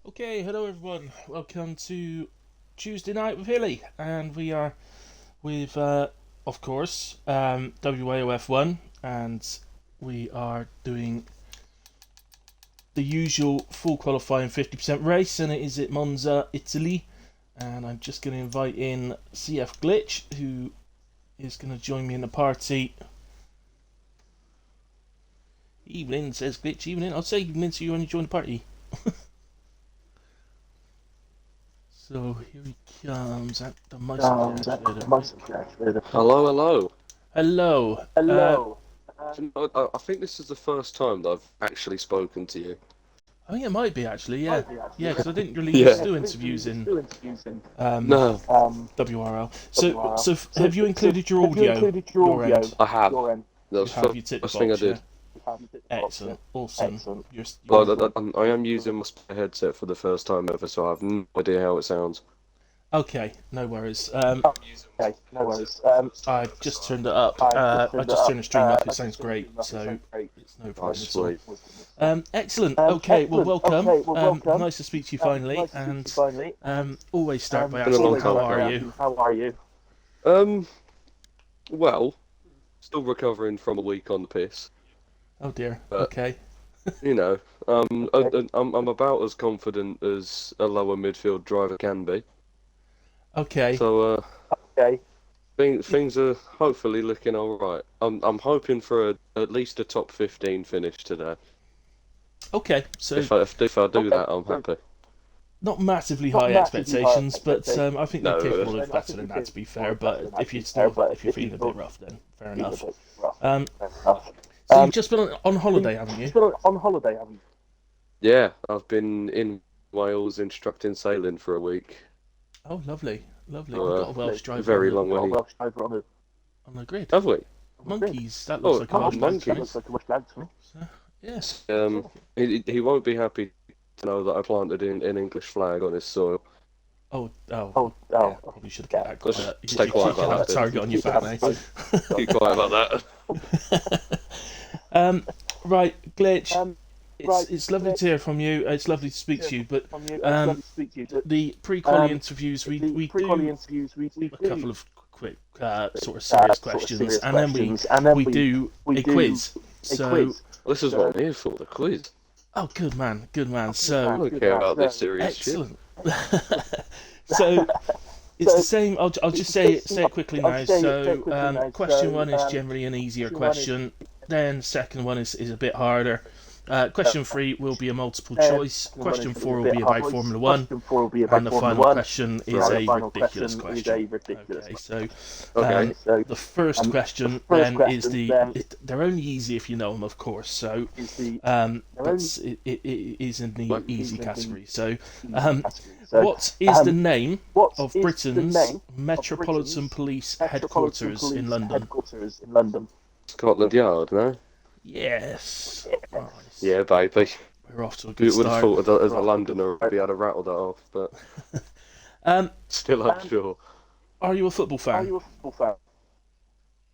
Okay, hello everyone. Welcome to Tuesday Night with Hilly, and we are with, of course, WAOF1, and we are doing the usual full qualifying 50% race, and it is at Monza, Italy. And I'm just going to invite in CF Glitch, who is going to join me in the party. Evening, says Glitch. Evening. I'll say evening, so you only join the party. So here he comes at the mice activator. Hello, hello. Hello. Hello. I think this is the first time that I've actually spoken to you. I think it might be actually, yeah. Yeah, because I didn't really Yeah. used to do interviews in No, WRL. So have you included your audio? Your end? I have. You That's have. the You ticked the first thing I box, yeah? did. Excellent. Awesome. You're, I am using my spare headset for the first time ever, so I have no idea how it sounds. okay, no worries. I just turned it up. I just turned the stream up. It sounds great, so it's no problem at all. Sweet. Excellent. Okay, well, welcome. Nice to speak to you finally, and always start by Been a long asking time. how are you? Well, still recovering from a week on the piss. Oh dear. But- Okay. You know, I'm about as confident as a lower midfield driver can be. Okay. So, things are hopefully looking all right. I'm hoping for at least a top 15 finish today. Okay. So If I do that, I'm happy. not massively high expectations, but I think No, they're capable of better than that. To be fair, but if you're feeling a bit rough, then fair enough. So you've just been on holiday, haven't you? Yeah, I've been in Wales instructing sailing for a week. Oh, lovely. We've Oh, got a Welsh driver very on long way. the grid. Have we? Monkeys. That looks like a Welsh flag to me. monkeys. So, yes. He won't be happy to know that I planted an English flag on his soil. Oh. Yeah, probably should have kept that Let's quiet. stay quiet You should about have a that. target on your back, mate. Keep quiet about that. Right, Glitch. It's lovely to hear from you. It's lovely to speak to you. But the pre-quali interviews, we do a couple of quick sort of serious questions, and then we do a quiz. So, This is what I'm here for, the quiz. oh, good man. I So, don't care about this serious shit. excellent. So it's the same. I'll just say it quickly now. So, question one is generally an easier question. Then second one is a bit harder. Question 3 will be a multiple choice. Question 4 will be about Formula 1. And the final question is a ridiculous question. Okay, so the first question then is they're only easy if you know them, of course. So but it is in the easy category. So what is the name of Britain's Metropolitan Police headquarters in London? Scotland Yard, no? Yes. Nice. Yeah, baby. We're off to a good You would have start. thought as a Londoner I'd be able to rattle that off, but still unsure. Are you a football fan?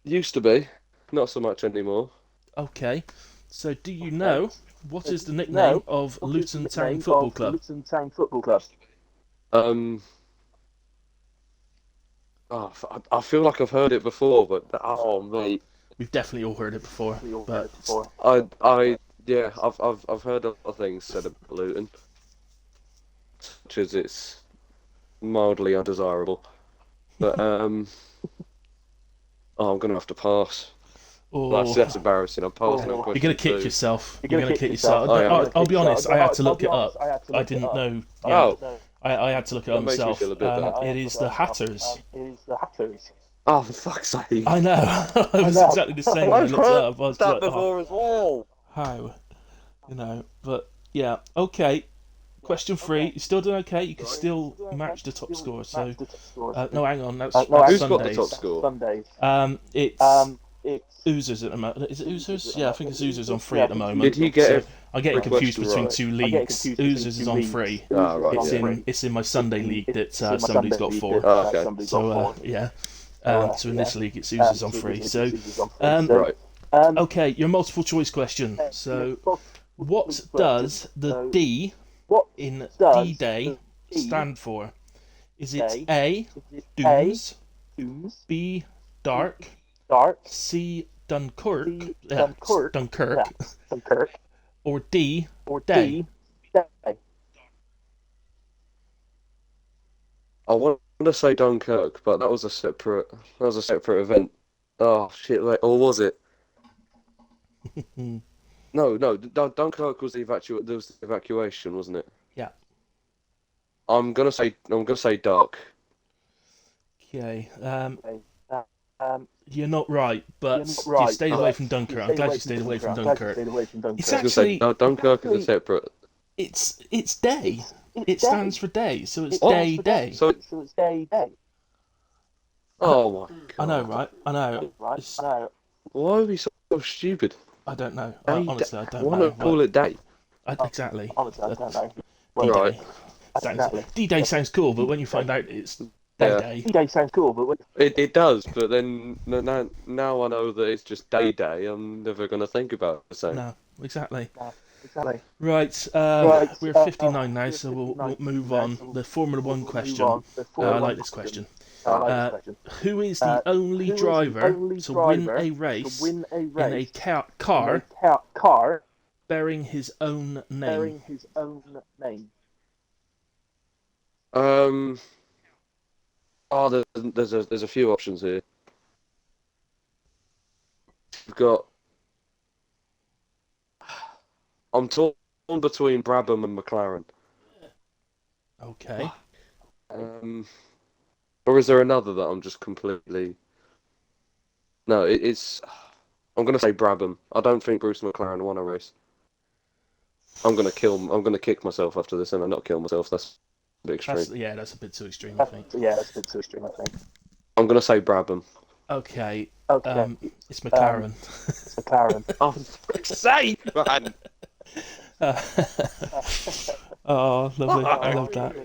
Used to be, not so much anymore. Okay. So do you know what is the nickname of Luton Town Football Club? I feel like I've heard it before, but oh mate, We've definitely all heard it before, but I've heard other things said about Luton, such as it's mildly undesirable. But I'm gonna have to pass. That's embarrassing. I'm passing on you're question gonna kick 2. yourself. You're gonna kick yourself. I am. I'll be honest. I had to look it up. I didn't know. Yeah, I had to look it up That makes me myself. feel a bit better. It is the Hatters. Oh, for fuck's sake! I know. I was exactly the same when I I've looked it heard up. I was that like, before as well. how? But yeah, okay. Question 3. You're still doing okay. You can still match the top score. So, no, hang on. That's Who's got the Sundays. top score? It's Oozers at the moment. Is it Oozers? Yeah, I think it's Oozers on 3 at the moment. Did he get it? I'm getting confused request between right? 2 leagues. Oozers is on 3. Ah, right. It's in my Sunday league that somebody's got 4. Oh, okay. So yeah. So in this league it's Oozers on 3. So Right. okay, your multiple choice question. So what does the D in D-Day stand for? Is it A, Dooms, B, Dark, C, Dunkirk, or D, Day? I want to say Dunkirk, but that was a separate event. Oh shit! Wait, or was it? No, Dunkirk was there was the evacuation, wasn't it? Yeah. I'm gonna say Dark. Okay. You're not right, but you stayed away from Dunkirk. I'm glad you stayed away from Dunkirk. It's actually Dunkirk is a separate. It's Day. It stands for Day, so it's Day. So it's Day. Oh my god! I know, right? I know. Why are we so stupid? I don't know. Honestly, I don't know. Why not call it Day? Exactly. Honestly, I don't know. D-Day. D-Day sounds cool, but when you find out it's Day. D-Day sounds cool, but it does. But then now I know that it's just Day. I'm never gonna think about it. So. No, exactly. Right, we're 59 now, so we'll move on. The Formula 1 question. I like this question. Who is the only driver to win a race in a car bearing his own name? Oh, there's a few options here. We've got. I'm torn between Brabham and McLaren. Okay. Or is there another that I'm just completely? No, it's. I'm gonna say Brabham. I don't think Bruce McLaren won a race. I'm gonna kick myself after this, and not kill myself. That's a bit extreme. That's a bit too extreme, I think. I'm gonna say Brabham. Okay. It's McLaren. Oh, for fuck's sake, man! Oh, lovely. I love that.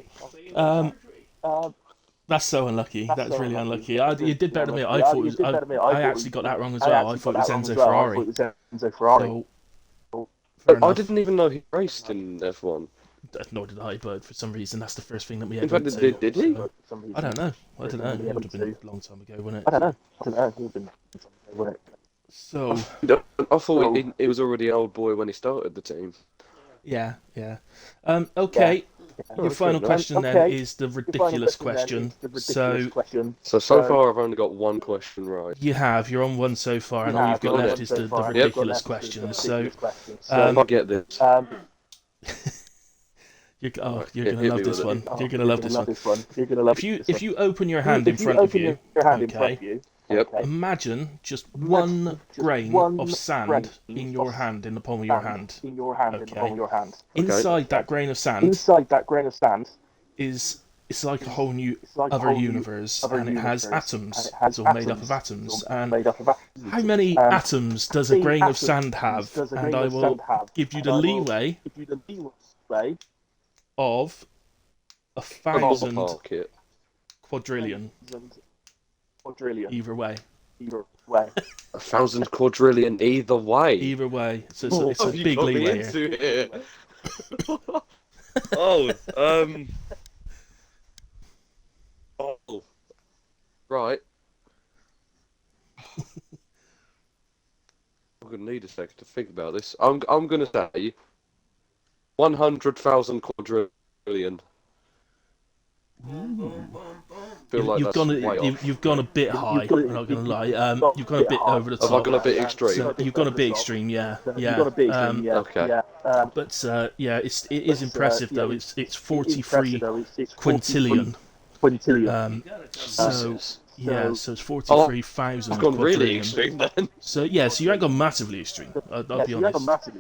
That's so unlucky. That's really unlucky. You did better than me. I thought it was. I actually got that wrong as well. I thought it was Enzo Ferrari. So, I didn't even know he raced in F1. Nor did I, but for some reason that's the first thing that we In ever fact, did. did he? So, I don't know. It would have been a long time ago, wouldn't it? So I thought he was already an old boy when he started the team. Yeah. Okay. Your final question then is the ridiculous question. So far I've only got one question right. You're on one so far, and all you've got left is the ridiculous question. So if I get this. You're gonna love this one. You're gonna love this one. If you open your hand in front of you, okay. Yep. Imagine just one grain of sand in your hand, in the palm of your hand. Okay. Inside that grain of sand is it's like a whole new other universe, and it has atoms. It's all made up of atoms. And how many atoms does a grain of sand have? And I will give you the leeway of 1,000 quadrillion. Either way. 1,000 quadrillion either way. Either way. So it's a big leeway here. Oh, right. I'm gonna need a second to think about this. I'm gonna say 100,000 quadrillion. You've gone a bit high. I'm not gonna lie. You've gone a bit over the top. Have I gone a bit extreme? So you've gone a bit extreme, yeah. Okay. But it is impressive though. It's 43 quintillion. So it's 43,000. I've gone really extreme then. So you ain't gone massively extreme. I'll be honest.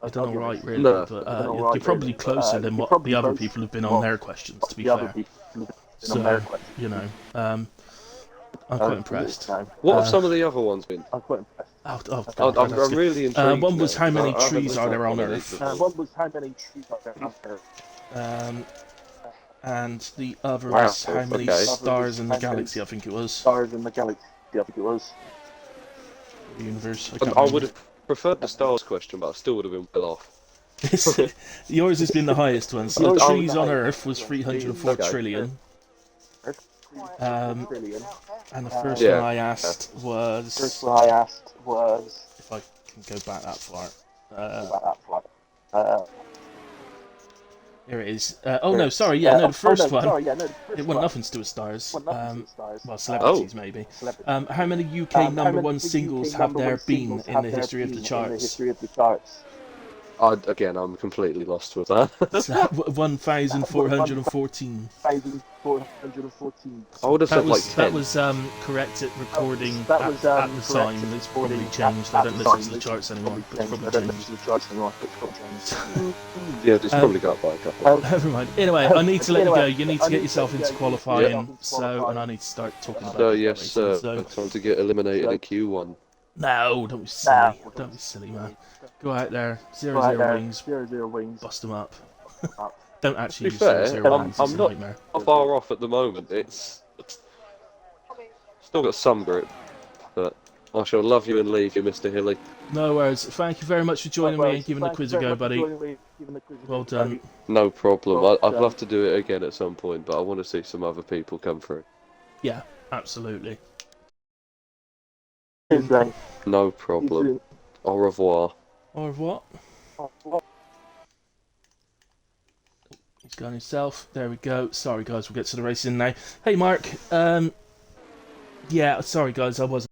You've done alright, really, but you're probably closer than what the other people have been on their questions, to be fair. So, I'm quite impressed. What have some of the other ones been? I'm I'm really intrigued. One was how many trees are there on Earth? And the other was how many stars in the galaxy, I think it was. The universe. I would have preferred the stars question, but I still would have been well off. Yours has been the highest one. So the trees on Earth was 304 trillion. And the first one I asked was... If I can go back that far. Here it is. Oh no, sorry, yeah, no, the first one, it wasn't nothing to do with stars. Well, celebrities maybe. How many UK number one singles have there been in the history of the charts? Again, I'm completely lost with that. 1,414. I would have said like 10. That was correct at recording at the time. It's probably changed. I don't listen to the charts anymore, but it's probably changed. Yeah, it's probably got by a couple. Never mind. Anyway, I need to let you go. You need to get yourself into qualifying, and I need to start talking about So yes, sir. Time to get eliminated in Q1. No, don't be silly. Don't be silly, man. Go out there, 0-0 wings, bust them up. Don't actually use 0-0 wings, it's a nightmare. I'm not far off at the moment. It's still got some grip, but I shall love you and leave you, Mr. Hilly. No worries. Thank you very much for joining me and giving the quiz a go, buddy. Well done. No problem. I'd love to do it again at some point, but I want to see some other people come through. Yeah, absolutely. No problem. Au revoir. Au revoir. He's gone himself. There we go. Sorry, guys. We'll get to the racing now. Hey, Mark. Yeah, sorry, guys. I was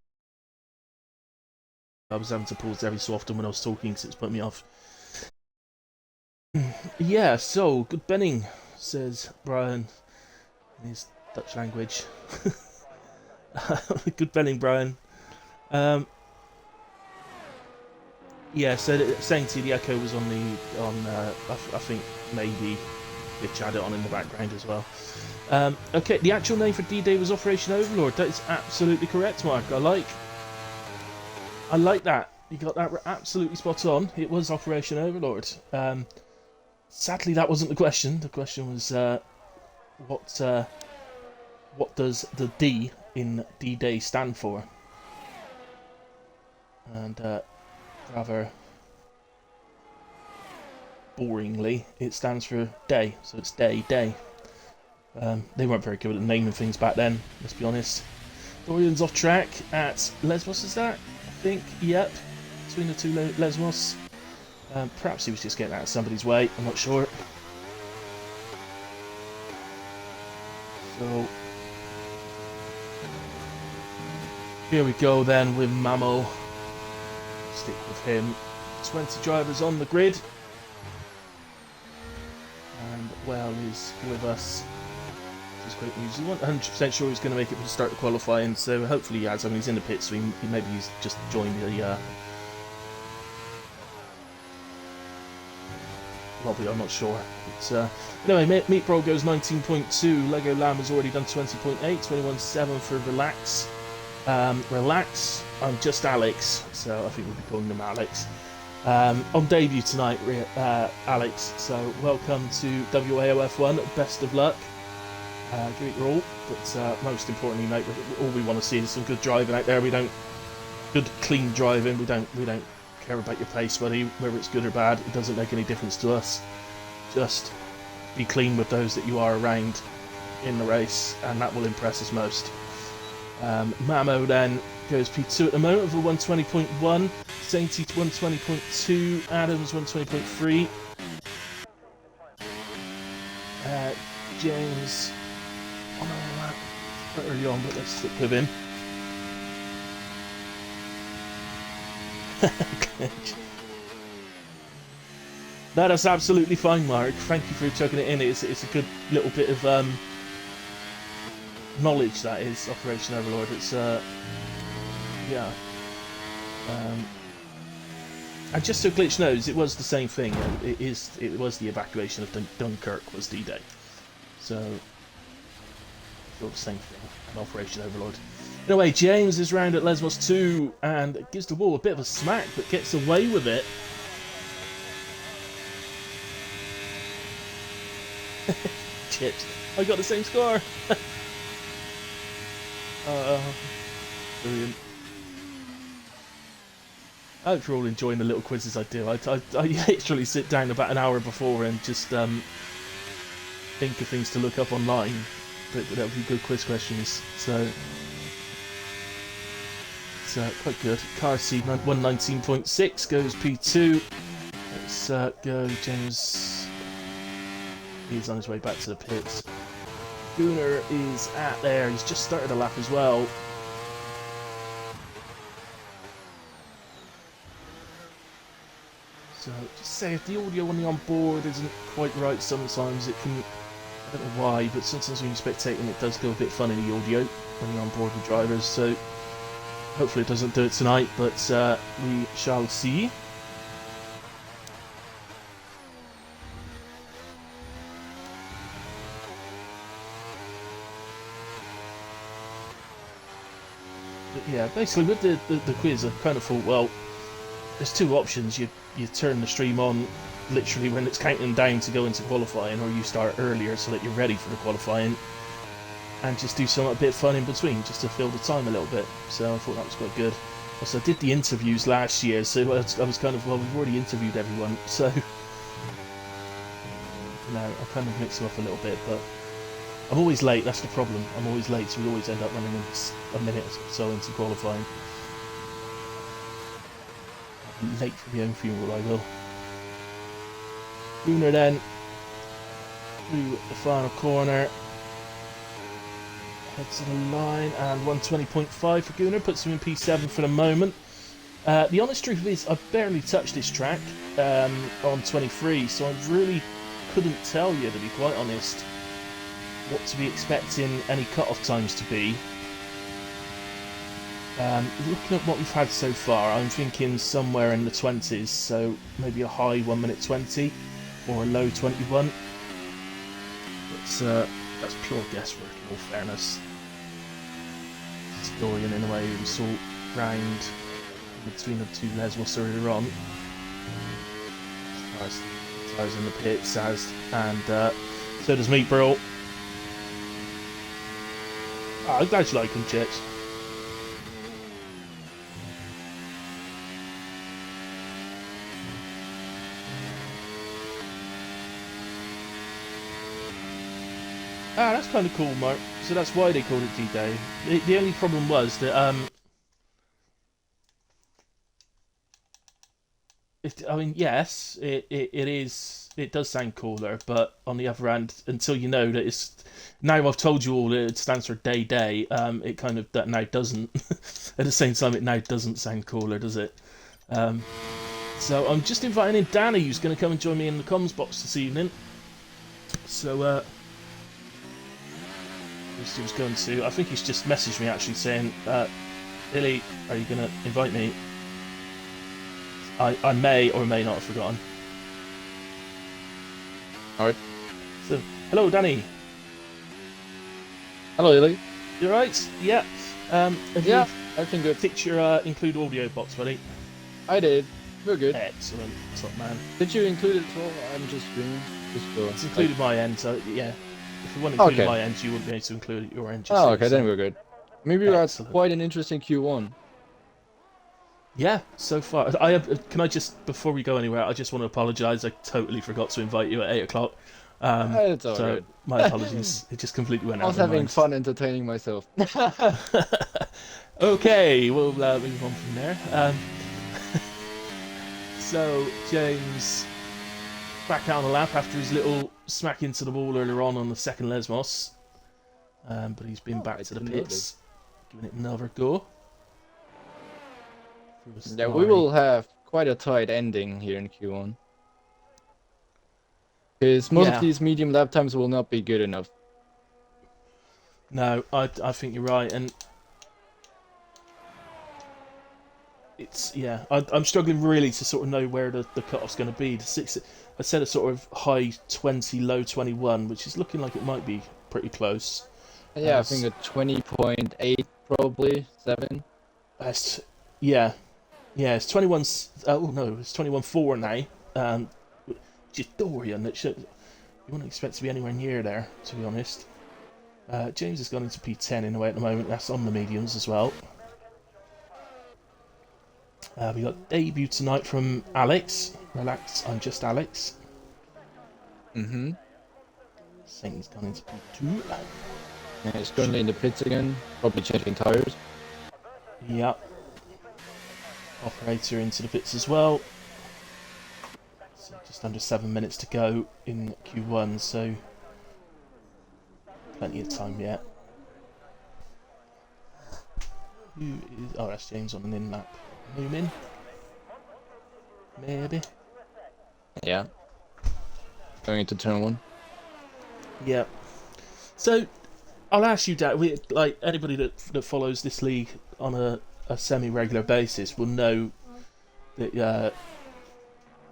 having to pause every so often when I was talking because it's put me off. Yeah, so, good benning, says Brian in his Dutch language. Good benning, Brian. Yeah, so saying to you, the echo was on I think maybe Bitch had it on in the background as well. Okay, the actual name for D-Day was Operation Overlord. That is absolutely correct, Mark. I like that. You got that absolutely spot on. It was Operation Overlord. Sadly, that wasn't the question. The question was what does the D in D-Day stand for? And rather boringly, it stands for day, so it's day. They weren't very good at naming things back then, let's be honest. Dorian's off track at Lesbos, is that? I think, yep, between the two Lesbos. Perhaps he was just getting out of somebody's way, I'm not sure. So, here we go then with Mamo. Stick with him. 20 drivers on the grid. And Well is with us. Which is great news. He wasn't 100% sure he was going to make it to start the qualifying, so hopefully he has. I mean, he's in the pit, so maybe he's just joined the lobby, I'm not sure. But, anyway, Meat Bro goes 19.2. Lego Lamb has already done 20.8. 21.7 for Relax. Relax, I'm just Alex, so I think we'll be calling him Alex. On debut tonight, Alex, so welcome to WAOF1, best of luck. Give it your all, but most importantly, mate, all we want to see is some good driving out there. Good, clean driving. We don't care about your pace, buddy, whether it's good or bad. It doesn't make any difference to us. Just be clean with those that you are around in the race, and that will impress us most. Mamo then goes P2 at the moment with a 120.1, Sainty 120.2, Adams 120.3, James on a lap early on, but let's stick with him. No, that's absolutely fine, Mark. Thank you for chucking it in. It's a good little bit of knowledge, that is, Operation Overlord. It's yeah. And just so Glitch knows, it was the same thing. It was the evacuation of Dunkirk was D-Day. So it's all the same thing. An Operation Overlord. Anyway, James is round at Lesbos 2 and gives the wall a bit of a smack, but gets away with it. Chips. I got the same score. Brilliant. I hope you're all enjoying the little quizzes I do. I literally sit down about an hour before and just think of things to look up online. But that would be good quiz questions. So it's quite good. Car C 119.6 goes P2. Let's go, James. He's on his way back to the pits. Gunnar is at there. He's just started a lap as well. So just say if the audio on the onboard isn't quite right, sometimes it can. I don't know why, but sometimes when you're spectating, it does go a bit funny, the audio when you're on board with drivers. So hopefully it doesn't do it tonight, but we shall see. But yeah, basically with the quiz, I kind of thought, well, there's two options. You turn the stream on literally when it's counting down to go into qualifying, or you start earlier so that you're ready for the qualifying, and just do something a bit fun in between, just to fill the time a little bit. So I thought that was quite good. Also, I did the interviews last year, so I was kind of, well, we've already interviewed everyone, so I kind of mix them up a little bit, but I'm always late, that's the problem. I'm always late, so we always end up running a minute or so into qualifying. I'll be late for my own funeral, I will. Gunnar then, through the final corner. Heads to the line, and 120.5 for Gunnar, puts him in P7 for the moment. The honest truth is, I barely touched this track on 23, so I really couldn't tell you, to be quite honest, what to be expecting any cut-off times to be. Looking at what we've had so far, I'm thinking somewhere in the 20s, so maybe a high 1 minute 20 or a low 21. But that's pure guesswork, in all fairness. Dorian, in a way, we saw round between the two Les earlier on. Tires in the pits, and so does Meat Brill. Oh, I'm glad you like him, Church. Ah, that's kind of cool, Mark. So that's why they called it D-Day. The only problem was that, I mean, yes, it is. It does sound cooler, but on the other hand, until you know that it's now I've told you all that it stands for Day, it kind of that now doesn't. At the same time, it now doesn't sound cooler, does it? So I'm just inviting in Danny, who's going to come and join me in the comms box this evening. So he was going to. I think he's just messaged me actually saying, "Billy, are you going to invite me?" I may or may not have forgotten. Alright. So, hello, Danny. Hello, Illy. You alright? Yeah. Yeah, everything good. Ticked your include audio box, buddy. I did. We're good. Excellent. Top man. Did you include it as well? I'm just doing It's included my end, so yeah. If you want to include my end, you wouldn't be able to include it your end. Oh, okay, then we're good. Maybe we had Excellent. quite an interesting Q1. Yeah, so far. Can I just, before we go anywhere, I just want to apologise. I totally forgot to invite you at 8 o'clock. It's alright. So my apologies. It just completely went out of my mind. I was having fun entertaining myself. Okay, we'll move on from there. So James back out on the lap after his little smack into the wall earlier on the second Lesmos. But he's been back to the pits, giving it another go. Yeah, we will have quite a tight ending here in Q1. Because most of these medium lap times will not be good enough. No, I think you're right, and it's I'm struggling really to sort of know where the cut-off's going to be. I said a sort of high 20, low 21, which is looking like it might be pretty close. Yeah, I think a 20.8 probably 7. It's 21. Oh no, it's 21.4 now. Which is Dorian. You wouldn't expect to be anywhere near there, to be honest. James has gone into P10 in a way at the moment. That's on the mediums as well. We got debut tonight from Alex. Relax, I'm just Alex. Mm-hmm. Satan's gone into P2. Yeah, he's currently in the pits again, probably changing tires. Yep. Operator into the pits as well. So just under 7 minutes to go in Q1, so plenty of time yet. Who is... Oh, that's James on an in-lap. Newman? Maybe? Yeah. Going into turn 1. Yep. So, I'll ask you, Dad, like anybody that follows this league on a semi-regular basis will know that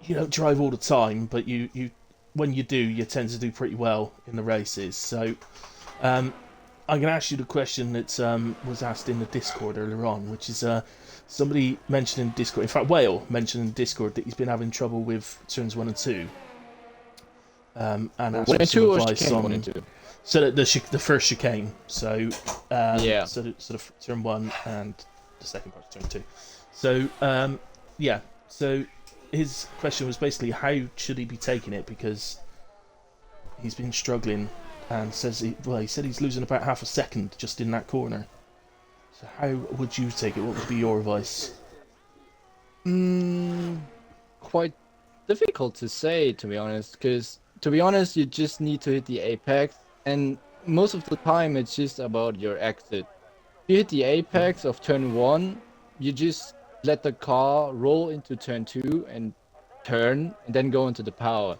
you don't drive all the time, but you when you do, you tend to do pretty well in the races. So, I'm going to ask you the question that was asked in the Discord earlier on, which is somebody mentioned in Discord, in fact, Whale mentioned in Discord that he's been having trouble with turns 1 and 2. And asked for some advice on... 1 and 2? So the first chicane, so yeah, so the turn 1 and the second part of turn 2. So yeah, so his question was basically how should he be taking it, because he's been struggling and says he said he's losing about half a second just in that corner. So how would you take it? What would be your advice? Quite difficult to say, to be honest, because to be honest, you just need to hit the apex. And most of the time, it's just about your exit. If you hit the apex of turn 1, you just let the car roll into turn 2 and turn, and then go into the power.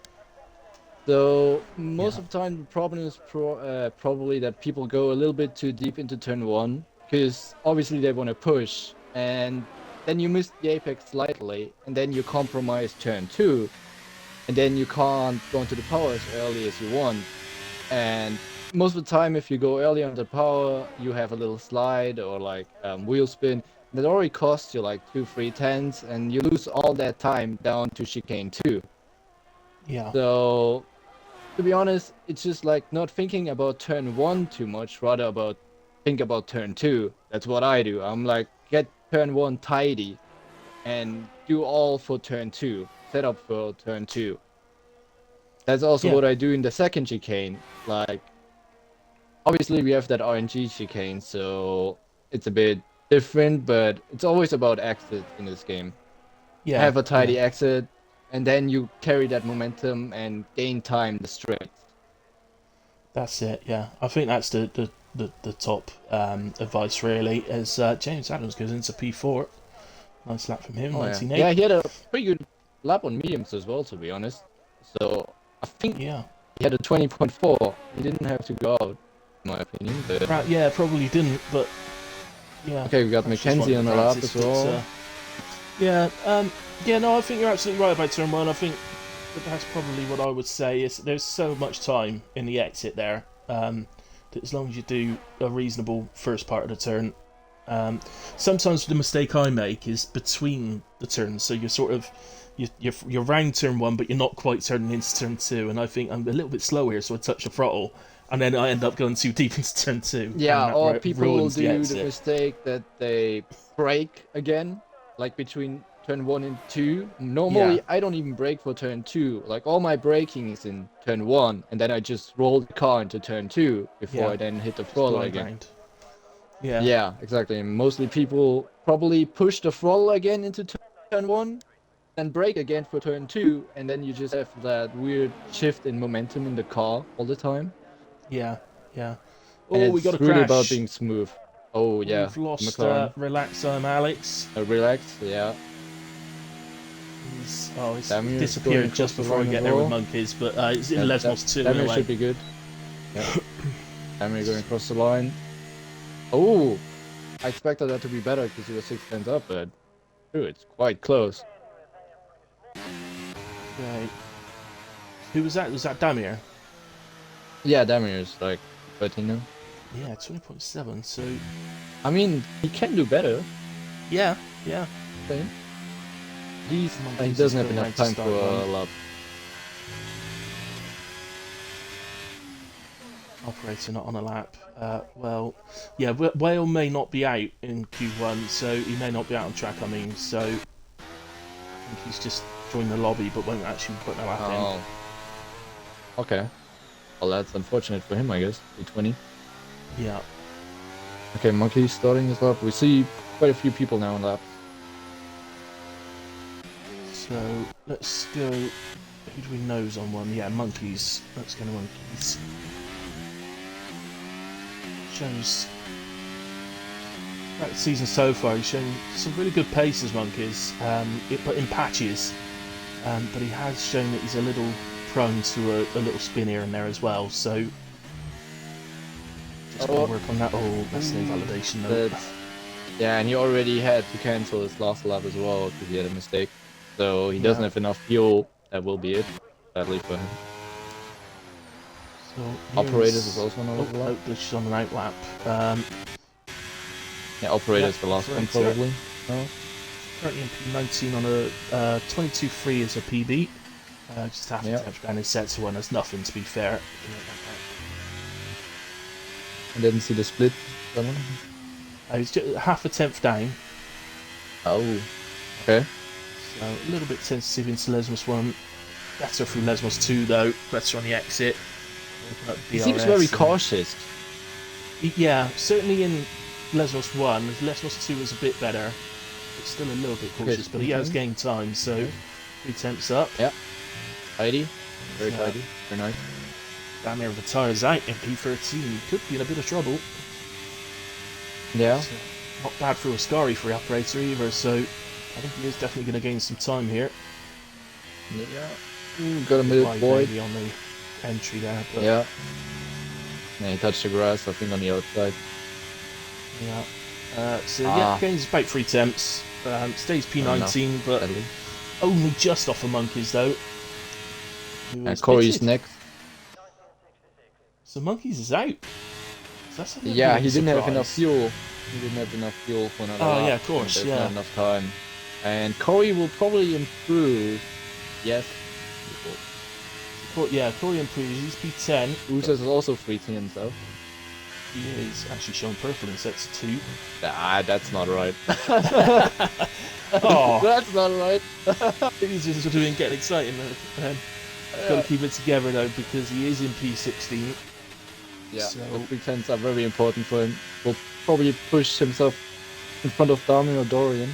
So most of the time, the problem is probably that people go a little bit too deep into turn 1, because obviously they want to push, and then you miss the apex slightly, and then you compromise turn 2, and then you can't go into the power as early as you want. And most of the time, if you go early on the power, you have a little slide or like wheel spin. That already costs you like 2-3 tenths, and you lose all that time down to chicane 2. Yeah. So, to be honest, it's just like not thinking about turn 1 too much, rather think about turn 2. That's what I do. I'm like, get turn 1 tidy and do all for turn 2. Set up for turn 2. That's also what I do in the second chicane. Like, obviously we have that RNG chicane, so it's a bit different, but it's always about exit in this game. Yeah. Have a tidy exit, and then you carry that momentum and gain time the straight. That's it, yeah. I think that's the top advice, really, as James Adams goes into P4. Nice lap from him, 19.8. Yeah, he had a pretty good lap on mediums as well, to be honest. So, I think he had a 20.4. He didn't have to go out, in my opinion. But... yeah, probably didn't, but yeah. Okay, we got Mackenzie on the lap as well. No, I think you're absolutely right about turn 1. I think that's probably what I would say. Is there's so much time in the exit there that as long as you do a reasonable first part of the turn. Sometimes the mistake I make is between the turns, so you're sort of you're round turn 1, but you're not quite turning into turn 2, and I think I'm a little bit slow here, so I touch the throttle, and then I end up going too deep into turn 2. Yeah, or people will do the mistake that they brake again, like between turn 1 and 2. Normally, I don't even brake for turn 2. Like, all my braking is in turn 1, and then I just roll the car into turn 2 before I then hit the throttle again. Yeah, exactly. And mostly people probably push the throttle again into turn 1, and brake again for turn 2, and then you just have that weird shift in momentum in the car all the time. Yeah. Oh, we got a crash. It's really about being smooth. Oh, yeah. We've lost Relax, Alex. Relax, yeah. He's disappeared just before we get there with monkeys, but it's in Lesmos 2. Damir should be good. Yeah. Damir going across the line. Oh, I expected that to be better because he was 6 tenths up, but it's quite close. Right. Who was that? Was that Damir? Yeah, Damir's like 13 now. Yeah, 20.7. So, I mean, he can do better. Yeah. Okay. He doesn't have enough time for a lap. Operator not on a lap. Whale may not be out in Q1, so he may not be out on track. So think he's just joined the lobby, but won't actually put no app in. Okay. Well, that's unfortunate for him, I guess. P20. Yeah. Okay, Monkey's starting his lap. We see quite a few people now in laps. So let's go. Who do we know's on one? Yeah, Monkeys. Let's go to Monkeys. Shows. Throughout the season so far, he's shown some really good paces, Monkeys. But in patches. But he has shown that he's a little prone to a little spin here and there as well. So just gotta work on that. Oh, that's no validation though. Yeah, and he already had to cancel his last lap as well because he had a mistake. So he doesn't have enough fuel. That will be it, sadly for him. So Operators is also on the lap. Oh, glitch on an out lap. Yeah, Operators the last one probably. No? Currently in P19 on a 22.3 as a PB. Just half a tenth down his set to one. There's nothing, to be fair. I didn't see the split. He's just half a tenth down. Oh, okay. So a little bit sensitive into Lesmos 1. Better through Lesmos 2 though. Better on the exit. He seems very cautious. Yeah, certainly in Lesmos 1. Lesmos 2 is a bit better. It's still a little bit cautious, but he has gained time, so 3 temps up. Yeah. Tidy. Very tidy. Very nice. Damn near the tyres out in P13. He could be in a bit of trouble. Yeah. So, not bad for Ascari for the operator either, so I think he is definitely going to gain some time here. Yeah. Got a minute void on the entry there. But yeah. Yeah, he touched the grass, I think, on the outside. Yeah. So gains about 3 temps. Stays P19, but only just off of Monkeys though. And Corey's next. So Monkeys is out. So that's he didn't have enough fuel. He didn't have enough fuel for another lap. Yeah, of course. There's not enough time. And Corey will probably improve. Yes. Corey improves. He's P10. Usas is also free to himself. He is actually showing purple in sets 2. That's not right. Oh, that's not right. He's just doing getting excited. Got to keep it together though because he is in P16. Yeah, so the free temps are very important for him. Will probably push himself in front of Dami or Dorian.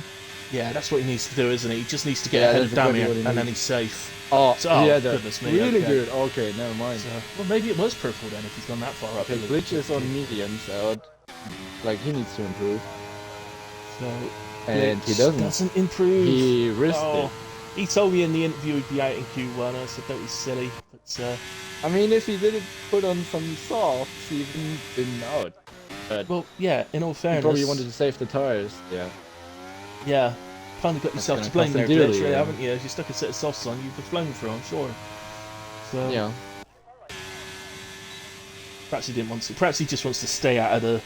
Yeah, that's what he needs to do, isn't he? He just needs to get ahead of Dami and then he's safe. Goodness me. Really good. Okay, never mind. So, well, maybe it was purple then if he's gone that far up. Okay, Glitch is on medium, so he needs to improve. So, and he doesn't improve. He risked it. He told me in the interview he'd be out in Q1. I said that was silly, but I mean, if he didn't put on some softs, he wouldn't been out. But well, yeah. In all fairness, he probably wanted to save the tires. Yeah. Yeah. Kind of got yourself to blame there, Glitch, really, haven't you? If you stuck a set of softs on, you'd be flown through, I'm sure. So yeah. Perhaps he didn't want to. Perhaps he just wants to stay out of the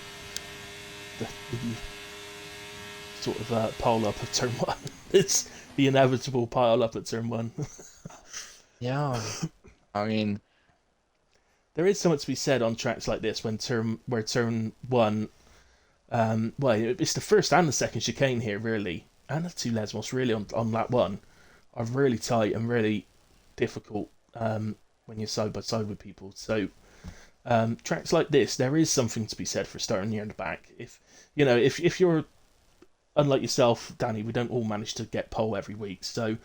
sort of pile up of turn 1. It's the inevitable pile up at turn 1. Yeah. I mean, there is something to be said on tracks like this where turn 1. It's the first and the second chicane here, really. And the 2 Lesmos really on lap 1 are really tight and really difficult when you're side by side with people. So tracks like this, there is something to be said for starting near the back. If you're unlike yourself, Danny, we don't all manage to get pole every week. So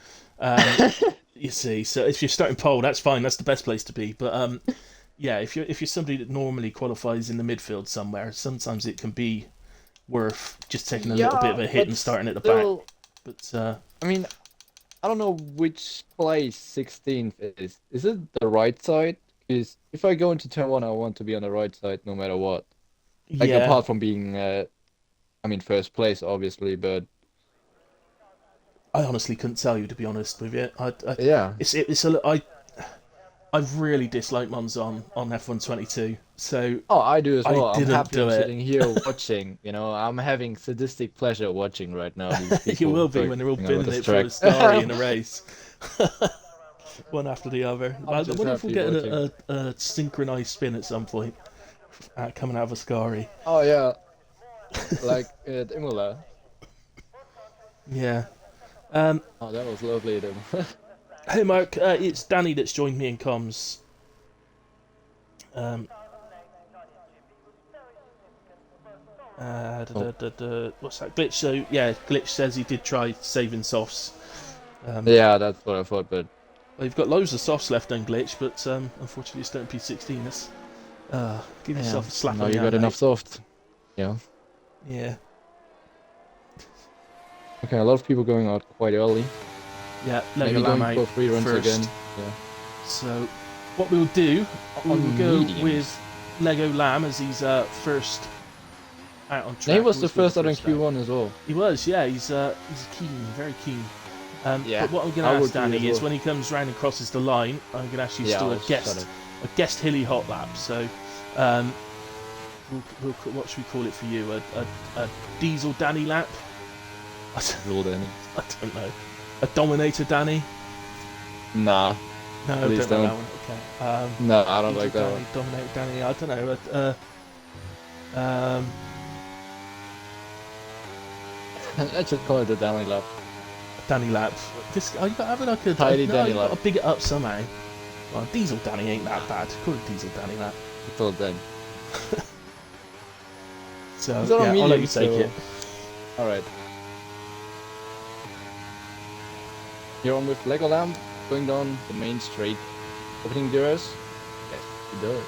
you see, so if you're starting pole, that's fine. That's the best place to be. But if you're somebody that normally qualifies in the midfield somewhere, sometimes it can be worth just taking a little bit of a hit and starting at the back. But I mean, I don't know which place 16th is. Is it the right side? Because if I go into turn 1, I want to be on the right side no matter what. Apart from being, first place, obviously, but I honestly couldn't tell you, to be honest with you. I really dislike Monza on F1-22, so I do as well. I'm happy sitting here watching. I'm having sadistic pleasure watching right now. You will be when they're all binning it for the Starry in a race, one after the other. I wonder if we'll get a synchronized spin at some point coming out of Ascari. Oh yeah, like at Imola. Yeah. Oh, that was lovely of them. Hey Mark, it's Danny that's joined me in comms. What's that? Glitch. So yeah, Glitch says he did try saving softs. Yeah, that's what I thought, but Well, you've got loads of softs left on Glitch, but unfortunately it's don't P16. That's give yourself a slap now on the you hand, got enough mate. soft. Yeah. Yeah. Okay, a lot of people going out quite early. Yeah, Maybe Lego Lamb going for out 3 runs first. again. Yeah. So what we'll do, we will go mediums. with Lego Lamb as he's first out on track. He was the Always first out in out. Q1 as well. He was, yeah. He's keen, very keen. Yeah, But what I'm going I to would ask be as Danny is well. when he comes round and crosses the line, I'm going to ask you to do I'll shut a guest hilly hot lap. So, what should we call it for you? A diesel Danny lap? Rule Danny. I don't know. A Dominator Danny? Nah. No, I Please don't know don't. that one. Okay. No, I don't Diesel like that Danny, one. Dominator Danny. I don't know. Let's just call it the Danny lap. Danny lap. This you got to have like a Tidy no, Danny you got lap. to big it up somehow. Well, Diesel Danny ain't that bad. Call it Diesel Danny lap. Until then. So It's on yeah, I'll let medium, you take it. Alright. You're on with Lego Lamb, going down the main straight. Opening doors. Yes, he does.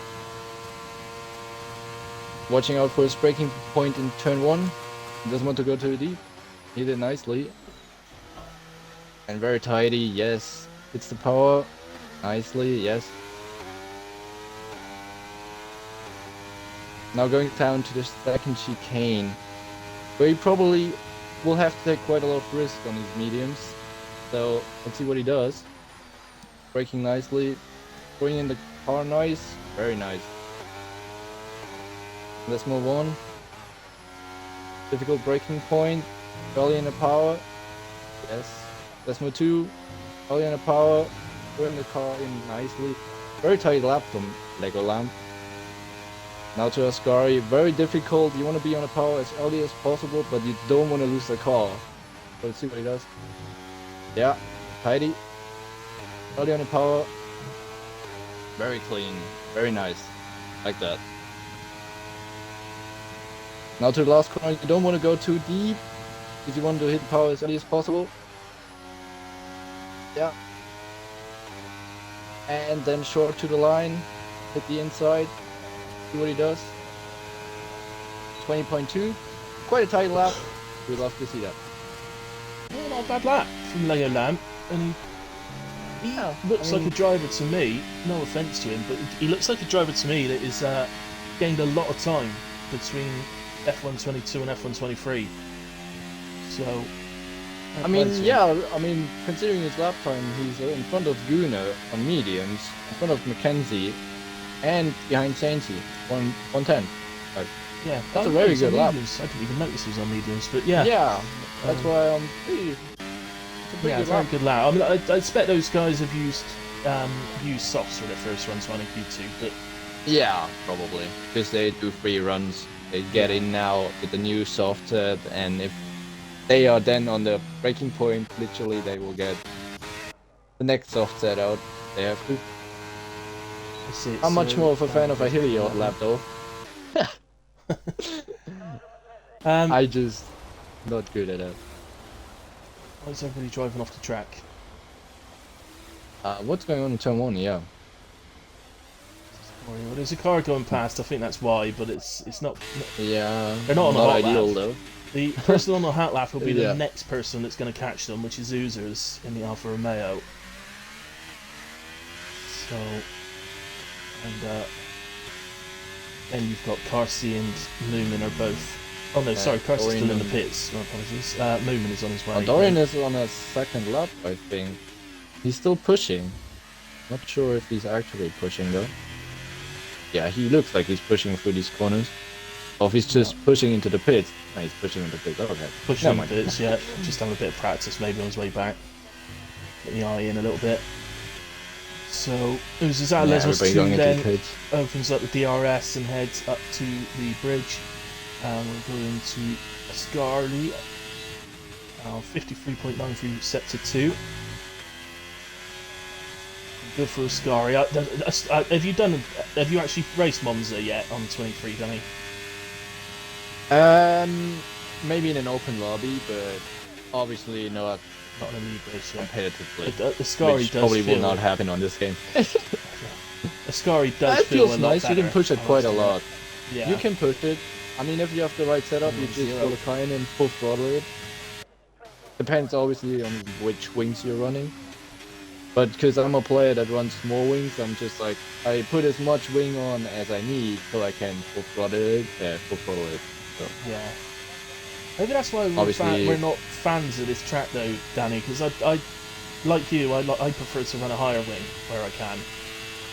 Watching out for his braking point in turn 1. He doesn't want to go too deep. He did nicely. And very tidy, yes. Hits the power. Nicely, yes. Now going down to the second chicane, where he probably will have to take quite a lot of risk on his mediums. So let's see what he does. Braking nicely, throwing in the car nice, very nice. Let's move on. Difficult braking point, early in the power, yes. Let's move 2, early in the power, throwing the car in nicely. Very tight lap from Lego Lamb. Now to Ascari, very difficult. You want to be on the power as early as possible, but you don't want to lose the car. So let's see what he does. Yeah, tidy. Early on the power. Very clean, very nice. Like that. Now to the last corner, you don't want to go too deep, because you want to hit the power as early as possible. Yeah. And then short to the line, hit the inside. See what he does. 20.2. Quite a tight lap. We'd love to see that. Well, not a bad lap from Lego Lamb, and he looks like a driver to me. No offence to him, but he looks like a driver to me that is gained a lot of time between F1-22 and F1-23. So, I mean, considering his lap time, he's in front of Gunnar on mediums, in front of Mackenzie, and behind Sainty, 110. yeah, That's a very good lap. mediums. I didn't even notice he was on mediums, but yeah. Yeah, that's why I'm pretty. It's a pretty good very lap. good lap. I mean, I expect those guys have used softs for their first runs running Q2, but Yeah, probably. Because they do 3 runs. They get in now with the new soft set, and if they are then on the breaking point, literally they will get the next soft set out. They have to. I'm much more of a fan of a hilly lap though. I just not good at it. Why is everybody driving off the track? What's going on in turn 1? Yeah. Well, there's a car going past. I think that's why, but it's not. Yeah. They're not on the hot ideal lap. though. The person on the hot lap will be Yeah. the next person that's going to catch them, which is Oozers in the Alfa Romeo. So, and then you've got Carsey and Newman are both. Oh no, sorry, Carsey's still in the pits. My apologies. Newman is on his way. Dorian is on a second lap, I think. He's still pushing. Not sure if he's actually pushing though. Yeah, he looks like he's pushing through these corners. Or if he's just pushing into the pits. No, he's pushing into the pits. Okay. Pushing in the pits, yeah. Just having a bit of practice maybe on his way back. Get the eye in a little bit. So, Uzazal Lesmos 2 then opens up the DRS and heads up to the bridge. We'll go into Ascari. 53.93 set to 2. Good for Ascari. Have you actually raced Monza yet on 23, Danny? Maybe in an open lobby, but obviously not Not in a league race yet. competitively. Ascari Which does probably feel... will not happen on this game. Ascari does That feel a feels lot nice. better. You can push it quite a lot. Yeah. You can push it. I mean, if you have the right setup, you just pull a kind and full throttle it. Depends obviously on which wings you're running. But because I'm a player that runs more wings, I'm just like, I put as much wing on as I need so I can full throttle it. So. Yeah. Maybe that's why we're not fans of this track though, Danny, because I like you, I prefer to run a higher wing where I can.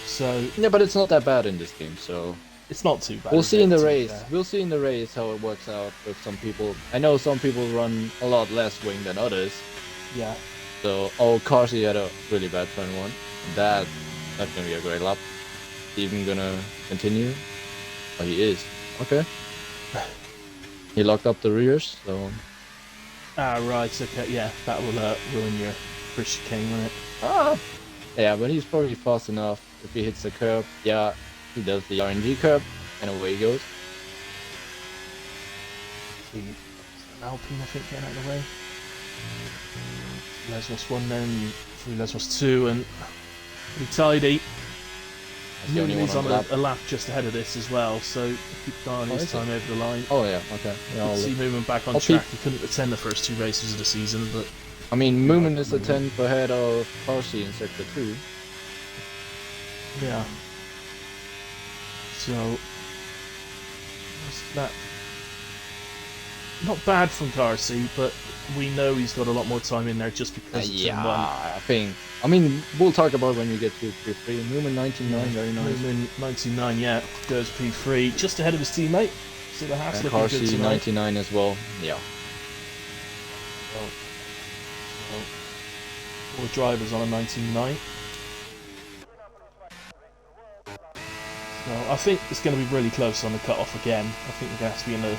So yeah, but it's not that bad in this game, so it's not too bad. We'll see in the race. We'll see in the race how it works out with some people. I know some people run a lot less wing than others. Yeah. So, Carsey had a really bad turn 1. That's gonna be a great lap. Even gonna continue? Oh, he is. Okay. He locked up the rears, so. Ah, right. Okay. Yeah, that will ruin your first chicane, won't it? Yeah, but he's probably fast enough. If he hits the curb, yeah, he does the RNG curb, and away he goes. An Alpine, I think, getting out of the way. Lesmos 1 then, through Lesmos 2, and pretty tidy. He's on a lap just ahead of this as well, so keep an eye on his time over the line. Oh yeah, okay. Yeah, Good to see Moomin back on track. He couldn't attend the first 2 races of the season, but... I mean, Moomin is a 10th ahead of Carsey in Sector 2. Yeah. So... what's that? Not bad from Carsey, but we know he's got a lot more time in there just because of yeah, turn 1. I mean, we'll talk about when we get to P3. Moomin 99, very nice. Moomin 99, yeah, goes P3, just ahead of his teammate. So the Haas looking good Carsey tonight. 99 as well, yeah. So, 4 drivers on a 99. So I think it's going to be really close on the cut-off again. I think we're going to have to be in the...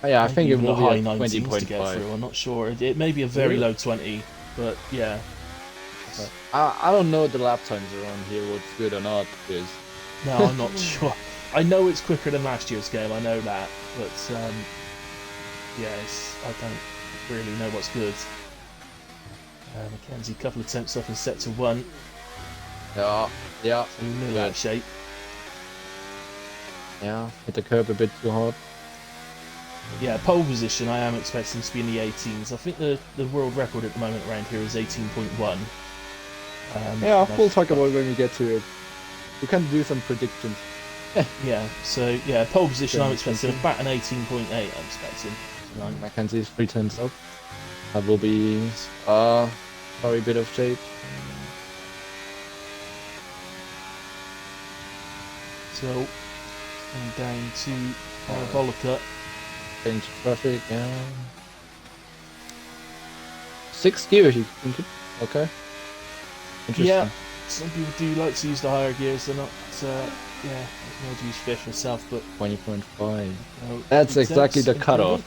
yeah, I think it will be high at 19s to get through. I'm not sure. It may be a very low 20, but yeah. I don't know the lap times around here, what's good or not, because... No, I'm not sure. I know it's quicker than last year's game, I know that, but yeah, I don't really know what's good. Mackenzie, a couple of attempts up and set to 1. Yeah. So nearly out of shape. Yeah, hit the curb a bit too hard. Yeah, pole position, I am expecting to be in the 18s. I think the world record at the moment around here is 18.1. Yeah, we'll talk about it when we get to it. We can do some predictions. Yeah, so yeah, pole position I'm expecting about an 18.8 I'm expecting. Mackenzie's 3 turns up. That will be probably a bit of shape. So going down to Parabolica. Change traffic, yeah. 6 gears, you think it? Okay. Interesting. Yeah, some people do like to use the higher gears. They're not. Yeah, I can use 5th myself, but 20.5. That's exactly the cutoff.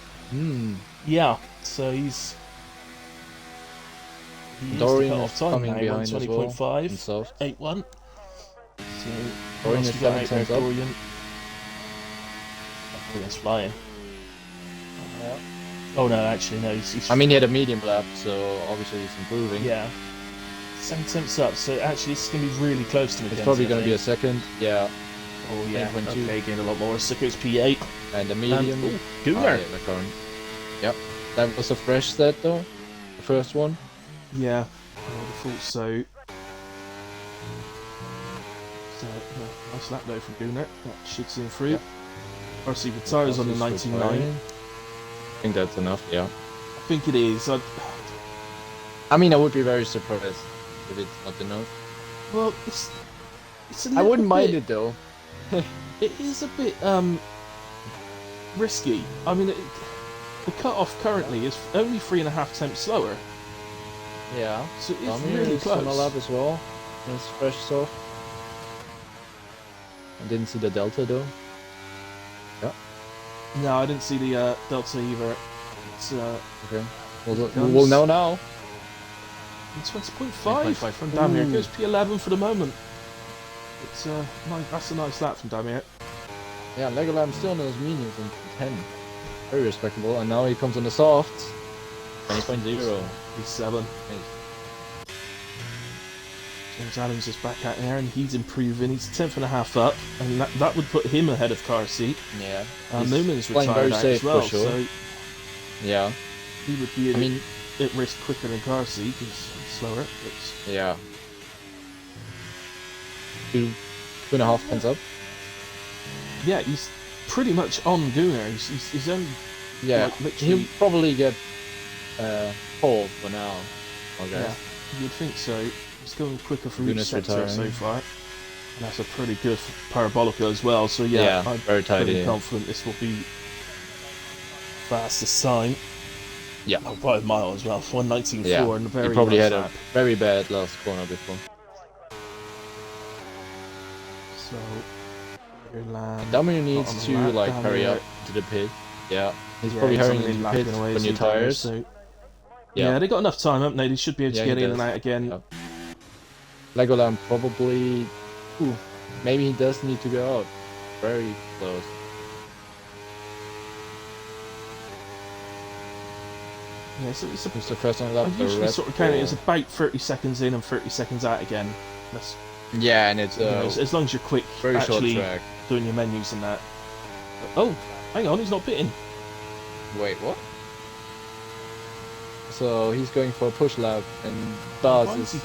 Yeah, so he's Dorian the is time coming now, behind as well. 20.5, 8-1. So Dorian is 7 turns up. Dorian. Dorian's flying. Oh no, actually no. He's I mean, he had a medium lap, so obviously he's improving. Yeah. 7 tenths up, so actually this is going to be really close to McKenzie. It's probably going to be a second, yeah. Oh yeah, okay, gained a lot more. So it's P8. And the medium. Goomer. Yep. That was a fresh set though, the first one. Yeah, I would have thought so. So, nice lap though from Gooner. That should see him through. Yep. RC retires on the 99. I think that's enough, yeah. I think it is. I mean, I would be very surprised if it's not enough. Well, it's a I wouldn't bit, mind it though. It is a bit risky. I mean, the cut-off currently is only 3.5 tenths slower. Yeah. So it's really close. On a lap as well. It's fresh stuff. I didn't see the delta though. Yeah. No, I didn't see the delta either. It's Okay. We'll know now. 20.5 from Damir. It goes P11 for the moment. It's that's a nice lap from Damir. Yeah, Legolam still knows mediums in 10. Very respectable. And now he comes on the softs. 20.0. P7. James Adams is back out there and he's improving. He's 10th and a half up, and that would put him ahead of car seat. Yeah. Newman's playing retired very out safe as well, for sure. so Yeah. he would be at risk quicker than car seat because he's slower. But... Yeah. 2.5 pence up. Yeah, he's pretty much on Gunnar. He's only He'll probably get pole for now. I guess. Yeah, you'd think so. He's going quicker for each Gunnar's sector retiring. so far. And that's a pretty good parabolica as well. So I'm very tidy. pretty confident this will be fastest sign. Yeah. By a mile as well. 1:19.4 and a very he probably nice had lap. a very bad last corner before. So Land Damir needs to hurry up to the pit. Yeah. He's probably hurrying into the pits for new tires. So yeah, they got enough time, haven't they? They should be able to get in and out again. Yeah. Legolam probably... maybe he does need to go out. Very close. Yeah, so it's the first one lap. I usually sort of count it as about 30 seconds in and 30 seconds out again. That's, and it's as long as you're quick, very actually short track. doing your menus and that. Oh, hang on, he's not pitting. Wait, what? So he's going for a push lap, and Baz is... He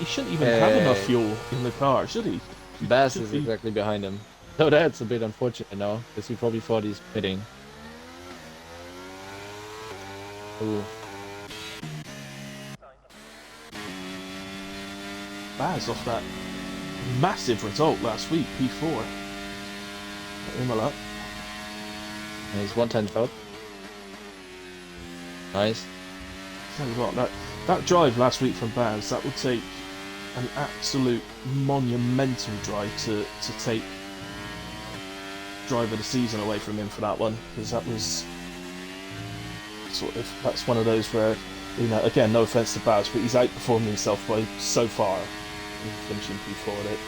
shouldn't even have enough fuel in the car, should he? Baz is exactly behind him. So that's a bit unfortunate now, because he probably thought he's pitting. Ooh. Baz off that massive result last week, P4. Imola. And he's 1/10 up. Nice. Tell you what, that drive last week from Baz, that would take an absolute monumental drive to take driver of the season away from him for that one, because that was that's one of those where, again, no offense to Baz, but he's outperformed himself by so far in finishing P4 at it.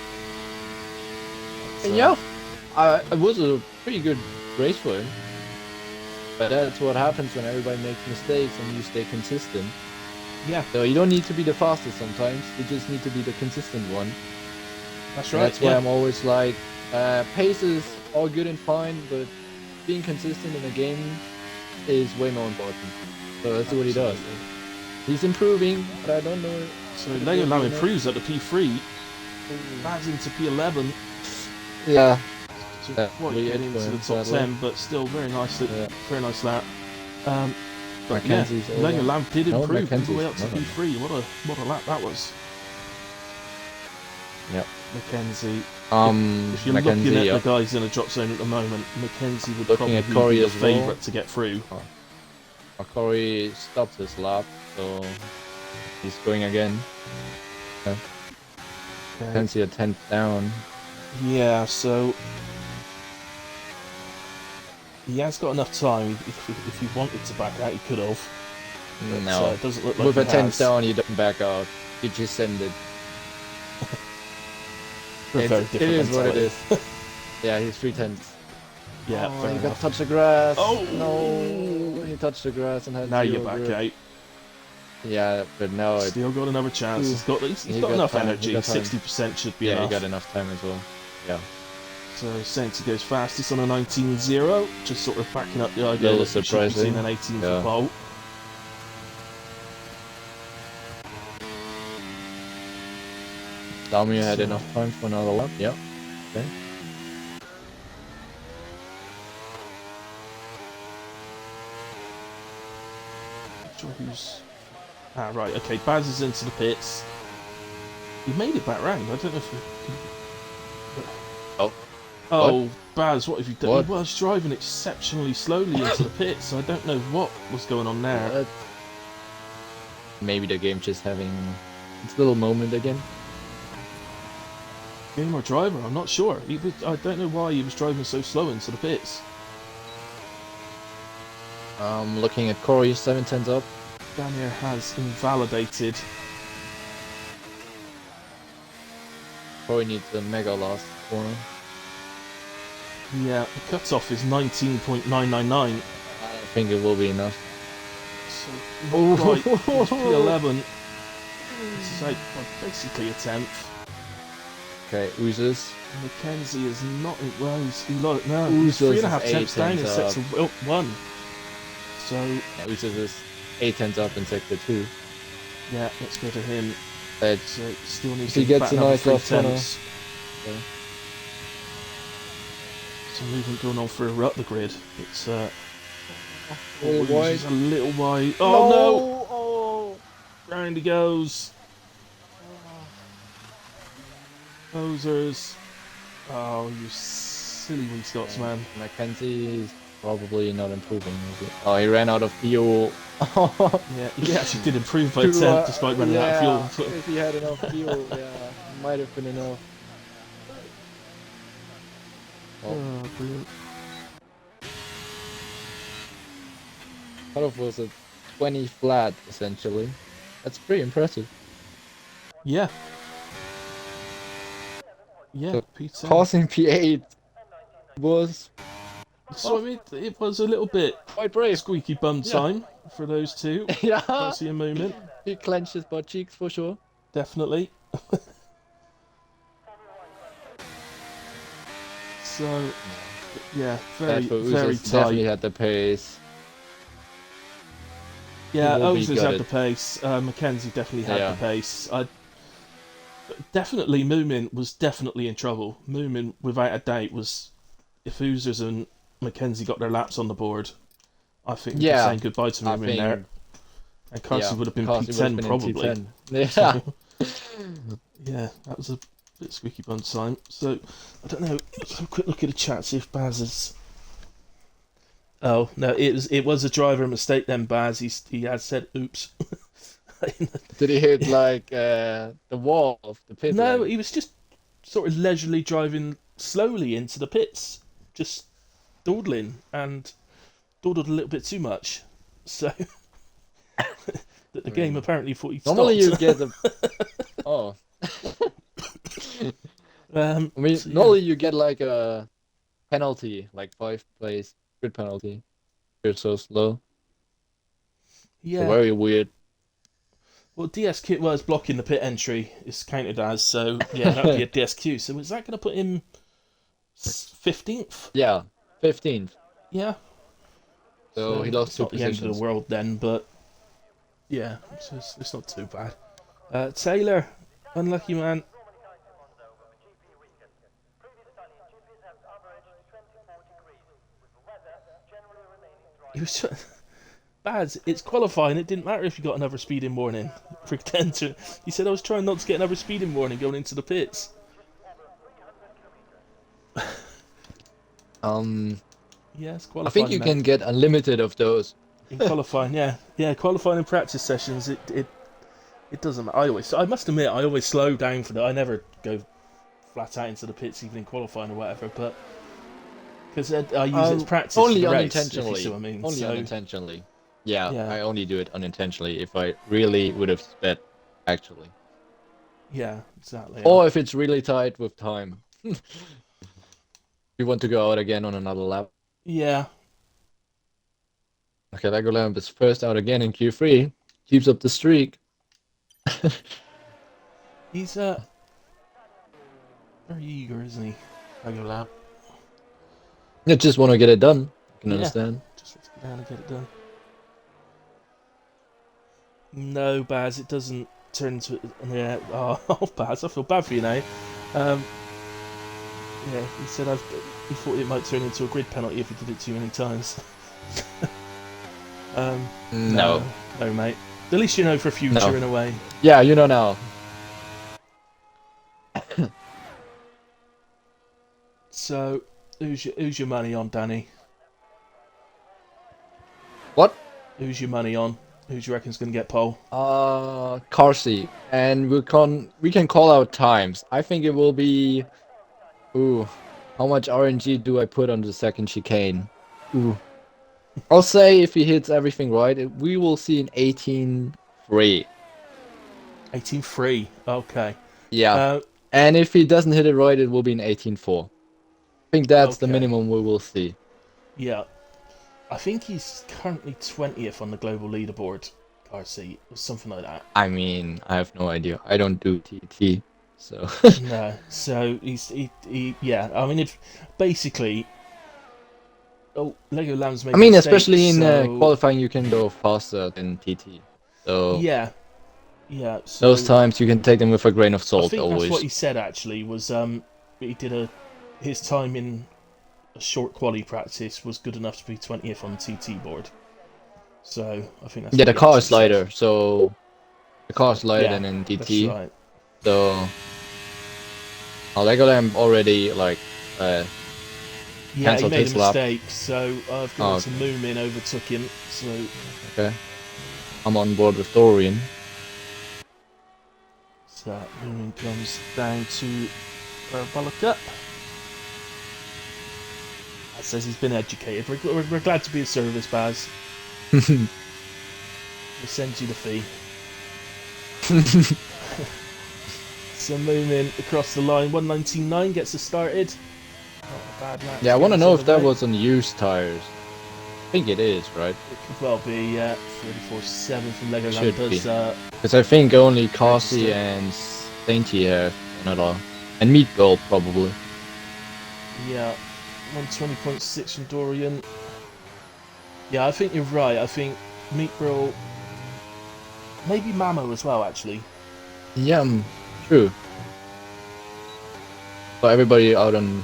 It was a pretty good race for him. But that's what happens when everybody makes mistakes and you stay consistent. Yeah. So you don't need to be the fastest sometimes, you just need to be the consistent one. That's right. That's why I'm always like, pace is all good and fine, but being consistent in a game is way more important. So that's what he does. He's improving, but I don't know. So Legolam improves at the P3, Baz into P11. Yeah. Getting into the top 10, but still very nice lap. But Legolam did improve all the way up to P3. What a lap that was. Yep. Mackenzie. If you're looking at the guys in the drop zone at the moment, Mackenzie would probably be the favourite to get through. Corey stopped his lap, so he's going again. Okay. Mackenzie a 10th down. Yeah, so he has got enough time. If he wanted to back out, he could have. No, it doesn't look like with a 10th down, you don't back out. You just send it. It is what it is. Yeah, he's 3/10. Yeah, he got touched the grass. Oh no, he touched the grass and had now you're back out. Yeah, but now it's still got another chance. He's got enough energy. 60% should be enough. Yeah, he got enough time as well. Yeah. So Sainty goes fastest on a 19.0, just sort of backing up the idea that we should be seeing an 18 for pole. Damir had enough time for another lap. Yeah. Okay. Not sure who's. Right. Okay. Baz is into the pits. He made it back round. I don't know if. Oh, Baz, what have you done? What? He was driving exceptionally slowly into the pits, so I don't know what was going on there. Maybe the game just having its little moment again. Game or driver, I'm not sure. I don't know why he was driving so slow into the pits. Looking at Corey, 7/10 up. Daniel has invalidated. Corey needs a mega last corner. Yeah, the cutoff is 19.999. I don't think it will be enough. So, right, it's P11. This is like basically a 10th. Okay, Oozes. Mackenzie is not. Well, he's no, Oozes he's 3.5 is tenths down in 8 sector 1. So, Yeah, Oozes is 8/10 up in sector 2. yeah, let's go to him. Let's So, still needs If he to gets bat a another nice 3 last corner. tenths. Okay. Some movement going on for up the grid. It's A little wide. He's a little wide. Oh no! Oh! Round he goes. Posers. Oh, you silly wee Scotsman. Mackenzie is probably not improving, is it? Oh, he ran out of fuel. Yeah, he actually did improve by a tenth despite running out of fuel. If he had enough fuel, yeah, might have been enough. Oh, brilliant. Cutoff was a 20 flat, essentially. That's pretty impressive. Yeah. Yeah, So, Peter. Passing P8 was So I mean, it was a little bit quite brave. squeaky bum time for those two. Yeah, Passing a moment, he clenched his butt cheeks for sure. definitely. So, yeah, very, very Definitely tight. had the pace. Yeah, He will be Ozers had gutted. the pace. Mackenzie definitely had Yeah. the pace. Definitely, Moomin was definitely in trouble. Moomin, without a doubt, was. If Oozers and Mackenzie got their laps on the board, I think we'd be Yeah, saying goodbye to I Moomin think- there. And Carson would have been Carson would have P10 been in probably. T10. Yeah. Yeah, that was a bit squeaky bum time. So, I don't know. Let's have a quick look at the chat, see if Baz is. Oh no, it was a driver mistake then, Baz. He had said oops. Did he hit like the wall of the pit No, lane? he was just sort of leisurely driving slowly into the pits, just dawdling, and dawdled a little bit too much. So that the game apparently thought he'd Normally stopped. you get the. Oh. I I mean, normally you get like a penalty, like 5 place grid penalty. You're so slow. yeah. Very weird. Well, DSQ was blocking the pit entry. It's counted as, so yeah, that would be a DSQ. So is that going to put him 15th? Yeah, 15th. Yeah. So he lost it's 2 not the end of positions. the world then, but yeah, it's not too bad. Taylor, unlucky man. He was bad. It's qualifying. It didn't matter if you got another speeding warning. He said I was trying not to get another speeding warning going into the pits. Yeah, it's qualifying. I think you can get unlimited of those. In qualifying, yeah, qualifying and practice sessions. It doesn't matter. I must admit, I always slow down for that. I never go flat out into the pits, even in qualifying or whatever. But because I use it as practice. Only for the race, unintentionally. if you see what I mean. Only So, unintentionally. Yeah, Yeah. I only do it unintentionally if I really would have sped, actually. yeah, exactly. Or if it's really tight with time. We want to go out again on another lap. Yeah, Okay, Legolamp is first out again in Q3. Keeps up the streak. he's very eager, isn't he? Lego Lab. I just want to get it done. I can Yeah. understand. Just let's get down and get it done. No, Baz, it doesn't turn into. Yeah, oh, Baz, I feel bad for you now. Yeah, he said he thought it might turn into a grid penalty if he did it too many times. No. No, mate. At least you know for future No. in a way. Yeah, you know now. So, who's your money on, Danny? What? Who's your money on? Who do you reckon's going to get pole? Carsey, and we can call out times. I think it will be. Ooh, how much RNG do I put on the second chicane? Ooh, I'll say if he hits everything right, we will see an 18-3. 18-3. Okay. Yeah. Uh, And if he doesn't hit it right, it will be an 18-4. I think that's the okay. minimum we will see. Yeah. I think he's currently 20th on the global leaderboard, RC, or something like that. I mean, I have no idea. I don't do TT, so. No. So yeah. I mean, if basically. Oh, Lego Lamb's made I a mean, mistake, especially in so qualifying, you can go faster than TT. So yeah, yeah. those So times you can take them with a grain of I salt think that's what always. he said actually was he did his time in a short quali practice was good enough to be 20th on the TT board. So I think that's Yeah, what the he car is actually said. lighter, so the car is lighter Yeah, than in that's TT. right. So Legoland already like Yeah, he cancelled made a his lap. mistake, so I've Oh, gone to Moomin overtook him. So okay. I'm on board with Dorian. So Moomin comes down to Parabolica. That says he's been educated. We're glad to be of service, Baz. We'll send you the fee. So Moomin across the line, 199 gets us started. Not a bad lap. Yeah, I want to Gets know on if the that way. was on used tires. I think it is, right? It could well be 34.7 from Lego Should be. Lampers. Because I think only Carsey Register. and Sainty have another. And Meat Gold, probably. Yeah, 120.6 from Dorian. Yeah, I think you're right. I think Meat Grill, maybe Mamo as well, actually. Yeah, true. But everybody out on.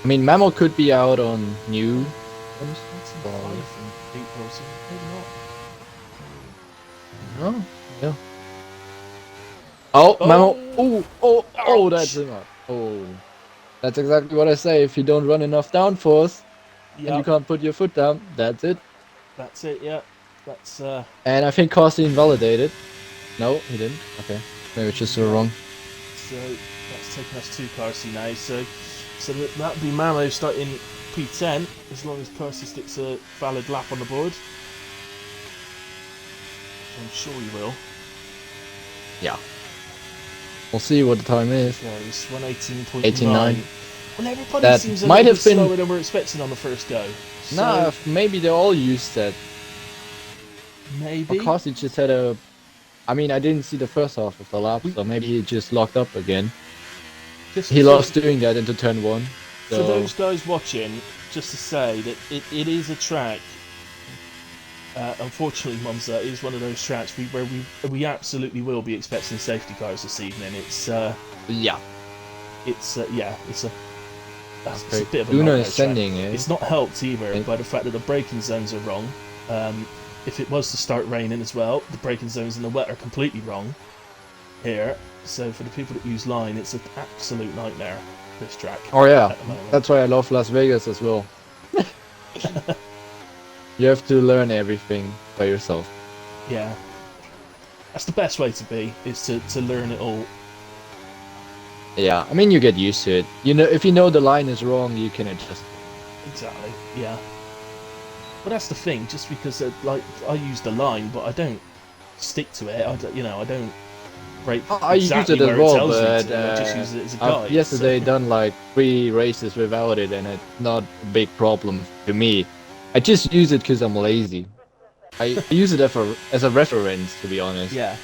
I mean, Mammal could be out on new. For instance, Five from Meat Grill, so maybe not. no, yeah. Oh, Oh! Mammal. Oh, Ouch. that's enough. Oh, that's exactly what I say. If you don't run enough downforce and you Yep, can't put your foot down, that's it. that's it. Yeah, that's And I think Carsey invalidated. No, he didn't. Okay, maybe it's just wrong. so that's taking us to Carsey now. So that'd be Mamo starting P10 as long as Carsey sticks a valid lap on the board. I'm sure he will. Yeah. We'll see what the time is. So it's 118.9. 89. Well, everybody That seems a might little have bit been- slower than we're expecting on the first go. So Nah, maybe they all used that. maybe. Carsey just had a. I mean, I didn't see the first half of the lap, so maybe he just locked up again. Just He so- loves doing that into turn one. For So those guys watching, just to say that it is a track. Unfortunately, Monza is one of those tracks where we absolutely will be expecting safety cars this evening. It's yeah. it's a it's a Okay. bit of a Luna nightmare is sending track. it. It's not helped either Okay. by the fact that the braking zones are wrong. If it was to start raining as well, the braking zones in the wet are completely wrong here. So for the people that use line, it's an absolute nightmare. This track. Oh yeah, at the moment. that's why I love Las Vegas as well. You have to learn everything by yourself. Yeah. That's the best way to be, is to learn it all. Yeah, I mean you get used to it. You know, if you know the line is wrong, you can adjust. Exactly, yeah. But that's the thing, just because like I use the line, but I don't stick to it. I don't break I use exactly it as where well, it tells but me to. I just use it as a I've guide. yesterday so. done like 3 races without it, and it's not a big problem to me. I just use it because I'm lazy. I use it as a reference, to be honest. Yeah.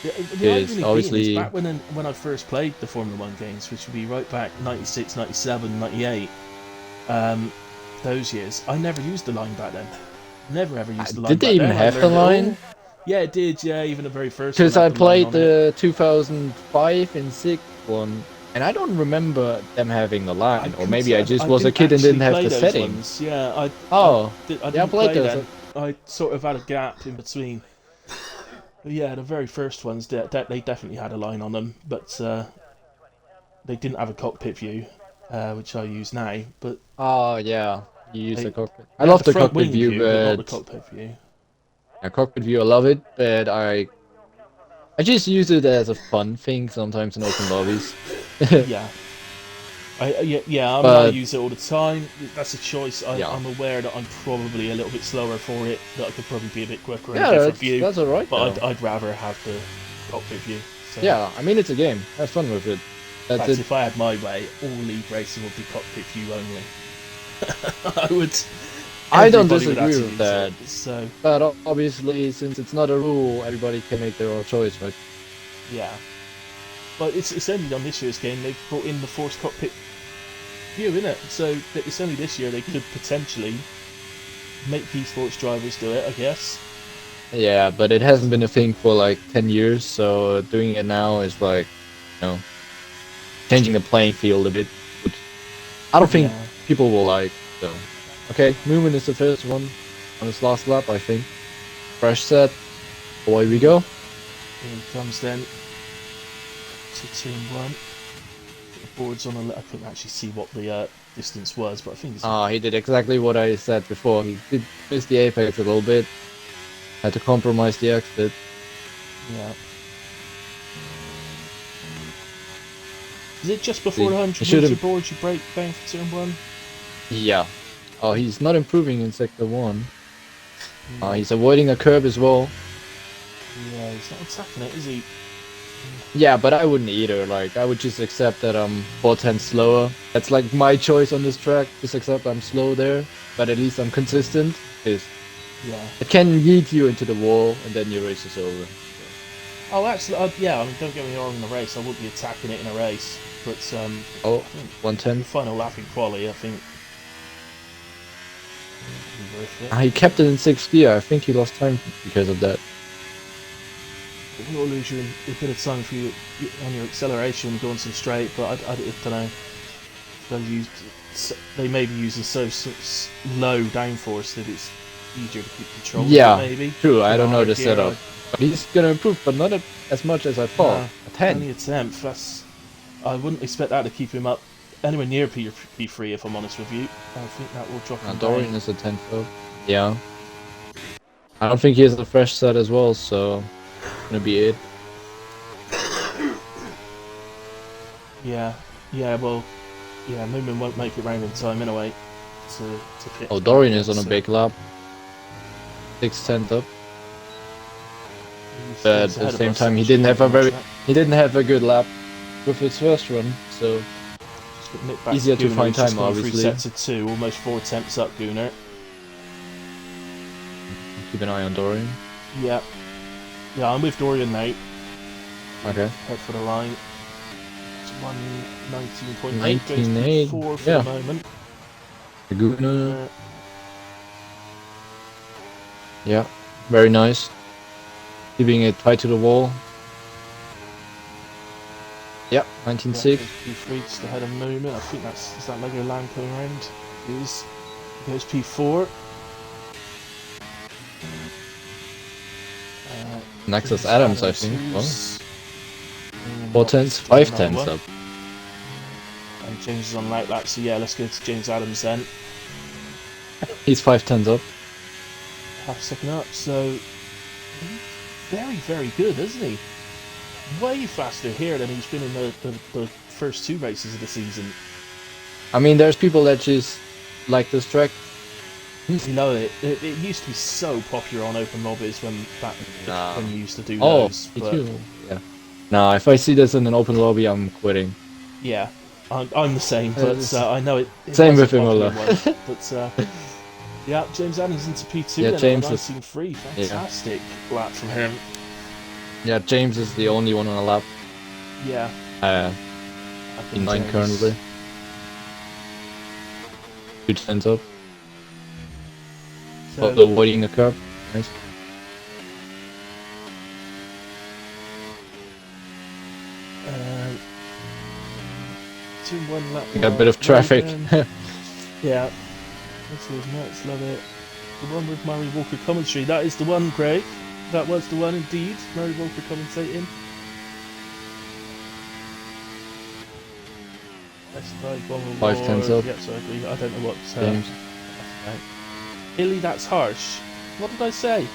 The Yes, irony obviously- being is back when I first played the Formula 1 games, which would be right back 96, 97, 98, those years, I never used the line back then. Never ever used the line Did they back even then. I have the learned it all. line? Yeah, it did, yeah, even the very first Because one I had the line played on it. the 2005 and 6 one, and I don't remember them having a line. Or maybe I just was a kid and didn't have the setting. Ones. Yeah, I Oh, didn't yeah, I played play those. then. I sort of had a gap in between. But yeah, the very first ones, they definitely had a line on them, but they didn't have a cockpit view, which I use now. But Oh yeah, you use They- the cockpit. I they had love the front cockpit wing view, but not the but cockpit view. cockpit view I love it, but I just use it as a fun thing sometimes in open lobbies. Yeah. I'm But- not use it all the time. That's a choice. Yeah. I'm aware that I'm probably a little bit slower for it. That I could probably be a bit quicker in Yeah, a different view. that's alright. But I'd rather have the cockpit view. So Yeah, I mean it's a game. Have fun with it. That's fact, it. if I had my way, all league racing would be cockpit view only. I would. I don't everybody would disagree have to with use that. it, so But obviously, since it's not a rule, everybody can make their own choice, right? yeah. But it's only on this year's game they've brought in the forced cockpit view, innit? So it's only this year they could potentially make esports drivers do it, I guess. Yeah, but it hasn't been a thing for like 10 years, so doing it now is like, you know, changing the playing field a bit. Which I don't think Yeah. people will like, so. Okay, Moomin is the first one on his last lap, I think. Fresh set. Away we go. Here he comes then to Team 1. The board's on I couldn't actually see what the distance was, but I think it's... He did exactly what I said before. He did miss the apex a little bit. Had to compromise the exit. Yeah. Is it just before He 100 should've- meter board you break down for turn 1? Yeah. Oh, he's not improving in sector 1. He's avoiding a curb as well. Yeah, he's not attacking it, is he? Yeah, but I wouldn't either. Like, I would just accept that I'm 4/10 slower. That's like my choice on this track. Just accept I'm slow there, but at least I'm consistent. Because Yeah. it can yeet you into the wall, and then your race is over. Oh, actually, yeah, I mean, don't get me wrong in the race, I wouldn't be attacking it in a race. But, Oh, I think 110. the final lap in quali, I think... would be worth it. He kept it in 6th gear. I think he lost time because of that. It will lose you a bit of time for you on your acceleration going some straight, but I don't know. They may be using so low downforce that it's easier to keep control of Yeah, it, maybe. True, I don't know the Gear, setup. But he's gonna improve, but not as much as I thought. Nah, A 10. Only a 10th. I wouldn't expect that to keep him up anywhere near P3 if I'm honest with you. I think that will drop him Dorian down. is a 10th though. Yeah. I don't think he has a fresh set as well, so gonna be it. Yeah, well, yeah, Moomin won't make it round in time anyway. To pit. Oh, Dorian is on a So big lap. 6/10 up. he's But at ahead the of same us, time, he actually, didn't have a on the very track. he didn't have a good lap with his first run, so Just got nipped back easier to Gunnar, find he's just time, gone through obviously. sets of 2, almost 4 attempts up, Gunnar. keep an eye on Dorian. Yeah. Yeah, I'm with Dorian now. Okay. Head for the line. It's 119.8, 19.8, 4 for yeah. the moment. Laguna. Yeah, very nice. Keeping it tight to the wall. Yep, 19.6. P3 just ahead of Moomin. I think is that Lego Land coming around? It is. Goes P4. Next is Adams, I think. Well, who's- 4/10s, 5/10s up. And James is on light lap, so yeah, let's go to James Adams then. He's 5/10s up. Half a second up, so very, very good, isn't he? Way faster here than he's been in the first 2 races of the season. I mean, there's people that just like this track. You know, it used to be so popular on open lobbies when you used to do Oh, those. me But too. Yeah. Nah, if I see this in an open lobby, I'm quitting. yeah, I'm the same, but I know it. Same was with a popular Imola. one, but yeah, James Adams into P2. Yeah, then James on is- 19.3. Fantastic lap from him. Yeah, James is the only one on a lap. Yeah, Uh, I think in 9 James- currently. 2/10s up. So, Avoiding the curb. Nice. uh, 2-1 lap. We got a bit of wide, traffic. Logan. Yeah, this is nuts. Love it. The one with Murray Walker commentary. That is the one, Craig. That was the one indeed. Murray Walker commentating. That's like one with 5/10s up. Yep, so I agree. I don't know what. James. Right. Illy, that's harsh. What did I say?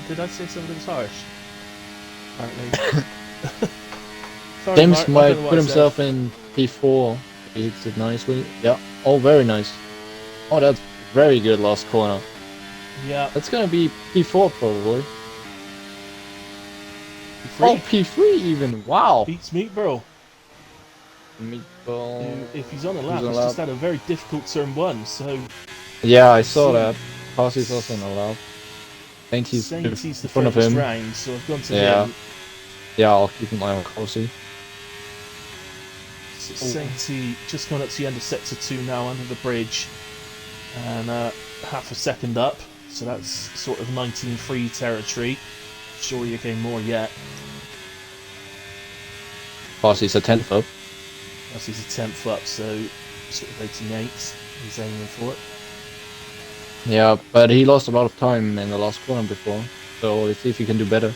Did I say something that was harsh? Apparently. Sorry, James Mark, I don't might know what put I said. himself in P4 He hits it nicely. Yeah. Oh, very nice. Oh, that's very good last corner. Yeah. That's gonna be P4 probably. P3. Oh, P3 even. Wow. Beats Meatball. Meatball. Who, if he's on a lap, Who's on has lap? just had a very difficult turn 1. So yeah, I saw see. that. Parsy's also on a lap. Sainty's Sainty's the in front of furthest him. round, so I've gone to Yeah. him. Yeah, I'll keep an eye on Carsey. Sainty just gone up to the end of sector 2 now under the bridge, and half a second up, so that's sort of 19-3 territory. Sure you gain more yet. Parsy's a 10th up. That's his 10th up, so sort of 18-8 he's aiming for it. Yeah, but he lost a lot of time in the last corner before, so let's see if he can do better.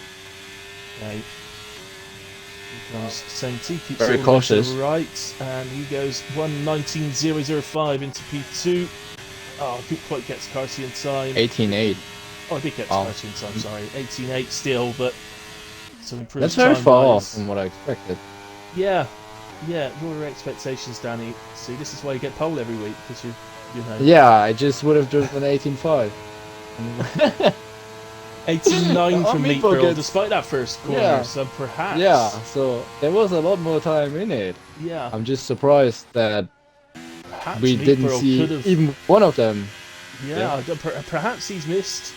Right. Here comes Sainty, keeps Very it all cautious. to the right, and he goes 1:19.005 into P2. Oh, I couldn't quite get to Carsey in time. 18-8. Oh, I did get to Carsey in time, sorry. 18-8 still, but some improved That's very far off time-wise. from what I expected. Yeah, your expectations, Danny. See, this is why you get pole every week, because you know. Yeah, I just would have driven 18.5. 18-9 from Meatball Meatball, gets- despite that first corner, Yeah. so perhaps. Yeah, so there was a lot more time in it. Yeah, I'm just surprised that perhaps we didn't Meatball see could have. even one of them. Yeah, perhaps he's missed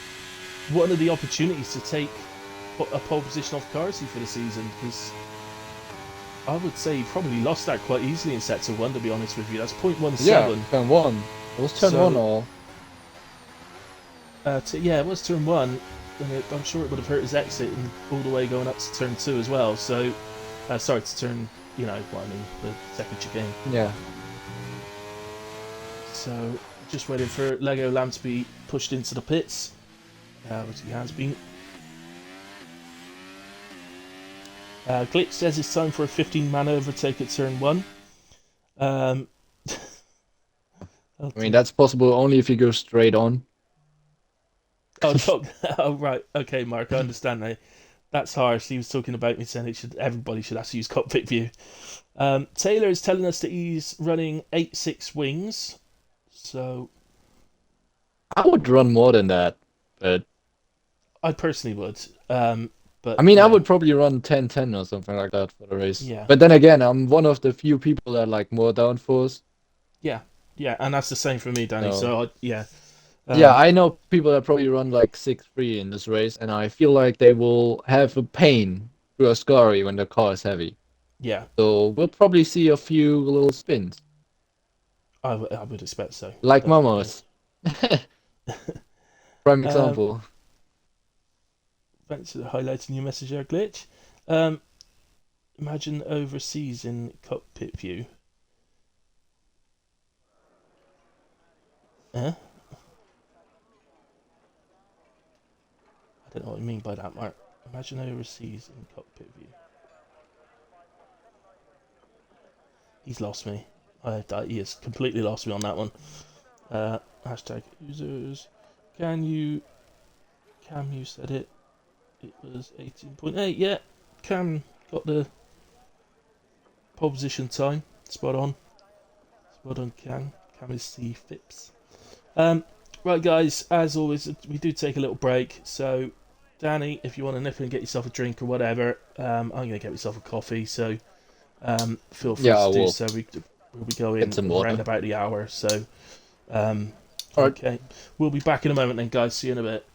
one of the opportunities to take a pole position off Carsey for the season, because I would say he probably lost that quite easily in sector 1, to be honest with you. That's 0.17. Yeah, turn 1. It was turn 1 all. Yeah, it was turn 1, and I'm sure it would have hurt his exit and all the way going up to turn 2 as well. So, sorry, to turn, you know what I mean, the second chicane. Yeah. So, just waiting for Lego Lamb to be pushed into the pits, which he has been. Glitch says it's time for a 15-man overtake at turn 1. I mean, that's possible only if you go straight on. Oh, right. Okay, Mark, I understand now. That's harsh. He was talking about me saying everybody should have to use cockpit view. Taylor is telling us that he's running 8.6 wings. So I would run more than that, but I personally would. But I mean, yeah. I would probably run 10-10 or something like that for the race. Yeah. But then again, I'm one of the few people that like more downforce. Yeah, and that's the same for me, Danny. No. So yeah. Yeah, I know people that probably run like 6.3 in this race, and I feel like they will have a pain through a scurry when the car is heavy. Yeah, So we'll probably see a few little spins, I would expect so. like definitely. Momo's. Prime example. Thanks for highlighting your message there, Glitch. Imagine overseas in cockpit view. Huh? I don't know what you mean by that, Mark. Imagine overseas in cockpit view. He's lost me. He has completely lost me on that one. Hashtag users. Cam, you said it. It was 18.8. Yeah, Cam got the pole position time. Spot on. Spot on, Cam. Cam is the Phipps. Right, guys, as always, we do take a little break. So, Danny, if you want to nip and get yourself a drink or whatever, I'm going to get myself a coffee. So, feel free to do so. We'll be going around about the hour. So, okay. We'll be back in a moment then, guys. See you in a bit.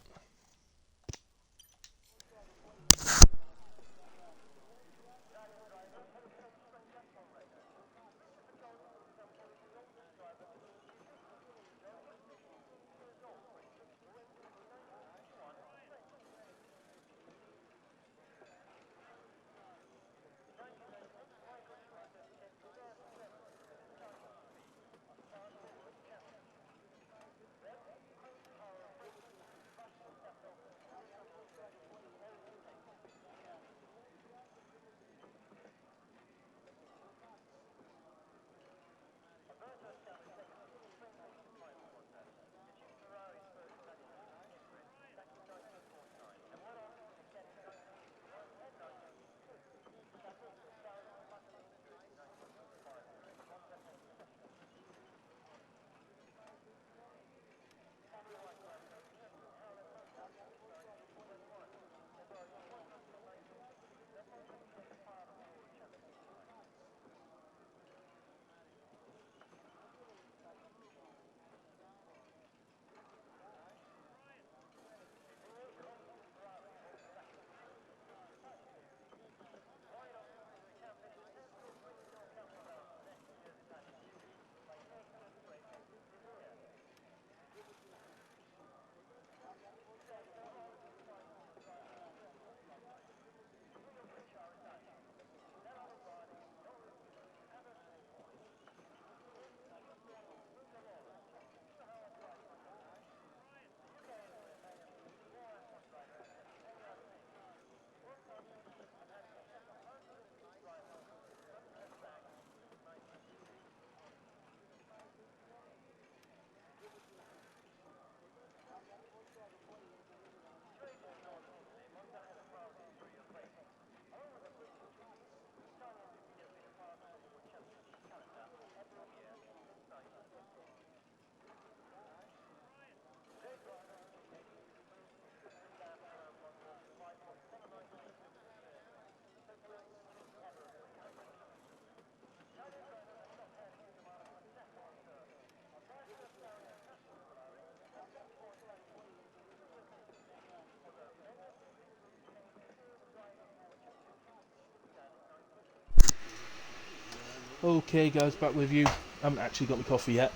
Okay, guys, back with you. I haven't actually got my coffee yet.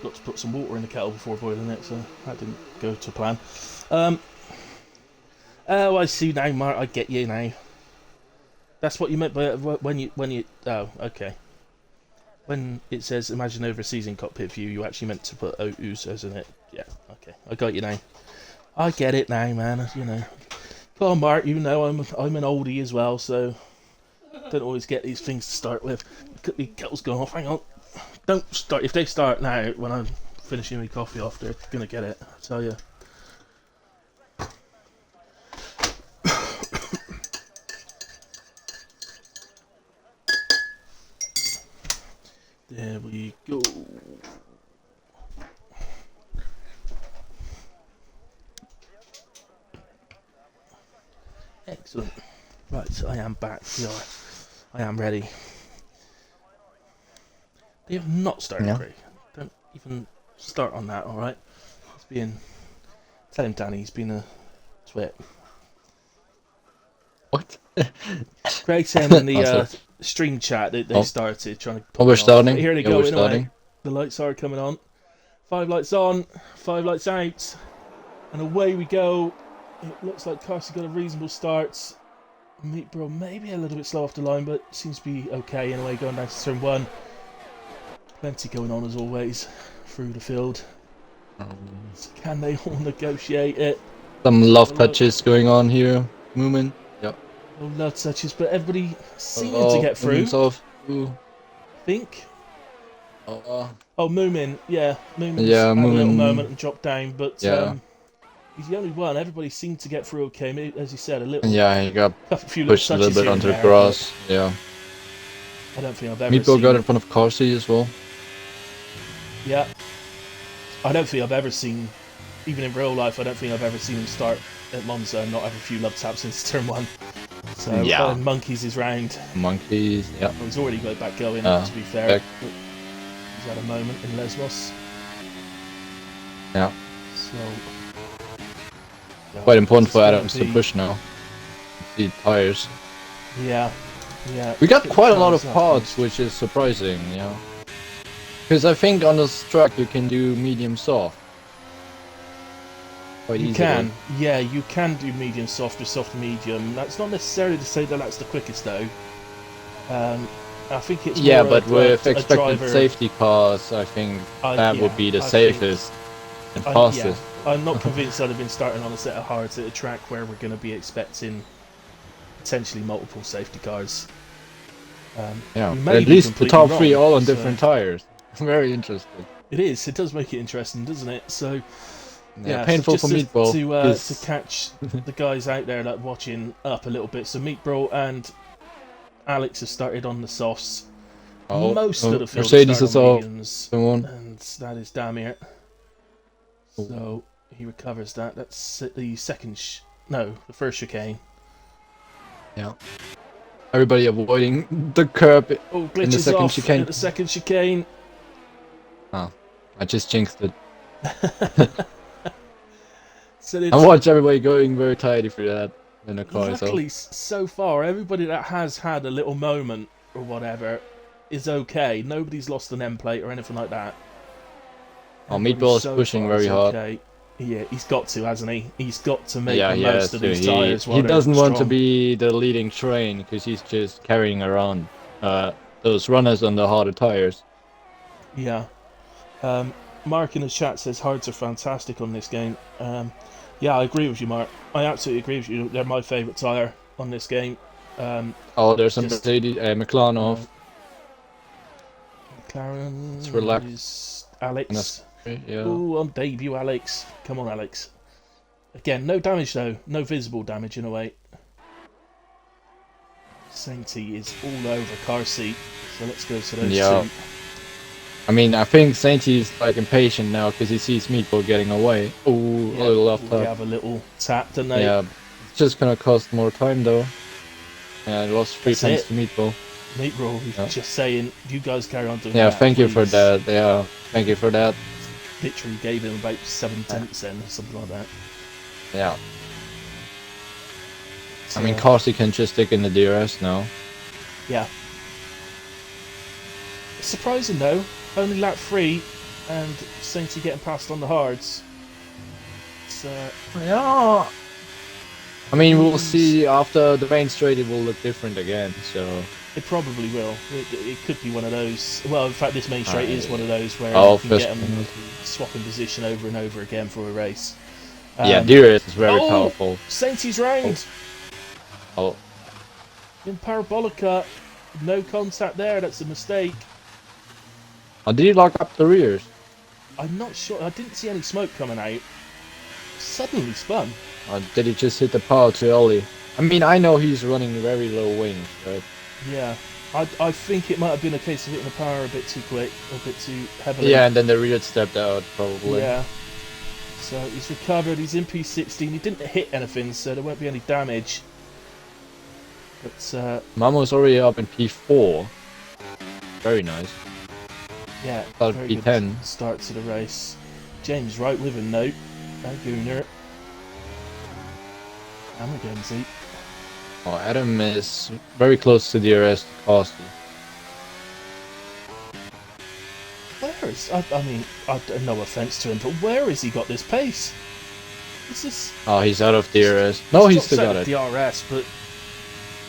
Got to put some water in the kettle before boiling it, so that didn't go to plan. Oh, I see now, Mark. I get you now. That's what you meant by when you. Oh, okay. When it says imagine overseas in cockpit view, you actually meant to put Usos in it. Yeah, okay. I got you now. I get it now, man. You know. Come on, Mark. You know I'm an oldie as well, so don't always get these things to start with. The kettle's going off. Hang on. Don't start. If they start now, when I'm finishing my coffee off, they're gonna get it. I tell you. There we go. Excellent. Right, so I am back. I am ready. They have not started, Craig. Don't even start on that, alright? Tell him, Danny, he's been a twit. What? Craig saying in the stream chat that they started trying to put we're starting. Here they go, in a way. The lights are coming on. 5 lights on, 5 lights out. And away we go. It looks like Carsey got a reasonable start. Meat Bro maybe a little bit slow off the line, but seems to be okay in a way going down to turn 1. Plenty going on as always through the field. So can they all negotiate it? Some love touches going on here. Moomin. Yep. No love touches, but everybody seeming to get through. I think. Oh, Moomin. Yeah, Moomin's had a little moment and dropped down, but he's the only one. Everybody seemed to get through okay. As you said, a little. Yeah, he got pushed a little bit onto the grass. Yeah. I don't think I've ever Meatball got in front of Carsey as well. Yeah. I don't think I've ever seen, even in real life, I don't think I've ever seen him start at Monza and not have a few love taps since turn 1. So, Monkeys is round. Monkeys, yeah. Well, he's already got back going, to be fair. He's had a moment in Lesbos. Yeah. So. Quite important for Adams to push now. The tires. Yeah. We got quite a lot of parts, which is surprising, yeah. Because I think on this track you can do medium soft. Quite easily. You can do medium soft or soft medium. That's not necessarily to say that that's the quickest though. I think it's more but with expected safety cars, I think that would be the safest and fastest. I'm not convinced I'd have been starting on a set of hards at a track where we're going to be expecting potentially multiple safety cars. At least the top 3 all on different tires. Very interesting. It is. It does make it interesting, doesn't it? So, painful for Meatball to catch the guys out there that watching up a little bit. So Meatball and Alex have started on the softs. Most of the field Mercedes is on mediums, and that is Damir. So he recovers that. That's the the first chicane. Yeah. Everybody avoiding the curb in the second chicane. The second chicane. Oh, I just jinxed it. I watch everybody going very tidy through that in the car. Luckily, so far, everybody that has had a little moment or whatever is okay. Nobody's lost an end plate or anything like that. Meatball is pushing very hard. Okay. Yeah, he's got to, hasn't he? He's got to make the most of these tyres. He doesn't want to be the leading train because he's just carrying around those runners on the harder tyres. Yeah. Mark in the chat says hards are fantastic on this game. Yeah, I agree with you, Mark. I absolutely agree with you. They're my favourite tyre on this game. There's some Mercedes, McLaren off. McLaren. It's relaxed. Alex. Ooh, on debut, Alex. Come on, Alex. Again, no damage though. No visible damage in a way. Sainty is all over car seat. So let's go to those two. I mean, I think Sainty is like impatient now because he sees Meatball getting away. Ooh, a little off top. They have a little tap, don't they? Yeah, it's just gonna cost more time though. Yeah, it lost 3 points to Meatball. Meatball, he's just saying, you guys carry on doing that. Yeah, thank you for that. Yeah, thank you for that. Literally gave him about 7/10 then, or something like that. Yeah. So, I mean, Carsey can just stick in the DRS now. Yeah. surprising though, only lap 3, and Sainty getting past on the hards. It's, Yeah. I mean, we'll see after the main straight. It will look different again. So it probably will. It could be one of those. Well, in fact, this main straight is one of those where you can get them swapping position over and over again for a race. Yeah, DRS is very powerful. Sainty's round. Oh. In Parabolica, no contact there. That's a mistake. Oh, did he lock up the rears? I'm not sure. I didn't see any smoke coming out. Suddenly spun. Or did he just hit the power too early? I mean, I know he's running very low wings, but... Yeah. I think it might have been a case of hitting the power a bit too quick, a bit too heavily. Yeah, and then the rear stepped out, probably. Yeah. So he's recovered, he's in P16, he didn't hit anything, so there won't be any damage. But, Mamo's already up in P4. Very nice. Yeah, About very P10. good start to the race. James right with a note. And Gunnar. And McGenzie. Oh, Adam is very close to DRS to Costi. Where is... I mean, no offence to him, but where has he got this pace? This is... Oh, he's out of DRS. No, he's still got it. DRS, but...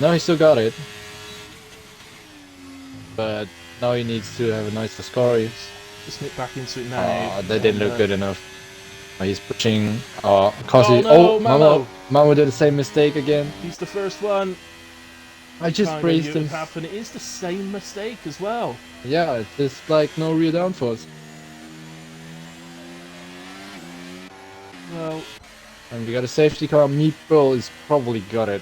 No, he still got it. But now he needs to have a nice score. Just nip back into it now. Oh, that didn't look good enough. Oh, he's pushing. Costi. Oh, no, Mamo did the same mistake again. He's the first one. I just praised him. Happen. It is the same mistake as well. Yeah, it's just like no real downforce. Well, and we got a safety car. Meatball is probably got it.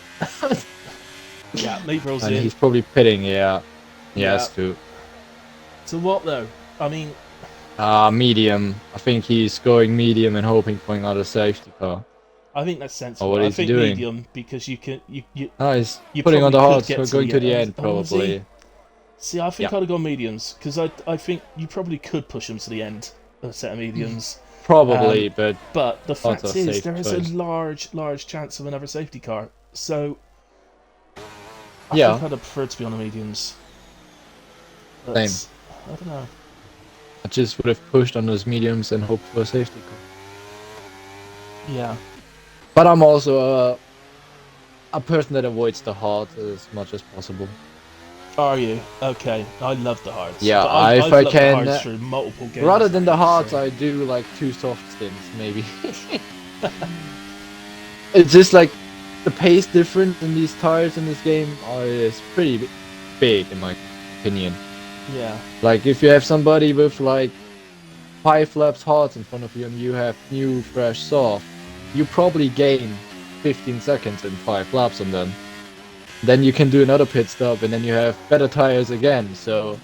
Yeah, Meatball's and in. he's probably pitting. Yeah. Yes, too. To what though? I mean. Medium. I think he's going medium and hoping for another safety car. I think that's sensible. Oh, what I is he think doing? medium because you can He's putting on the hards. We're going to the end probably. See, I think I'd have gone mediums because I think you probably could push them to the end. A set of mediums. Probably, but the fact is there is a large chance of another safety car. So I think I'd have preferred to be on the mediums. But same. I don't know. I just would have pushed on those mediums and hoped for a safety car. Yeah. But I'm also a person that avoids the hard as much as possible. Are you? Okay. I love the hards. Yeah, I've if I loved can. The hards through multiple games. Rather than the hards, I do like 2 soft stints, maybe. It's just like the pace difference in these tires in this game is pretty big, in my opinion. Yeah. Like if you have somebody with like 5 laps hards in front of you and you have new fresh soft, you probably gain 15 seconds in 5 laps on them. Then you can do another pit stop and then you have better tires again. So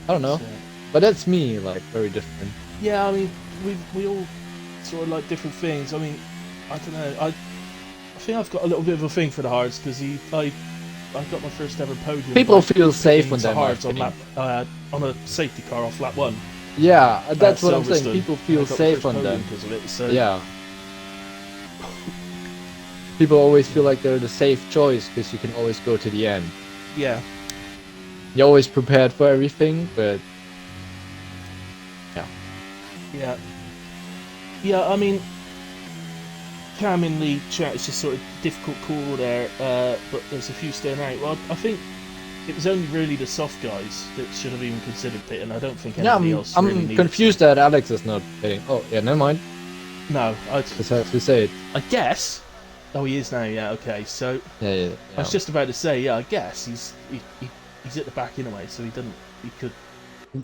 I don't know, but that's me, like very different. Yeah, I mean we all sort of like different things. I mean, I don't know. I think I've got a little bit of a thing for the hards because I got my first ever podium. People feel safe when they're hards on a safety car off lap 1. Yeah, that's what I'm saying. People feel safe on them because of it. So. Yeah. People always feel like they're the safe choice because you can always go to the end. Yeah. You're always prepared for everything, but yeah. Yeah. Yeah, I mean, Cam in the chat is just sort of difficult call there, but there's a few staying out. Well, I think it was only really the soft guys that should have even considered pitting. I don't think anybody else really needed. I'm confused that Alex is not pitting. Oh, yeah, never mind. No, I just have to say it. I guess. Oh, he is now. Yeah. Okay. So. Yeah. I was just about to say. Yeah. I guess he's at the back anyway, so he doesn't. He could. You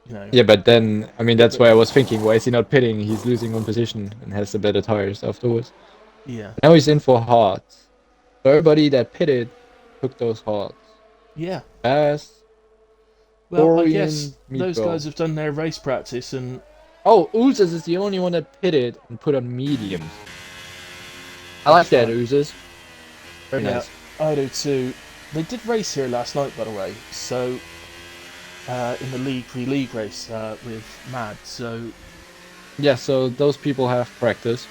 know. Yeah, but then I mean that's why I was thinking. Why is he not pitting? He's losing one position and has the better tires afterwards. Yeah. Now he's in for hards. So everybody that pitted took those hards. Yeah. Fast. Well, Orion, I guess those guys have done their race practice and. Oh, Oozes is the only one that pitted and put on mediums. I like that, Oozes. Very nice. I do too. They did race here last night, by the way. So, in the League v-League race with Mad. So. Yeah, so those people have practice.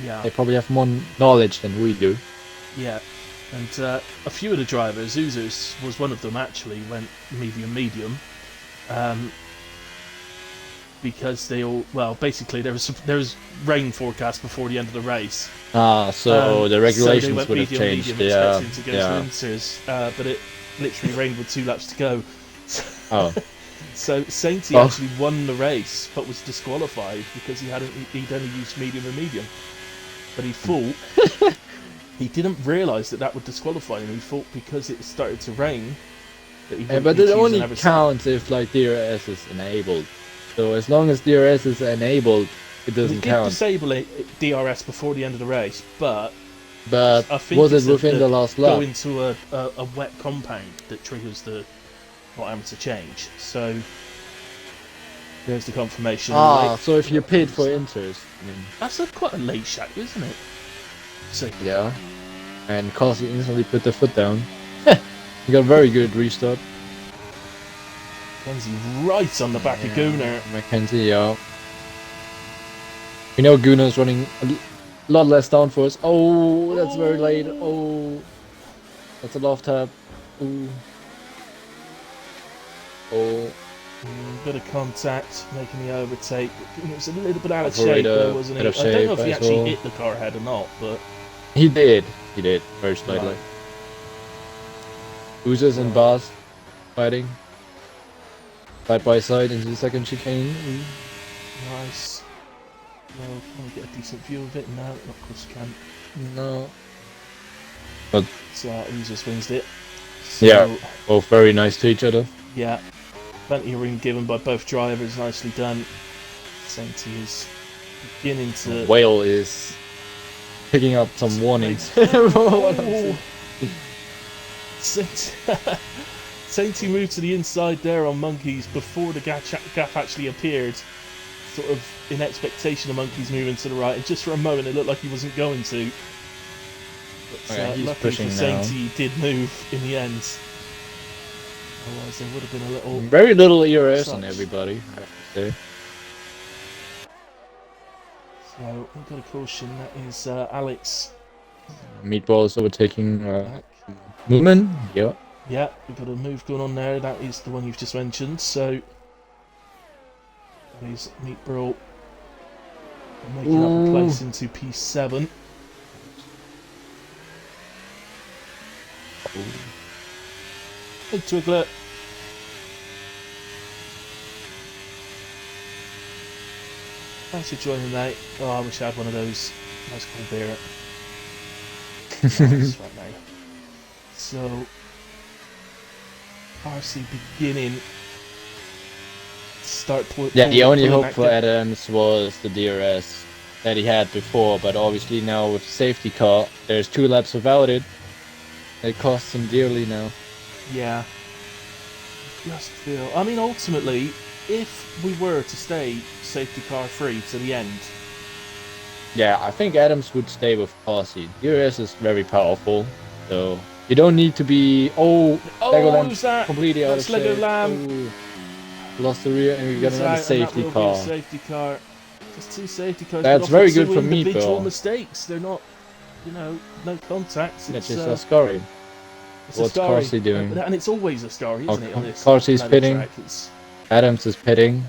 Yeah. They probably have more knowledge than we do. Yeah. And a few of the drivers, Uzus was one of them actually, went medium. because they all basically there was rain forecast before the end of the race. So the regulations so would have changed. Expecting to go to Inters, but it literally rained with 2 laps to go. Oh. So Sainty actually won the race, but was disqualified because he'd only used medium and medium. But he thought he didn't realise that would disqualify him. He thought because it started to rain that he but it only counts if like DRS is enabled. So as long as DRS is enabled, it doesn't count. He did disable DRS before the end of the race, but I think was it within the last lap? Go into a wet compound that triggers the amateur change. So there's the confirmation. So if you paid for Inters, that's quite a late shot, isn't it? So yeah, and Causey instantly put the foot down. He got a very good restart. Mackenzie right on the back of Gunnar. Mackenzie, yeah. We know Gunnar's running a lot less downforce. Oh, that's very late. Oh, that's a left tap. Ooh. Oh. Bit of contact, making the overtake. It was a little bit out of shape there, wasn't he? I don't know if he actually hit the car head or not, but... He did, very slightly. Right. Oozers and Bars fighting. Side by side into the second chicane. Nice. Well, can we get a decent view of it? No, of course we can't. No. But... So, Oozers wins it. So, yeah, both very nice to each other. Yeah. Plenty of room given by both drivers, nicely done. Sainty is beginning to... Whale is picking up some warnings. Sainty moved to the inside there on Monkeys before the gap actually appeared, sort of in expectation of Monkeys moving to the right, and just for a moment it looked like he wasn't going to. But he's luckily pushing for now. Sainty, he did move in the end. Otherwise there would have been a little... Very little ERS on everybody, I have to say. So, we've got a caution, that is Alex. Meatball is overtaking Moomin, yeah. Yeah, we've got a move going on there, that is the one you've just mentioned, so... That is Meatball making up a place into P7. Hey Twiggler. Thanks for joining, mate. Oh, I wish I had one of those. Nice cold beer. Nice, right, mate. So, RC beginning to start. Yeah, the only hope for Adams was the DRS that he had before, but obviously now with safety car, there's 2 laps without it. It costs him dearly now. Yeah. Just feel. I mean, ultimately, if we were to stay safety car free to the end. Yeah, I think Adams would stay with Causey. DRS is very powerful, so you don't need to be. Who's that? Completely out of shape. Lego Lamb. Lost the rear, and we got another safety car. Safety car. Just 2 safety cars. That's very good for me, individual mistakes. They're not, no contacts. That's just a scurry. What's Causey doing? And it's always a scurry, isn't it? On this Causey's pitting. Adams is pitting.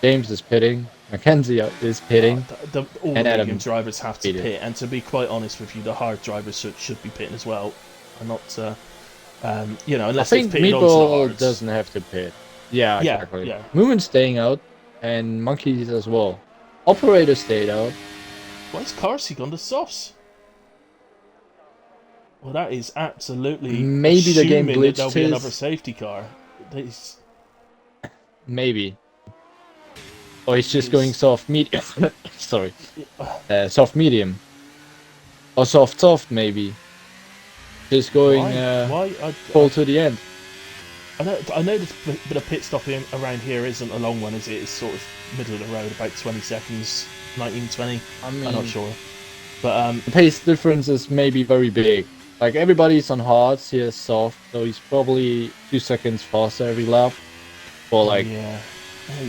James is pitting. Mackenzie is pitting. All the medium drivers have to pit. And to be quite honest with you, the hard drivers should be pitting as well. And not, unless they've pitted onto the hards. Doesn't have to pit. Yeah, exactly. Yeah. Movement's staying out, and Monkeys as well. Operator stayed out. Why is Carsey gone to softs? Well, that is absolutely maybe the game glitched. There'll be another safety car. Maybe. Or he's just going soft medium. Sorry. Soft medium. Or soft maybe. Just going full to the end. I know this bit of pit stop around here isn't a long one, is it? It's sort of middle of the road, about 20 seconds, 19, 20. I'm not sure. But the pace difference is maybe very big. Like everybody's on hards, he is soft, so he's probably 2 seconds faster every lap. Or like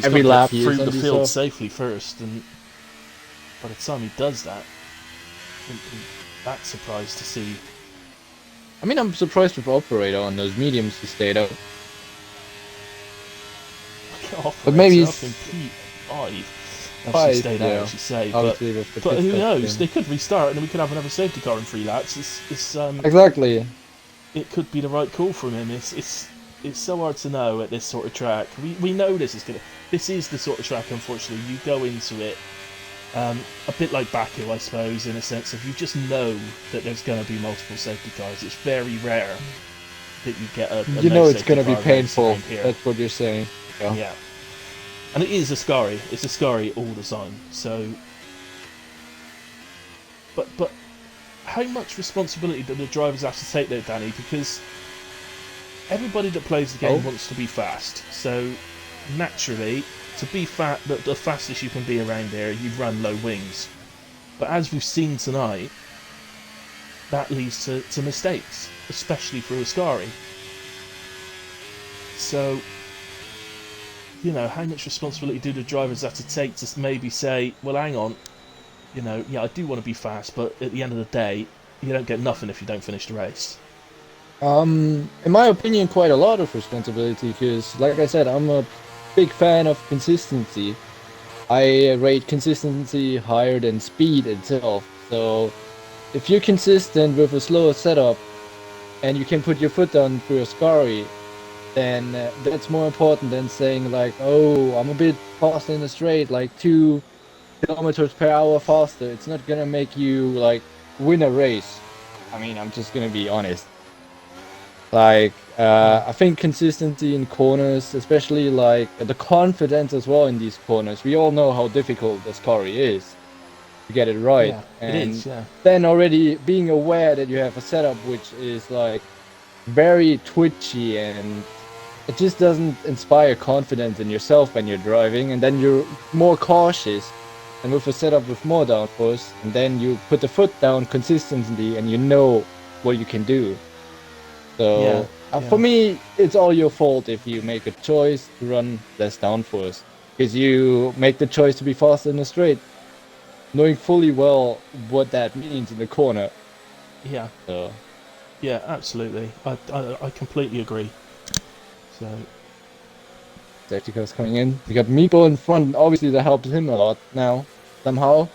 every lap he through is the field soft. safely first, and by the time he does that, I'm that surprised to see. I mean, I'm surprised with Operator on those mediums he stayed out. But maybe up in P5. Obviously Five, stayed out, as you say. obviously with the But pit who stop knows? thing. They could restart, and then we could have another safety car in 3 laps. Exactly. It could be the right call from him. It's so hard to know at this sort of track. We know this is the sort of track. Unfortunately, you go into it a bit like Baku, I suppose, in a sense of you just know that there's going to be multiple safety cars. It's very rare that you get a You no know it's safety gonna be car race painful. around here. That's what you're saying. Yeah. And it is a Ascari. It's a Ascari all the time. So, but how much responsibility do the drivers have to take, though, Danny? Because everybody that plays the game wants to be fast. So naturally, to be the fastest you can be around here, you run low wings. But as we've seen tonight, that leads to mistakes, especially through Ascari. So, you know, how much responsibility do the drivers have to take to maybe say, well, hang on, you know, yeah, I do want to be fast, but at the end of the day, you don't get nothing if you don't finish the race. In my opinion, quite a lot of responsibility, because, like I said, I'm a big fan of consistency. I rate consistency higher than speed itself. So, if you're consistent with a slower setup, and you can put your foot down through a Ascari, then that's more important than saying like, oh, I'm a bit faster in the straight, like 2 kilometers per hour faster. It's not gonna make you like win a race. I mean, I'm just gonna be honest. Like, I think consistency in corners, especially like the confidence as well in these corners. We all know how difficult this Ascari is to get it right, Yeah, and it is, yeah. then already being aware that you have a setup which is like very twitchy and it just doesn't inspire confidence in yourself when you're driving, and then you're more cautious. And with a setup with more downforce, and then you put the foot down consistently, and you know what you can do. So for me, it's all your fault if you make a choice to run less downforce, because you make the choice to be faster in the straight, knowing fully well what that means in the corner. Yeah. So. Yeah, absolutely. I completely agree. So, safety cars coming in. We got Meepo in front. Obviously, that helps him a lot now, somehow.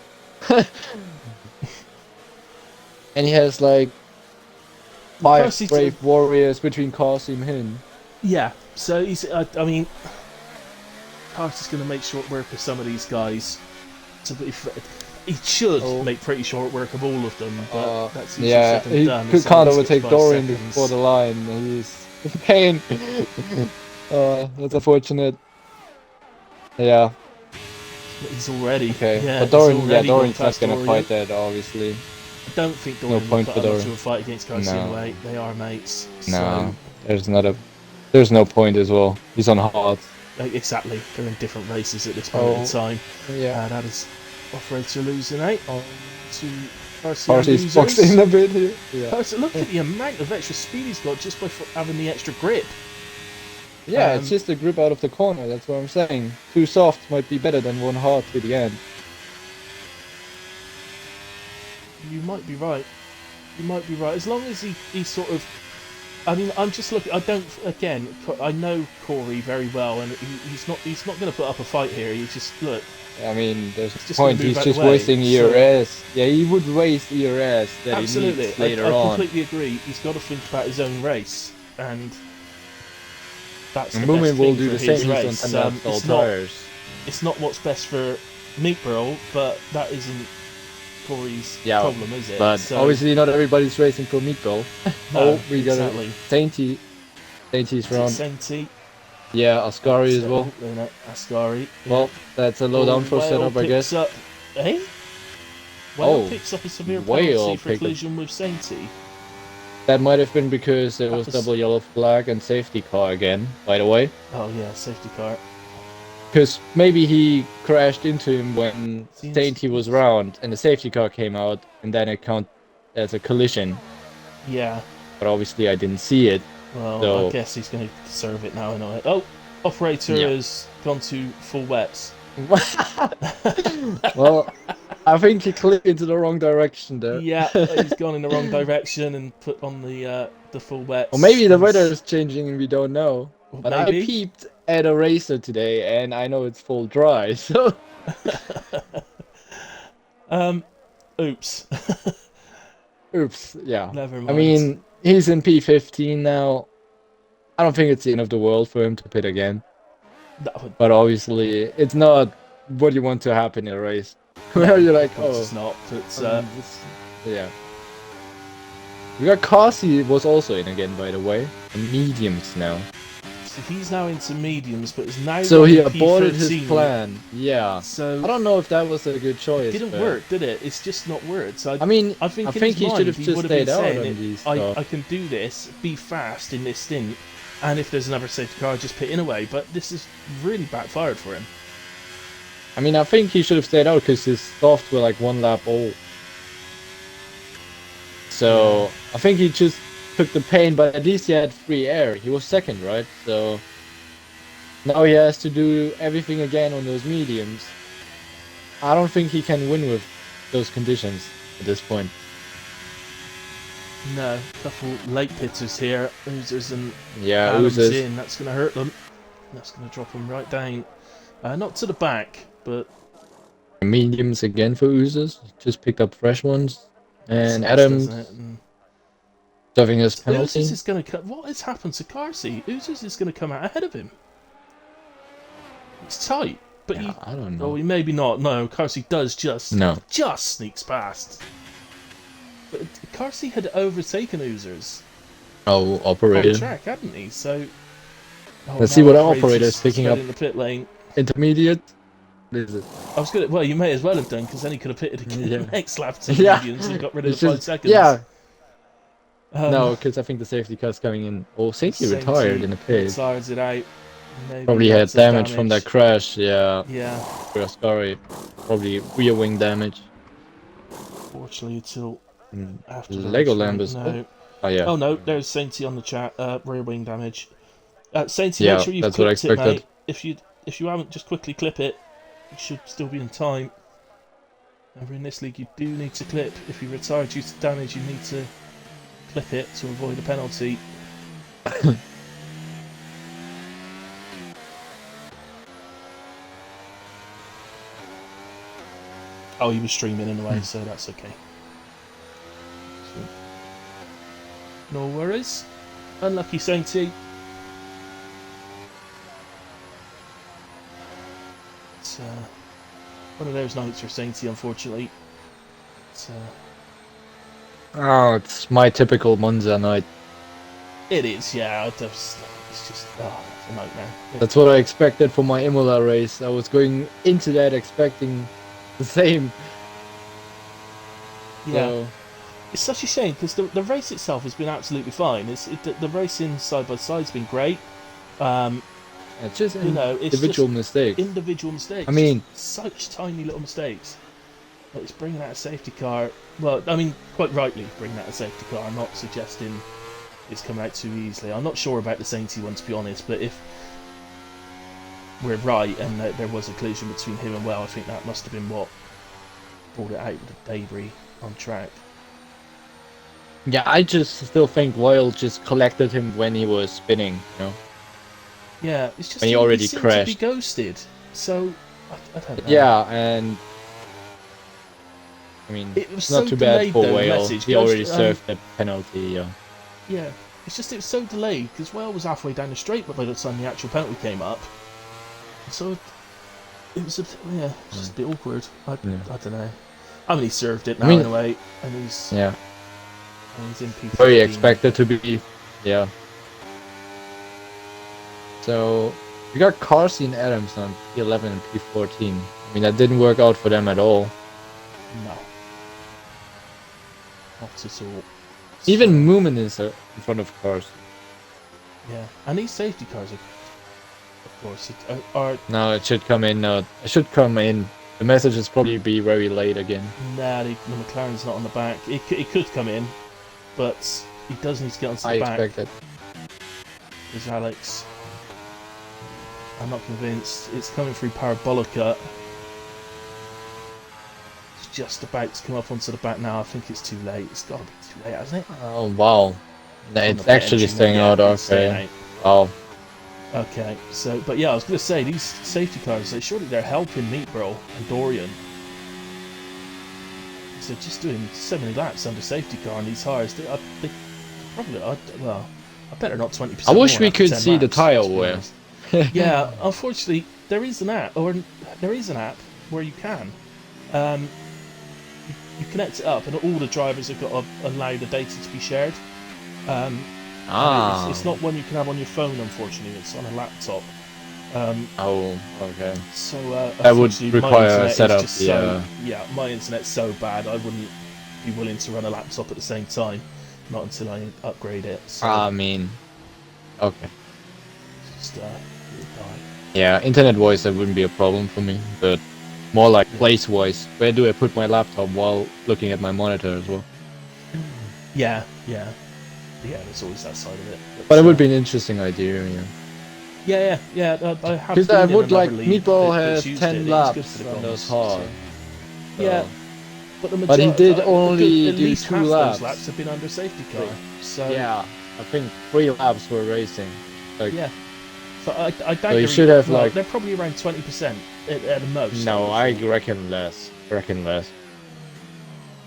And he has like 5 brave warriors between Kasim and him. Yeah, so he's. I mean, Carter's going to make short work of some of these guys. He should make pretty short work of all of them, but that's easier said than done. He can't overtake Dorian before the line. He's in pain. That's unfortunate. Yeah. He's already. Okay. Yeah, but Dorian's not gonna fight that, obviously. I don't think Dorian will put much of a fight against Garcia anyway. They are mates. No, there's no point as well. He's on hard. Exactly. They're in different races at this point in time. Yeah. That is operator losing out to Garcia's boxing a bit here. Yeah. Look at the amount of extra speed he's got just by having the extra grip. Yeah, it's just a grip out of the corner, that's what I'm saying. 2 soft might be better than 1 hard to the end. You might be right. You might be right. As long as he sort of... I mean, I'm just looking... I know Corey very well, and he's not going to put up a fight here. He's just... Look... I mean, there's a point. He's just wasting ERS. Yeah, he would waste ERS that he needs later on. I completely agree. He's got to think about his own race, and... That's the Moomin best will thing do for the his same. race. It's not what's best for Meatball, but that isn't Corey's problem, is it? But obviously not everybody's racing for Meatball. No, we got Sainty. Sainty's round. Sainty. Yeah, Ascari as well. Ascari. Yeah. Well, that's a low downforce setup, I guess. Whale picks up a severe penalty for collision with Sainty. That might have been because there was double yellow flag and safety car again, by the way. Oh yeah, safety car. Because maybe he crashed into him when Sainty was round and the safety car came out, and then it counted as a collision. Yeah. But obviously I didn't see it. Well, so... I guess he's going to serve it now anyway. Oh, operator has gone to full wets. Well, I think he clicked into the wrong direction there. Yeah, he's gone in the wrong direction and put on the full wets. Or maybe the weather is changing and we don't know. Well, but maybe. I peeped, at a racer today, and I know it's full dry, so... Oops. Oops, yeah. Never I mind. mean, he's in P15 now. I don't think it's the end of the world for him to pit again. That would, But obviously, it's not what you want to happen in a race. Where you're like, oh... it's not. It's, yeah. We got Kasi was also in again, by the way. And mediums now. so he's now into mediums, but is now So he running aborted his P13. plan. Yeah. So I don't know if that was a good choice. it didn't work, did it? It's just not worked. So I mean, I think he should have he just would have been stayed out saying on it, these. I can do this, be fast in this stint, and if there's another safety car, just pit in away. But this is really backfired for him. I mean, I think he should have stayed out because his softs were like 1 lap old. So I think he just took the pain, but at least he had free air. He was second, right? So now he has to do everything again on those mediums. I don't think he can win with those conditions at this point. No, a couple late pitters here. Oozers and Yeah, Adams Oozers. in. That's going to hurt them. That's going to drop them right down. Not to the back, but Mediums again for Oozers. Just picked up fresh ones. And Slash, Adams doesn't it? And serving his penalty. Oozers is going to what has happened to Carsey? Oozers is going to come out ahead of him. It's tight, but Yeah, I don't know. Oh, he maybe not. No, Carsey does just sneaks past. But Carsey had overtaken Oozers Oh, on operator. track, hadn't he? So Let's see what our operator is picking up. in the pit lane. Intermediate. What is it? I was gonna. Well, you may as well have done because then he could have pitted again Yeah. the next lap to Yeah. mediums and got rid of It's the 5 just- seconds. Yeah. Um, No, because I think the safety car's coming in. Oh, safety Sainty retired in the pit. retires it out. Maybe Probably had lots of damage from that crash. Yeah. Yeah. We're sorry. Probably rear wing damage. Fortunately, until after the Lego race, Lamb is. no. Oh yeah. Oh no, there's Sainty on the chat. Rear wing damage. Sainty, Yeah, make sure you've that's what I clipped it, expected. mate. If you haven't, just quickly clip it. You should still be in time. Remember, in this league, you do need to clip. If you retire due to damage, you need to clip it to avoid a penalty. Oh, he was streaming in a way, so that's okay. So, no worries. Unlucky Sainty. It's one of those nights for Sainty, unfortunately. It's, Oh, it's my typical Monza night. it is, yeah. It's just, it's a nightmare. That's what I expected for my Imola race. I was going into that expecting the same. Yeah. So, It's such a shame because the race itself has been absolutely fine. The racing side by side's been great. it's just You know, it's individual just mistakes. individual mistakes. I mean- just such tiny little mistakes. But it's bringing out a safety car. Well, I mean, quite rightly bringing out a safety car. I'm not suggesting it's coming out too easily. I'm not sure about the Sainty one, to be honest. But if we're right and there was a collision between him and Well, I think that must have been what brought it out with the debris on track. Yeah, I just still think Royal just collected him when he was spinning, you know? Yeah, it's just When he already seemed crashed. to be ghosted. So I don't know. Yeah, and I mean, It was it's not so too bad delayed, for though, the Whale. message. He already Ghost- served the penalty, yeah. Yeah, it's just it was so delayed because Well was halfway down the straight by the time the actual penalty came up. So it was just a bit awkward. I don't know. I mean, he served it now in a way, and he's Yeah. in P15. Very expected to be, yeah. So, we got Carsey and Adams on P11 and P14. I mean, that didn't work out for them at all. No, not at all. Even Moomin is in front of Carsey. Yeah, and these safety cars, of course, are No, it should come in. It should come in. The messages probably be very late again. nah. The McLaren's not on the back. It could come in, but he does need to get onto the I back. expect it. Is Alex? I'm not convinced. It's coming through Parabolica. It's just about to come up onto the back now. I think it's too late. It's got to be too late, hasn't it? Oh wow, On it's the actually entry, staying yeah, out. it's staying Okay. out. Wow. Okay, so, but yeah, I was going to say, these safety cars, surely they're helping Meatball and Dorian. So just doing so many laps under safety car on these tires, they probably, well, I bet they're not 20% I wish more we after could 10 see the laps, tire to be wear. honest. Yeah, unfortunately, there is an app where you can. You connect it up, and all the drivers have got to allow the data to be shared. It's not one you can have on your phone, unfortunately. It's on a laptop. Oh, okay. So That would unfortunately, my require a internet is setup. just so my internet's so bad. I wouldn't be willing to run a laptop at the same time, not until I upgrade it. So I mean, okay. just die. Yeah, internet-wise that wouldn't be a problem for me, but more like place-wise. Where do I put my laptop while looking at my monitor as well? Yeah. There's always that side of it. But it would be an interesting idea. Yeah. I have. Because I would like league Meatball that's has used 10 it. It's laps good for the on comms, those so- cars. Yeah, but But he did only at do least 2 half laps. those laps have been under safety car. So Yeah, I think 3 laps were racing. Like, yeah. So I doubt So you should have, like- they're probably around 20% at the most. no, would I think. reckon less.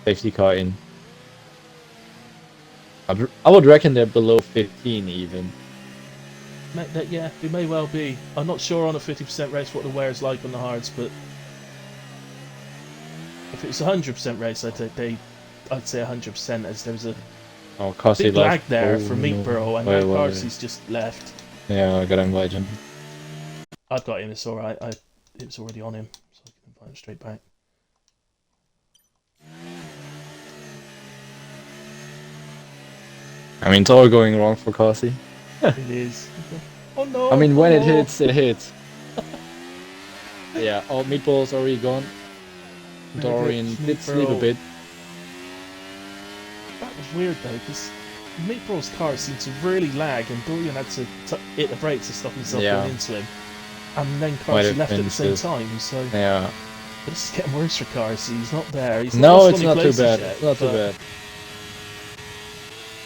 Safety car in. I would reckon they're below 15 even. Yeah, they may well be. I'm not sure on a 50% race what the wear is like on the hards, but if it's a 100% race, I'd say 100%, as there was a Oh, Cossie big lag left. there Oh, for no. Meatborough, and Wait, now wait. Carsey's just left. Yeah, I gotta invite him. I've got him, it's alright. It was already on him, so I can invite him straight back. I mean, it's all going wrong for Cossie. It is. Oh no! I mean, when it no. hits, it hits. Yeah, all Meatball's already gone. Dorian did sleep a bit. That was weird though, because Meatball's car seemed to really lag, and Dorian had to hit the brakes to stop himself going into him. And then Carsey left at the same time, so Yeah. but this is getting worse for Carsey. He's not there. He's No, lost it's any not too places bad. yet, It's not too but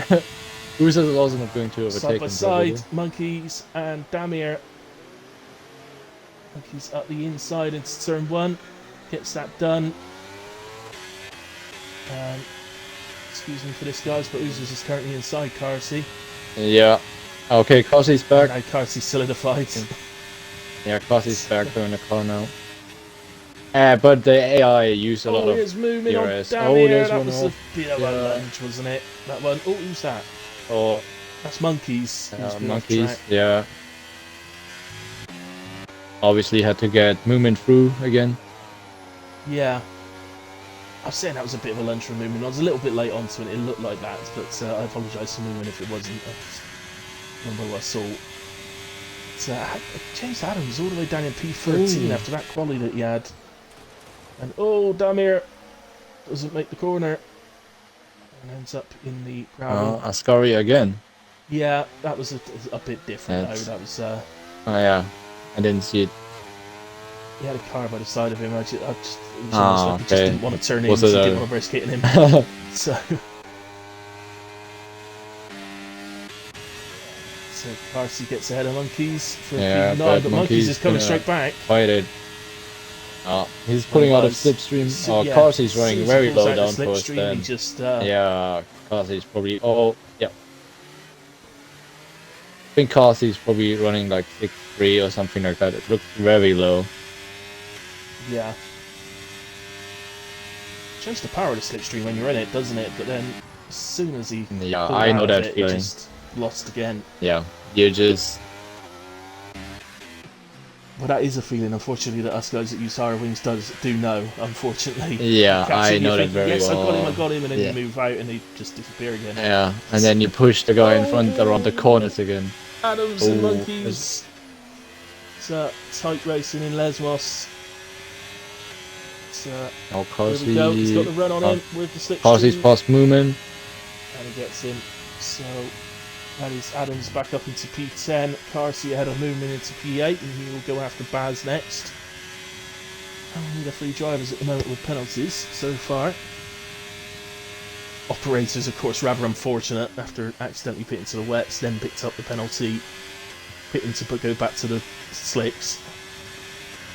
bad. Bruce is also not going to overtake Side him. by side, probably. Monkeys and Damir. Monkeys up the inside into turn 1. Gets that done. Excuse me for this, guys, but Uzis is currently inside Carsey. Yeah. Okay, Cossie's back. Now Carsey solidified. Yeah, Cossie's back in the car now. But the AI used a lot of here's moving on DRS. down Oh, here. there's That one was a off. bit of a lunge, wasn't it? That one. Oh, who's that? Oh, That's Monkeys. Who's been off Monkeys. track. Yeah. Obviously had to get movement through again. Yeah. I was saying that was a bit of a lunge for movement. I was a little bit late onto it. It looked like that, but I apologise for moving if it wasn't. I just remember what I saw. James Adams all the way down in P13 after that quality that he had. And Damir doesn't make the corner and ends up in the gravel. Ascari again. Yeah, that was a bit different though. That was Oh yeah, I didn't see it. he had a car by the side of him. It was almost like he just okay. didn't want to turn in, Was so it he a- didn't want to risk hitting him. So Carsey gets ahead of Monkeys for Yeah, P9, but but Monkeys is coming gonna straight back. Fight it. He's pulling out of slipstream. Oh, Carsey's running very low down first then. Yeah, Carsey's probably... Oh, yeah. I think Carsey's probably running like 6.3 or something like that. It looks very low. Yeah. Shows the power of the slipstream when you're in it, doesn't it? But then, as soon as he Yeah, pulled I out know of that it, feeling. He just lost again. Yeah, you just... Well, that is a feeling, unfortunately, that us guys that use higher wings do know, unfortunately. Yeah, I You know that think, very yes, well. I got him, and then Yeah. you move out and they just disappear again. Yeah, and then you push the guy in front around the corners again. Adams and Oh, Monkeys. It's tight racing in Lesmos. Oh, Here we go. He's got the run on him with the slipstream. Carsey's past movement. And he gets him. So that is Adams back up into P10. Carsey ahead of movement into P8, and he will go after Baz next. Only the 3 drivers at the moment with penalties so far. Operators, of course, rather unfortunate after accidentally pitting to the wets, then picked up the penalty. pitting to go back to the slicks.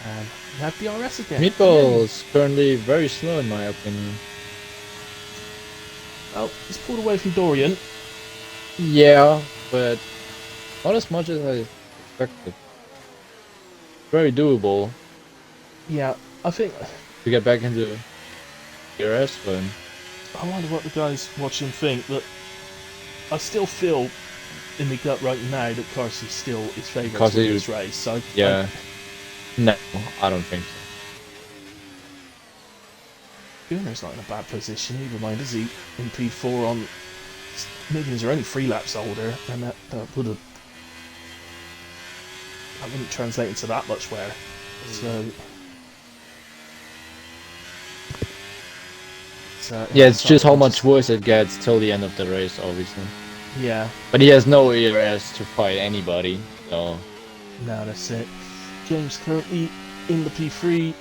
And we have DRS again. Meatball's currently very slow in my opinion. Well, he's pulled away from Dorian. Yeah, but not as much as I expected. Very doable Yeah, I think... to get back into DRS run. I wonder what the guys watching think, that I still feel in the gut right now that Carsey's still his favourite in this race. So yeah. No, I don't think so. Gunner's not in a bad position, never mind, is he? In P4 on... Millions are only 3 laps older, and that wouldn't translate into that much wear. So... yeah, it's just how much worse it gets till the end of the race, obviously. Yeah. But he has no ERS to fight anybody, so... No, that's it. James currently in the P3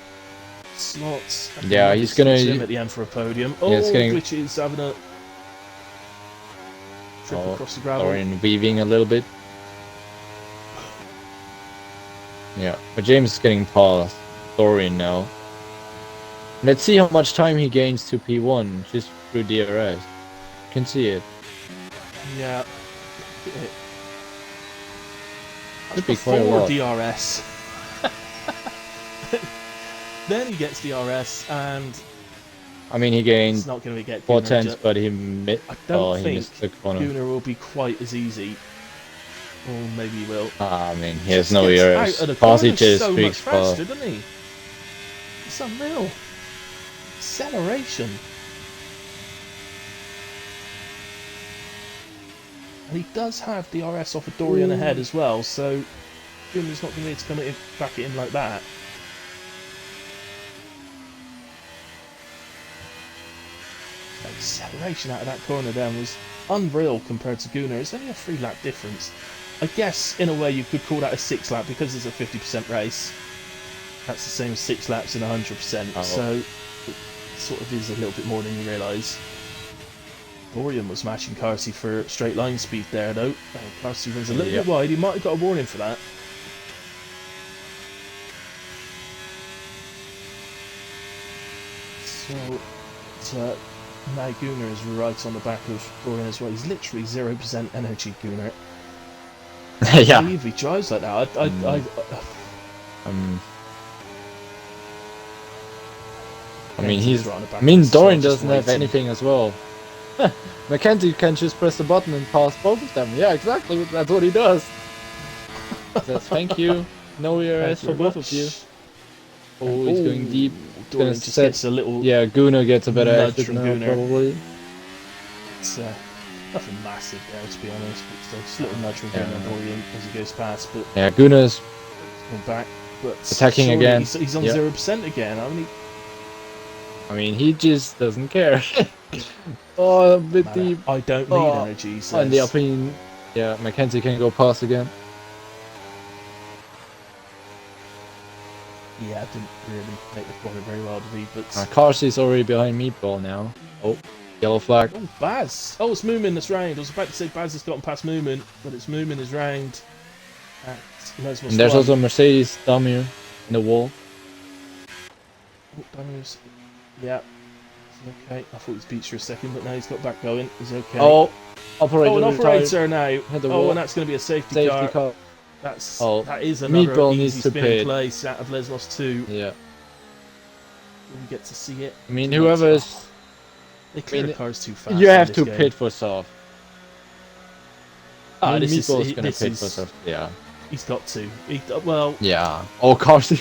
slots. Yeah, he's gonna... him at the end for a podium. Oh, yeah, which is having a trip across the gravel. Dorian weaving a little bit. Yeah, but James is getting past Dorian now. Let's see how much time he gains to P1 just through DRS. You can see it. Yeah. Could be quite a lot. DRS. Then he gets DRS and... I mean, he gained it's not going to get 4 tenths, but he missed. I don't think missed the corner. Gunner will be quite as easy. Or maybe he will. I mean, he has no ERS. Carsey just so streaks much faster, doesn't he? It's unreal. Acceleration. And he does have DRS off of Dorian ahead as well, so Gunner's not going to be able to come back it in like that. Acceleration out of that corner then was unreal compared to Gunner. It's only a 3-lap difference. I guess in a way you could call that a 6-lap because it's a 50% race. That's the same as 6 laps in 100%. So it sort of is a little bit more than you realise. Dorian was matching Carsey for straight line speed there though. Carsey runs a little bit wide. He might have got a warning for that. So now Gunner is right on the back of Dorian as well. He's literally 0% energy, Gunner. Yeah. I believe he drives like that. I mean, Dorian doesn't have anything as well. Mackenzie can just press the button and pass both of them. Yeah, exactly. That's what he does. Says thank you. No ERS for both of you. Oh, he's going deep. Dorian just gets a little... Yeah, Gunner gets a better nudge exit from now, Gunner. probably. It's nothing massive there, to be honest. But still, just a little nudge from Gunner and Dorian as he goes past. But yeah, Gunner's going back. But attacking again. He's on 0% again. I mean, he just doesn't care. Oh, a bit deep. I don't need energy. So in the opinion, yeah, Mackenzie can go past again. Yeah, I didn't really make the corner very well, did he? But Carsey's already behind Meatball now. Oh, yellow flag. Oh, Baz. Oh, it's Moomin that's round. I was about to say Baz has gotten past Moomin, but it's Moomin is round. And there's also Mercedes Damir in the wall. Oh, Damir's... Yeah. Okay, I thought he was beat for a second, but now he's got back going. He's okay. Oh, operator. Oh, an operator now. Oh, and that's going to be a safety car. That is another Meatball easy needs to spinning place out of Lesmos 2. Yeah. We get to see it. I mean, whoever's... They clear the cars too fast. You have to pit for soft. Meatball's going to pit for soft. Yeah. He's got to. Yeah. Oh, Carsey.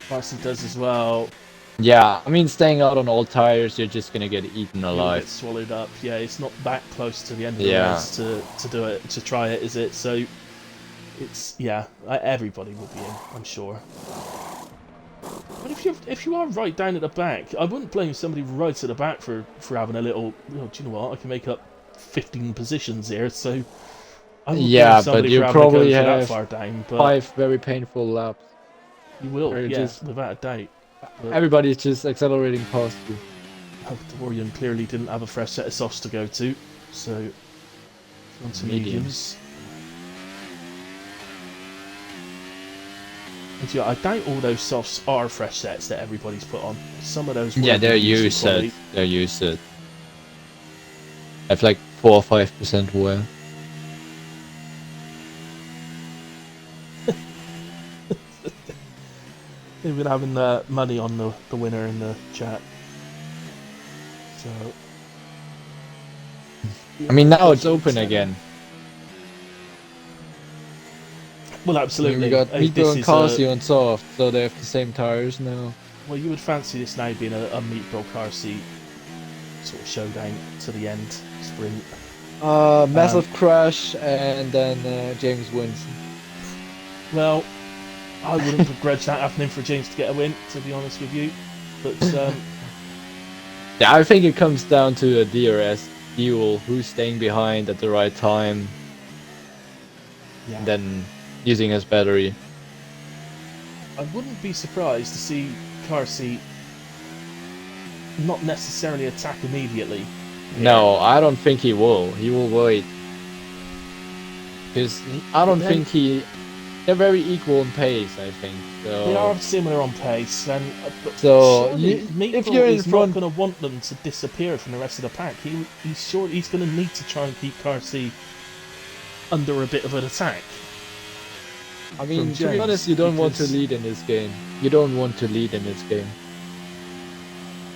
Carsey does as well. Yeah, I mean, staying out on all tires, you're just gonna get eaten alive. Get swallowed up. Yeah, it's not that close to the end of the race to do it, to try it, is it? So, it's everybody will be in, I'm sure. But if you are right down at the back, I wouldn't blame somebody right at the back for having a little. Do you know what? I can make up 15 positions here, so. I wouldn't but you probably have that far down, but 5 very painful laps. You will, without a doubt. But everybody's just accelerating past you. Dorian clearly didn't have a fresh set of softs to go to, so on to mediums. And, I doubt all those softs are fresh sets that everybody's put on. Some of those. Yeah, they're used sets. They're used sets. Have like 4 or 5% wear. They've been having money on the winner in the chat. So. I mean, now it's open again. Well, absolutely. We got Meatball and Carsey on soft, so they have the same tires now. Well, you would fancy this now being a Meatball Carsey sort of showdown to the end sprint. Massive crash, and then James wins. Well, I wouldn't begrudge that happening for James to get a win, to be honest with you. But yeah, I think it comes down to a DRS duel, who's staying behind at the right time, and then using his battery. I wouldn't be surprised to see Carsey not necessarily attack immediately. No, I don't think he will. He will wait. Because I don't think they're very equal in pace, I think. So. They are similar on pace, and so if you're in front, not going to want them to disappear from the rest of the pack. He's going to need to try and keep Carsey under a bit of an attack. I mean, to be honest, you don't want to lead in this game. You don't want to lead in this game.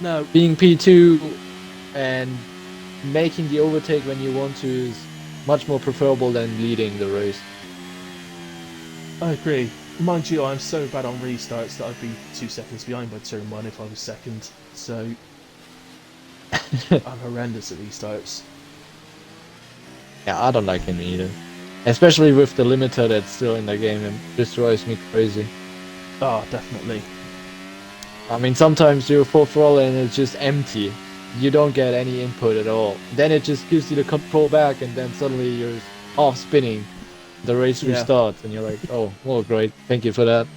No. Being P2 and making the overtake when you want to is much more preferable than leading the race. I agree. Mind you, I'm so bad on restarts that I'd be 2 seconds behind by turn 1 if I was second. So I'm horrendous at restarts. Yeah, I don't like him either. Especially with the limiter that's still in the game, and just drives me crazy. Oh, definitely. I mean, sometimes you're full throttle and it's just empty. You don't get any input at all. Then it just gives you the control back, and then suddenly you're off spinning. The race restarts, and you're like, oh, well, great. Thank you for that.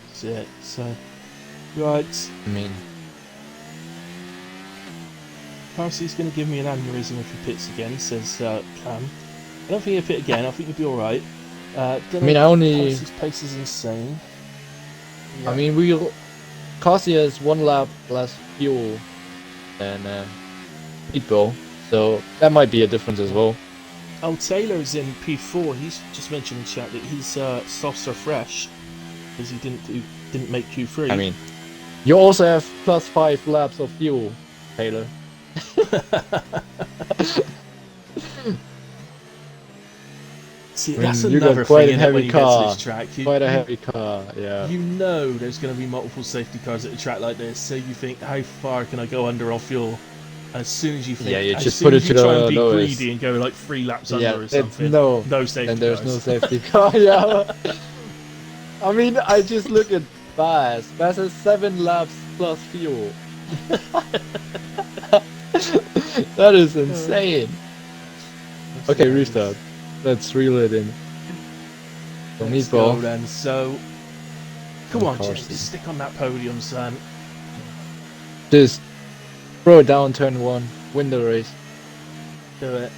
That's it. So, right. I mean, Carsey's going to give me an aneurysm if he pits again, says Cam. I don't think he'll pit again. I think he'll be alright. I mean, Carsey's pace is insane. Yeah. I mean, Carsey has 1 lap less fuel than Meatball, so that might be a difference as well. Oh, Taylor's in P4. He's just mentioned in chat that his softs are fresh because he didn't make Q3. I mean, you also have plus 5 laps of fuel, Taylor. See, that's another thing in it when you get to this track. Quite a heavy car, yeah. You know there's going to be multiple safety cars at a track like this, so you think, how far can I go under on fuel? As soon as you think, you just put it to the try and be lowest. greedy and go like 3 laps under or something. No safety and there's cars. no safety car. Yeah. I mean, I just look at Bass. Bass has 7 laps plus fuel. That is insane. Okay, restart. Let's reel it in. So Let's Meatball. go then. So, come on, James, stick on that podium, son. Just throw it down, turn 1, win the race. Do it.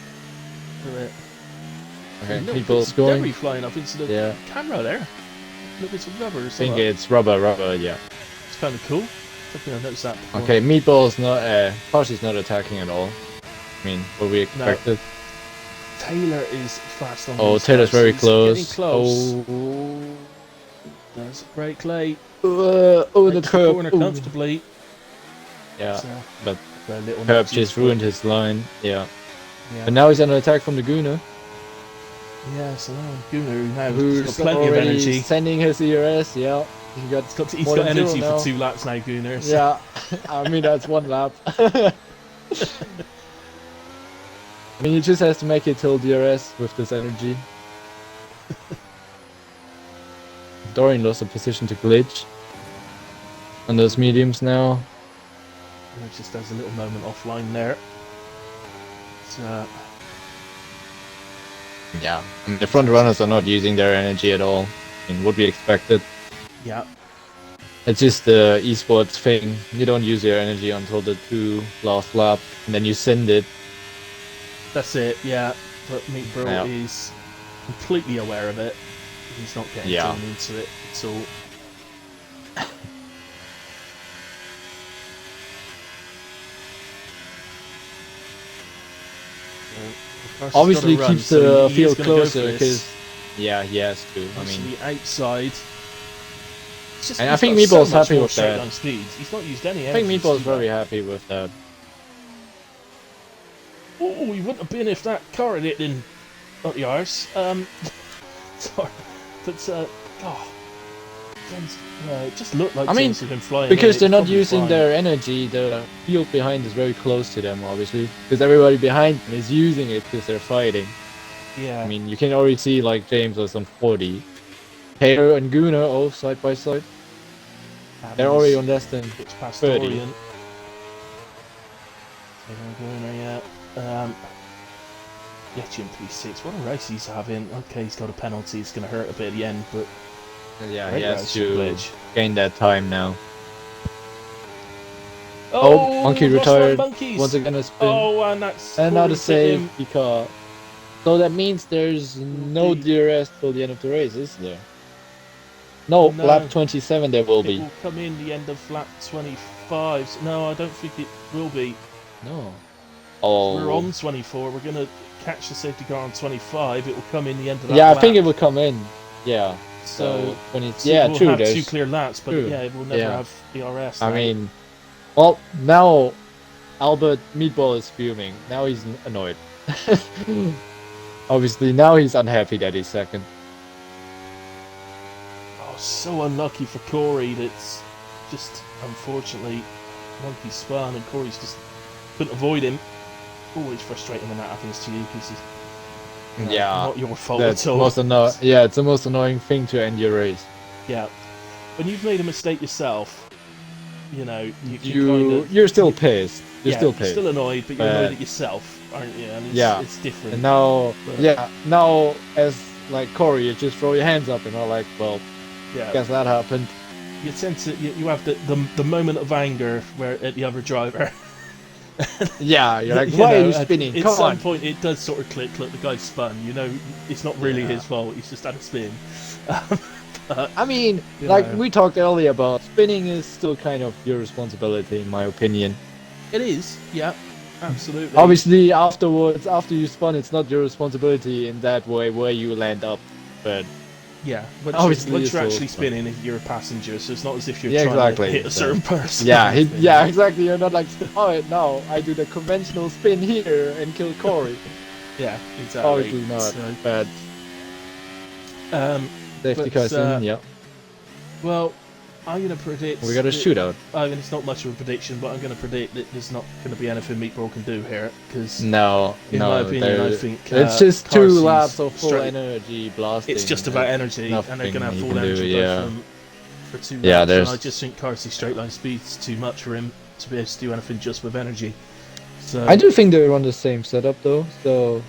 Okay, Meatball's going. debris flying up into the camera there. Little bits of rubber or something. I think it's rubber, yeah. It's kind of cool. I think I noticed that before. Okay, Meatball's not, Carsey's not attacking at all. I mean, what we expected. No. Taylor is fast on. Oh, Taylor's very close. Getting close. Oh, does brake late. The curb. Corner comfortably. Yeah, so, but curb just ruined his line. Yeah. But now he's under attack from the Gooner. Yeah, so now Gooner now who's got plenty of energy. Sending his ERS. Yeah, he's got energy for 2 laps now, Gooner. So. Yeah, I mean that's 1 lap. I mean, he just has to make it till DRS with this energy. Dorian lost a position to glitch. On those mediums now. And it just has a little moment offline there. So, yeah, I mean, the front runners are not using their energy at all. I mean, what we expected. Yeah. It's just the esports thing. You don't use your energy until the 2 last lap, and then you send it. That's it, yeah. But Meatball is completely aware of it. He's not getting Yeah. drawn into it at all. Obviously keeps the field closer because he has to. I mean, the outside. And I think Meatball's happy with straight that. line speed. He's not used any I think energy. Meatball's very happy with that. Oh, he wouldn't have been if that car had hit in up the arse. Sorry, but James, it just looked like James had been flying. Because they're not using their energy, the field behind is very close to them, obviously. Because everybody behind them is using it because they're fighting. Yeah. I mean, you can already see like James was on 40. Taylor and Gunnar, side by side. They're already on less than 30. Taylor and Gunnar, yeah. Jim P6, what a race he's having. Okay, he's got a penalty, it's going to hurt a bit at the end, but... Yeah, he has to gain that time now. Monkey retired. Once again a spin. Oh, and that's... Another safety car. So that means there's no DRS till the end of the race, is there? No, lap 27 there will be. It will come in the end of lap 25. No, I don't think it will be. No. Oh. We're on 24. We're going to catch the safety car on 25. It will come in the end of that lap. I think it will come in. Yeah. So 20, we'll true. have There's 2 clear laps, but true. it will never have DRS. I mean, well, now Albert Meatball is fuming. Now he's annoyed. Obviously, now he's unhappy that he's second. Oh, so unlucky for Corey. That's just, unfortunately, Monkey spun and Corey's just couldn't avoid him. Always frustrating when that happens to you because it's not your fault at all. It's the most annoying thing to end your race. Yeah. When you've made a mistake yourself, you're still pissed. You're still pissed. You're still annoyed, but you're annoyed at yourself, aren't you? And it's different. And now as like Corey, you just throw your hands up and are like, well, guess that happened. You tend to you have the moment of anger where at the other driver. You're like, why are you spinning? At some point, it does sort of click. Look, the guy's spun. It's not really his fault. He's just had a spin. I mean, we talked earlier about spinning is still kind of your responsibility, in my opinion. It is, yeah, absolutely. Obviously, afterwards, after you spun, it's not your responsibility in that way where you land up, but once you're actually spinning, if you're a passenger, so it's not as if you're trying to hit a certain person. Exactly. You're not like, no, I do the conventional spin here and kill Corey. Yeah, exactly. Obviously not, but safety car's in, Well, I'm going to predict... We got a shootout. It's not much of a prediction, but I'm going to predict that there's not going to be anything Meatball can do here, because... In my opinion, I think... it's just 2 laps of full energy blasting. It's just about energy, and they're going to have full energy for 2 laps. And I just think Carsey's straight line speed's too much for him to be able to do anything just with energy. So I do think they're on the same setup, though, so...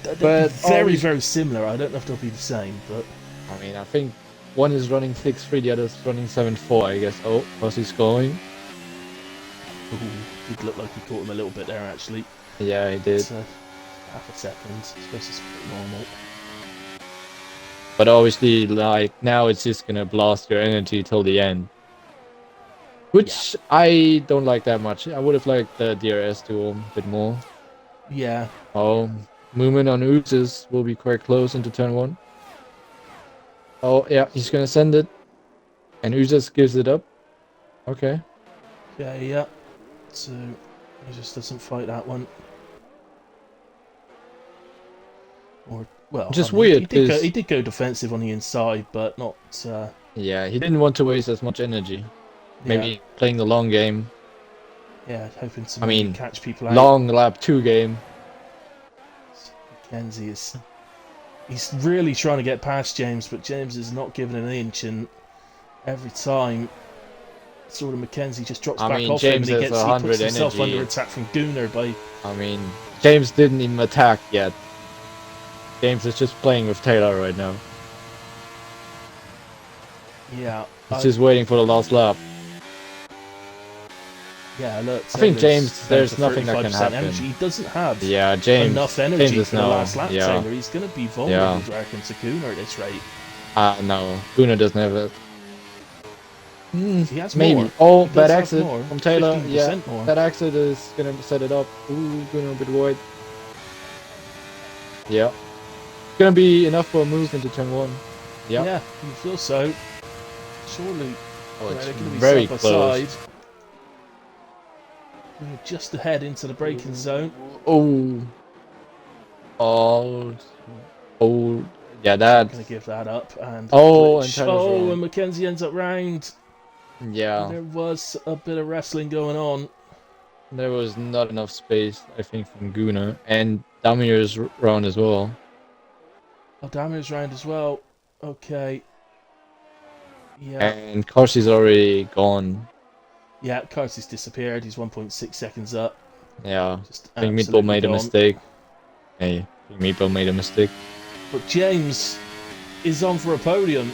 They're very, very similar. I don't know if they'll be the same, but... I mean, I think one is running 6.3, the other's running 7.4, I guess. Oh, was he scoring? Ooh, did look like he caught him a little bit there, actually. Yeah, he did. Half a second. I suppose it's pretty normal. But obviously, now it's just gonna blast your energy till the end. Which I don't like that much. I would have liked the DRS to a bit more. Yeah. Oh, movement on Oozes will be quite close into turn 1. Oh, yeah, he's gonna send it. And Oozes gives it up. Okay. Yeah. So, he just doesn't fight that one. Weird. He did go defensive on the inside, but not... Yeah, he didn't want to waste as much energy. Maybe playing the long game. Yeah, hoping to catch people out. Long lap 2 game. Mackenzie is... He's really trying to get past James, but James is not giving an inch, and every time, sort of Mackenzie just drops back off James him, and he puts himself energy. under attack from Gunnar by... James didn't even attack yet. James is just playing with Taylor right now. Yeah. He's just waiting for the last lap. Yeah, look. I think James, there's nothing that can happen. Energy. He doesn't have James, enough energy James for the last lap, Taylor. He's going to be vulnerable, I reckon, to Gunnar at this rate. No, Gunnar doesn't have it. He has Maybe. more. Oh, He bad does have exit more. from Taylor. 15% Yeah, more. that exit is gonna set it up. Ooh, Gunnar a bit wide. Yeah. Gonna be enough for a move into turn 1. Yep. Yeah, you feel so. Surely. Oh, Right, it's they're going to be very side by close. side. We're just ahead into the braking zone. Oh. Oh. Oh. Yeah, Not that. going to give that up. And Oh, and glitch. Taylor's Oh, wrong. and Mackenzie ends up round. Yeah. There was a bit of wrestling going on. There was not enough space, I think, from Gunnar. And Damir's round as well. Oh, Damir's round as well. Okay. Yeah. And Corsi's already gone. Yeah, Carty's disappeared. He's 1.6 seconds up. Yeah. Just I think Meatball absolutely made a gone. mistake. Hey, I think Meatball made a mistake. But James is on for a podium.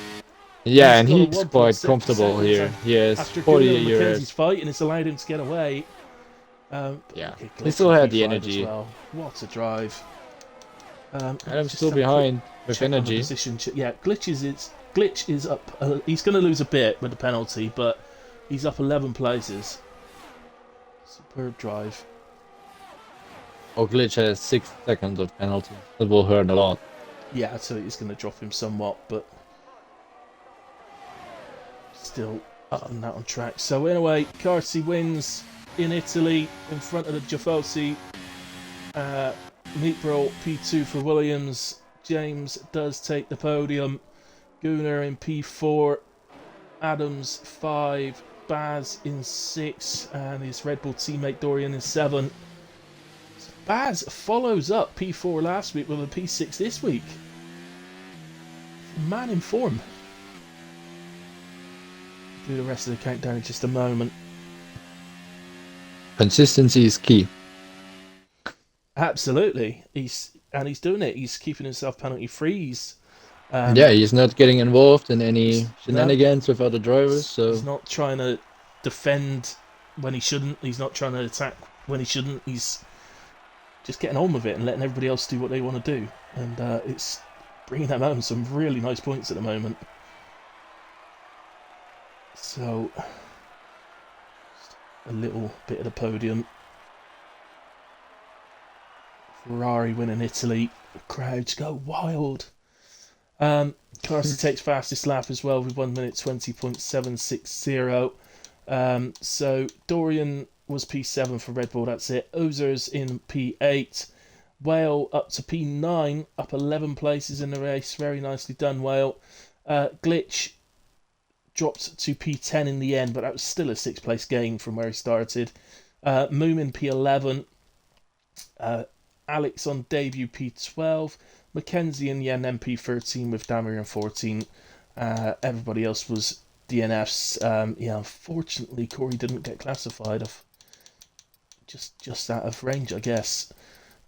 Yeah, and got a he's quite 1.6 comfortable seconds here. He has after 40 Gunnar and years. Mackenzie's fight, and it's allowed him to get away. Yeah, Okay, he still had the P5 energy. as well. What a drive! Adam's just still have a behind quick with check on the energy. position. Yeah, Glitch is up. He's going to lose a bit with the penalty, but he's up 11 places. Superb drive. Oh, Glitch has 6 seconds of penalty. That will hurt a lot. Yeah, so it's going to drop him somewhat, but still not on track. So anyway, Carsi wins in Italy in front of the Giofosi. Meatball P2 for Williams. James does take the podium. Gunnar in P4. Adams 5. Baz in 6. And his Red Bull teammate Dorian in 7. Baz follows up P4 last week with a P6 this week. Man in form. Do the rest of the countdown in just a moment. Consistency is key. Absolutely, he's doing it. He's keeping himself penalty free. Yeah, he's not getting involved in any shenanigans with other drivers. So he's not trying to defend when he shouldn't. He's not trying to attack when he shouldn't. He's just getting on with it and letting everybody else do what they want to do. And it's bringing them home some really nice points at the moment. So a little bit of the podium. Ferrari winning Italy. The crowds go wild. Carson takes fastest lap as well with 1 minute 20.760. So Dorian was P7 for Red Bull, that's it. Ozer's in P8. Whale up to P9, up 11 places in the race. Very nicely done, Whale. Glitch dropped to P10 in the end, but that was still a 6th place gain from where he started. Moomin P11. Alex on debut P12. Mackenzie and Yen MP13 with Damir 14. Everybody else was DNFs. Yeah, unfortunately, Corey didn't get classified. Just out of range, I guess.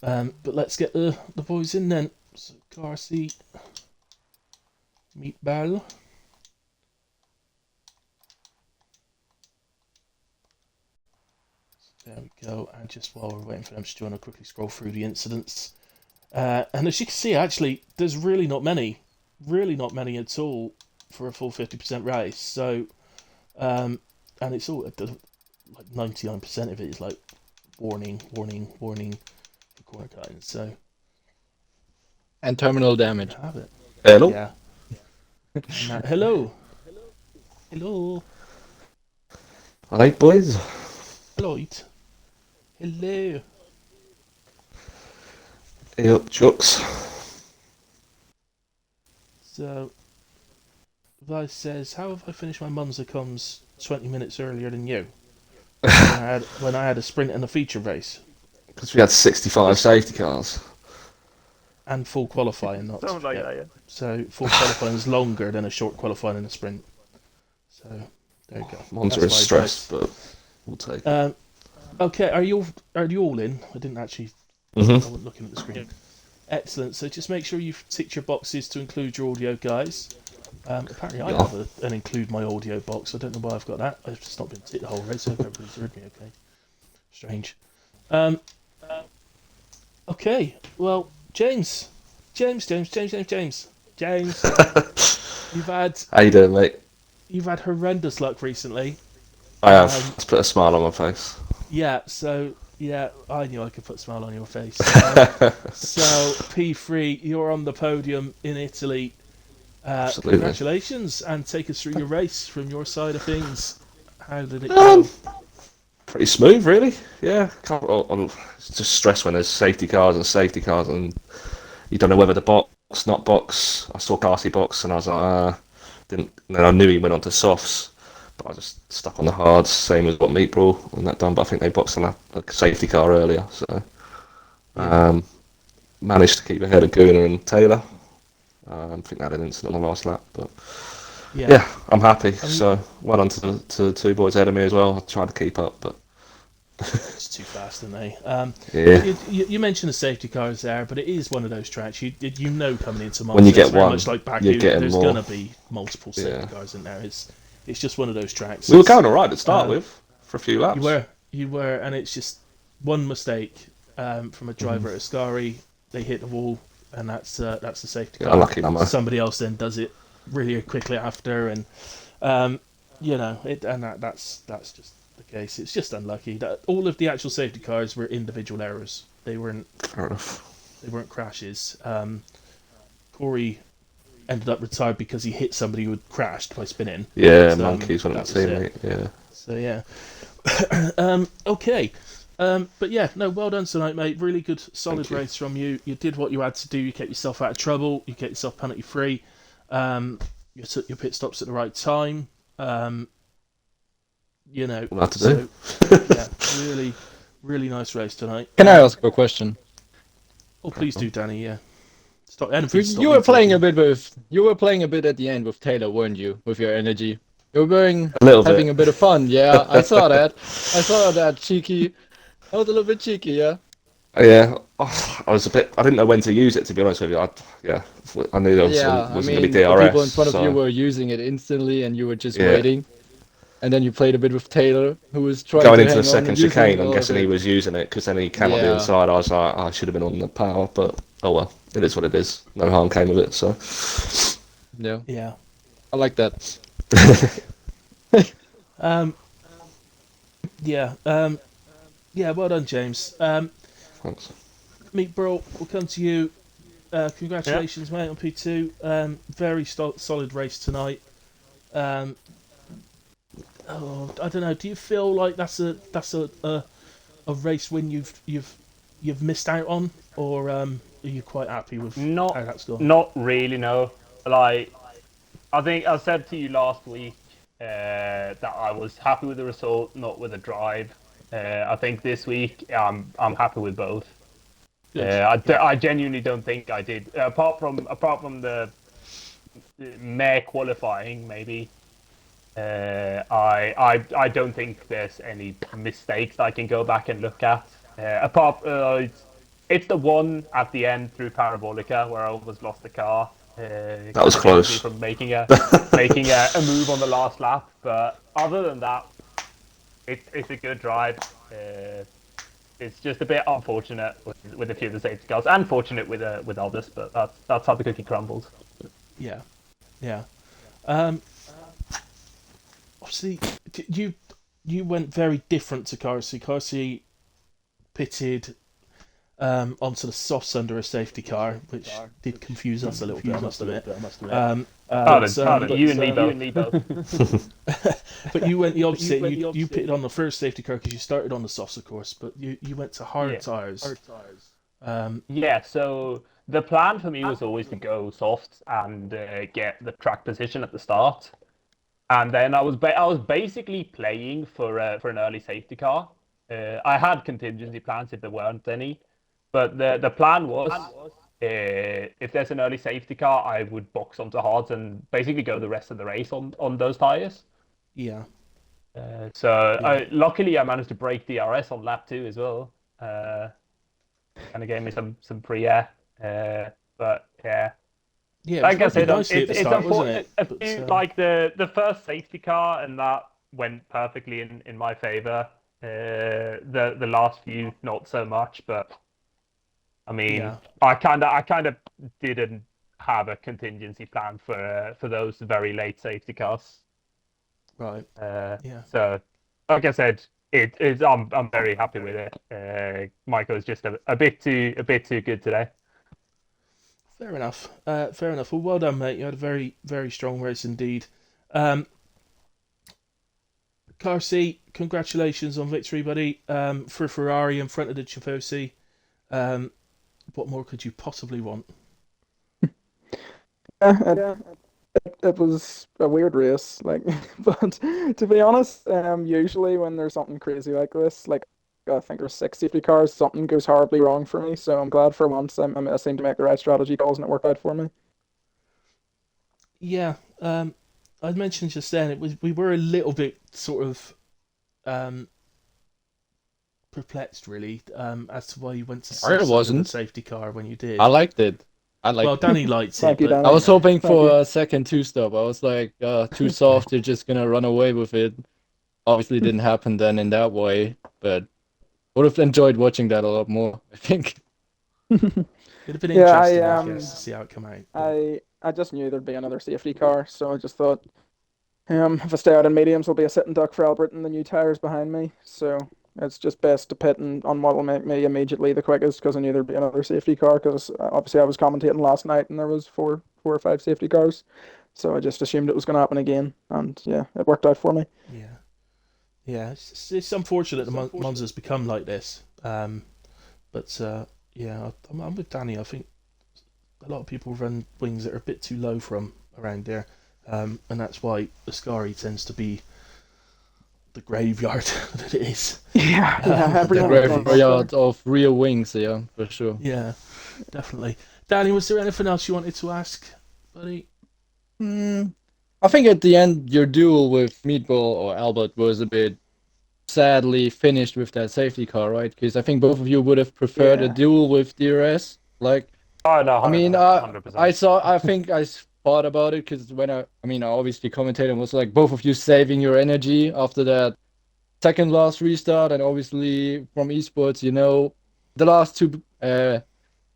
But let's get the boys in then. So, Carsi, Meatball. There we go. And just while we're waiting for them to join, I'll quickly scroll through the incidents. And as you can see, actually, there's really not many at all for a full 50% race. So, and it's all like 99% of it is like warning for corner cutting. So, and terminal damage. Have it. Hello. Yeah. Hello. Alright, boys. Hello. Hello. Hey up, Chucks. So, Vice says, how have I finished my Monza comms 20 minutes earlier than you? when I had a sprint and a feature race. Because we had 65 safety cars. And full qualifying, not Something like that, yeah. So full qualifying is longer than a short qualifying and a sprint. So there you go. Monza is stressed, but we'll take it. Okay, are you all in? I didn't actually. I wasn't looking at the screen. Excellent. So just make sure you've ticked your boxes to include your audio, guys. Apparently I have an include my audio box. I don't know why I've got that. I've just not been ticked the whole race. I hope everybody's heard me okay. Strange. Okay. Well, James. You've had How you doing, mate? horrendous luck recently. I have. Let's put a smile on my face. Yeah, so yeah, I knew I could put a smile on your face. So P3, you're on the podium in Italy. Absolutely. Congratulations, and take us through your race from your side of things. How did it go? Pretty smooth, really. Yeah. It's just stress when there's safety cars, and you don't know whether to box, not box. I saw Darcy box, and I was like, didn't. And then I knew he went on to softs, but I just stuck on the hards, same as what Meat Brawl and that done. But I think they boxed on a safety car earlier, so managed to keep ahead of Gooner and Taylor. I think they had an incident on the last lap, but yeah, I'm happy. So well done to the two boys ahead of me as well. I tried to keep up, but it's too fast, isn't they? Yeah. You mentioned the safety cars there, but it is one of those tracks you know coming into Monza. When you get it's very one, much like back you're getting there's more. gonna be multiple safety cars in there. It's just one of those tracks. We were going all right to start with for a few laps. You were, and it's just one mistake from a driver at Ascari. They hit the wall, and that's the safety car. Unlucky number. Somebody else then does it really quickly after, and that's just the case. It's just unlucky that all of the actual safety cars were individual errors. They weren't. Fair enough. They weren't crashes. Corey ended up retired because he hit somebody who had crashed by spinning. Yeah, monkeys on the teammate. Yeah. So yeah. Okay. But yeah, no, well done tonight, mate. Really good, solid race from you. You did what you had to do. You kept yourself out of trouble. You kept yourself penalty free. You took your pit stops at the right time. You know, We'll have to do. Yeah, really, really nice race tonight. Can I ask a question? Oh, please do, Danny. Yeah. Stop. You were playing a bit at the end with Taylor, weren't you? With your energy. You were having a bit of fun. Yeah, I saw that. Cheeky. I was a little bit cheeky, yeah. Yeah, I was a bit. I didn't know when to use it, to be honest with you. I knew there wasn't going to be DRS. The people in front of you were using it instantly, and you were just waiting. And then you played a bit with Taylor, who was trying going to into hang the second chicane. I'm guessing he was was using it because then he came on the inside. I was like, I should have been on the power, but oh well, it is what it is. No harm came of it. So yeah, I like that. Yeah, well done, James. Thanks. Meat Brawl, we'll come to you. Congratulations, mate, on P2. Very solid race tonight. I don't know. Do you feel like that's a race win you've missed out on, or are you quite happy with how that's gone? Not really, no. Like, I think I said to you last week that I was happy with the result, not with the drive. I think this week I'm happy with both. I genuinely don't think I did. Apart from the mare qualifying, maybe. I don't think there's any mistakes I can go back and look at. It's the one at the end through Parabolica where I almost lost the car. That was close. From making a move on the last lap, but other than that, it's a good drive. It's just a bit unfortunate with a few of the safety cars, and fortunate with others, but that's how the cookie crumbles. Yeah. Obviously, you went very different to Carsey. Carsey pitted onto the softs under a safety car, which did confuse us a little bit, I must admit. You and me both. But you went the opposite. You pitted on the first safety car because you started on the softs, of course, but you went to hard tyres. So the plan for me was always to go softs and get the track position at the start. And then I was basically playing for an early safety car. I had contingency plans if there weren't any, but the plan was if there's an early safety car, I would box onto hards and basically go the rest of the race on those tires. Yeah. Luckily I managed to break DRS on lap 2 as well. Kind of gave me some pre-air, but yeah. Yeah, like I said, it's unfortunate. Like the first safety car, and that went perfectly in my favour. The last few, not so much, but I mean, I kind of didn't have a contingency plan for those very late safety cars. Right. Yeah. So, like I said, I'm very happy with it. Michael's just a bit too good today. Fair enough. Fair enough. Well done, mate. You had a very, very strong race indeed. Carcy, congratulations on victory, buddy. For Ferrari in front of the Tifosi. What more could you possibly want? It was a weird race, like, but to be honest, usually when there's something crazy like this, like I think there's 6 safety cars, something goes horribly wrong for me. So I'm glad for once I seem to make the right strategy calls and it worked out for me. Yeah, I mentioned just then we were a little bit sort of perplexed really as to why you went to the safety car when you did. I liked it. Well, Danny liked it. Thank you, Danny. I was hoping for a second two-stop. I was like, too soft, you're just gonna run away with it. Obviously, it didn't happen then in that way, but would have enjoyed watching that a lot more, I think. It'd have been interesting, I guess, to see how it came out. I just knew there'd be another safety car, so I just thought, if I stay out in mediums, I'll be a sitting duck for Albert and the new tyres behind me. So it's just best to pit on what will make me immediately the quickest, because I knew there'd be another safety car, because obviously I was commentating last night and there was four or five safety cars. So I just assumed it was going to happen again, and yeah, it worked out for me. Yeah, it's unfortunate the Monza's become like this. But yeah, I'm with Danny. I think a lot of people run wings that are a bit too low from around there, and that's why Ascari tends to be the graveyard that it is. Yeah, the graveyard of rear wings, yeah, for sure. Yeah, definitely. Danny, was there anything else you wanted to ask, buddy? I think at the end, your duel with Meatball or Albert was a bit sadly finished with that safety car, right? Because I think both of you would have preferred a duel with DRS. Like, oh no, 100%, I mean, 100%. I think I thought about it because when I obviously commentated and was like, both of you saving your energy after that second last restart, and obviously from esports, the last two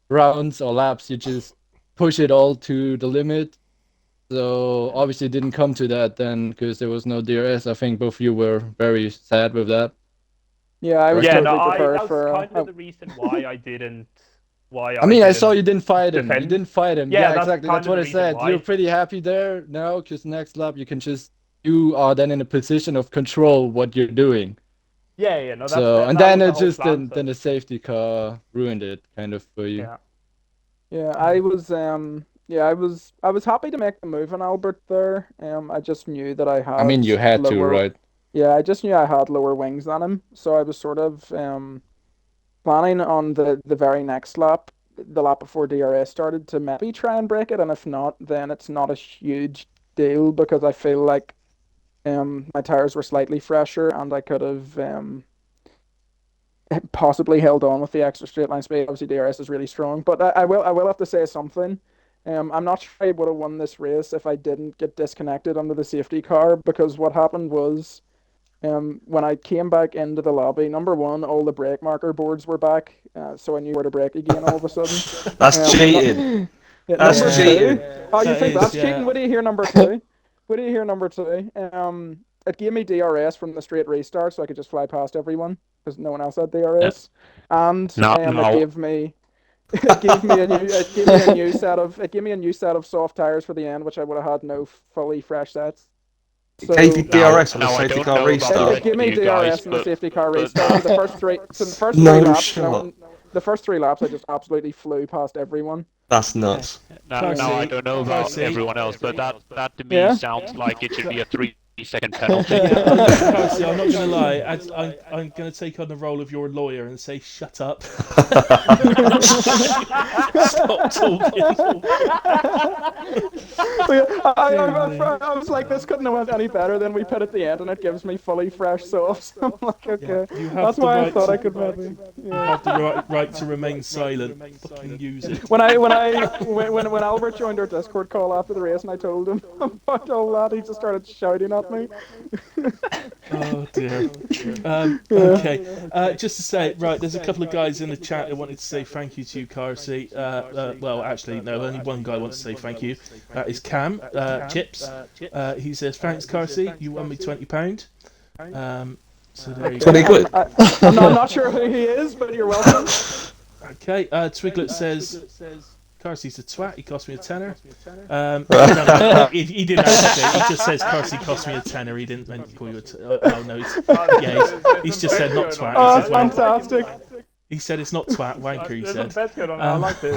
rounds or laps, you just push it all to the limit. So obviously it didn't come to that then because there was no DRS. I think both of you were very sad with that. Yeah, I was totally prepared that was kind of the reason why I didn't. I saw you didn't fight him. You didn't fight him. Yeah, exactly. That's what I said. You're pretty happy there now because next lap you are then in a position of control what you're doing. Yeah. No, then the safety car ruined it kind of for you. Yeah, I was I was happy to make the move on Albert there. I just knew that I had. I mean, you had to, right? Yeah, I just knew I had lower wings than him, so I was sort of planning on the very next lap, the lap before DRS started, to maybe try and break it, and if not, then it's not a huge deal because I feel like my tires were slightly fresher and I could have possibly held on with the extra straight line speed. Obviously, DRS is really strong, but I will have to say something. I'm not sure I would have won this race if I didn't get disconnected under the safety car, because what happened was when I came back into the lobby, number one, all the brake marker boards were back, so I knew where to brake again all of a sudden. That's cheating. That's cheating. Oh, you think that's cheating? What do you hear, number two? What do you hear, number two? It gave me DRS from the straight restart, so I could just fly past everyone because no one else had DRS, and it gave me a new set of soft tires for the end, which I would have had no fully fresh sets. So, it gave you DRS on the safety car restart. It gave me DRS on the safety car restart. The first three laps, I just absolutely flew past everyone. That's nuts. Now I don't know about everyone else, but that to me sounds like it should be a 3-second penalty. Percy, I'm not going to lie. I'm going to take on the role of your lawyer and say, shut up. Stop talking. I was like, this couldn't have went any better. Then we put at the end, and it gives me fully fresh softs. I'm like, okay, that's why I thought I could maybe. You have the right to remain silent. Fucking use it. When Albert joined our Discord call after the race, and I told him about all that, he just started shouting at at me. Oh dear. Okay. Just to say, right, there's a couple of guys in the chat who wanted to say thank you to you, Carsey. Well, actually, no, only one guy wants to say thank you. That is Cam Chips. He says, "Thanks, Carsey. You won me £20." So there you go. 20 quid. I'm not sure who he is, but you're welcome. Okay. Twiglet says, "Carsey's a twat. He cost me a tenner." He didn't actually say. He just says Carsey cost me a tenner. He didn't meant to call you a oh no. He's just said not twat. Oh, He that's said wanker. fantastic. He said it's not twat, wanker. He said. That's good. I like this.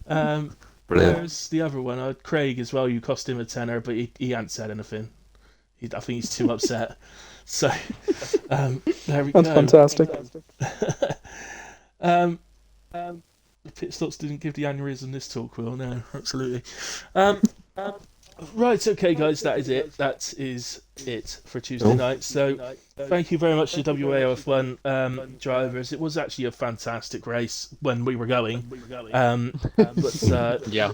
Brilliant. There's the other one, Craig as well. You cost him a tenner, but he hadn't said anything. I think he's too upset. So there we go. That's fantastic. The pit stops didn't give the aneurysm this talk, Will. No, absolutely. Right, okay, guys, that is it. That is it for Tuesday night. So, thank you very much to WAOF1 drivers. It was actually a fantastic race when we were going. But Yeah.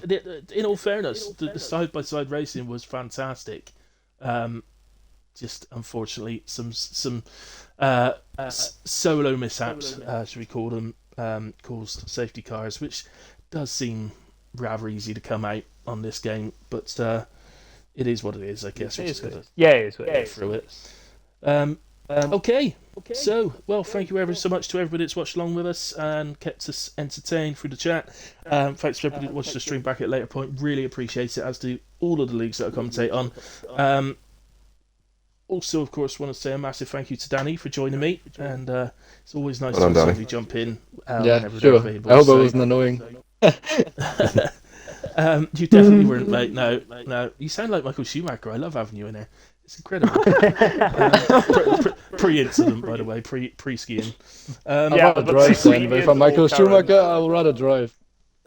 In all fairness, the side-by-side racing was fantastic. Just unfortunately, some solo mishaps, should we call them, caused safety cars, which does seem rather easy to come out on this game, but it is what it is, I guess. We just got to get through it. Okay. So, well, thank you ever so much to everybody that's watched along with us and kept us entertained through the chat. Thanks to everybody that watched the stream back at a later point. Really appreciate it, as do all of the leagues that I commentate on. Also, of course, want to say a massive thank you to Danny for joining me, and it's always nice to have somebody jump in. Yeah, sure. Available, I hope I wasn't annoying. You definitely weren't, mate. No. You sound like Michael Schumacher. I love having you in there. It's incredible. Pre-incident, by the way, pre-skiing. I'd rather drive then, but if I'm Michael Schumacher, I would rather drive.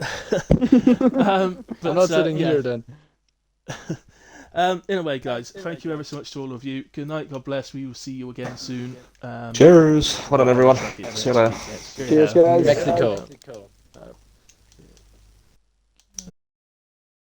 I'm not sitting here then. Anyway, guys, thank you ever so much to all of you. Good night, God bless. We will see you again soon. Cheers. Well done, everyone. See you later. Cheers, guys. Mexico.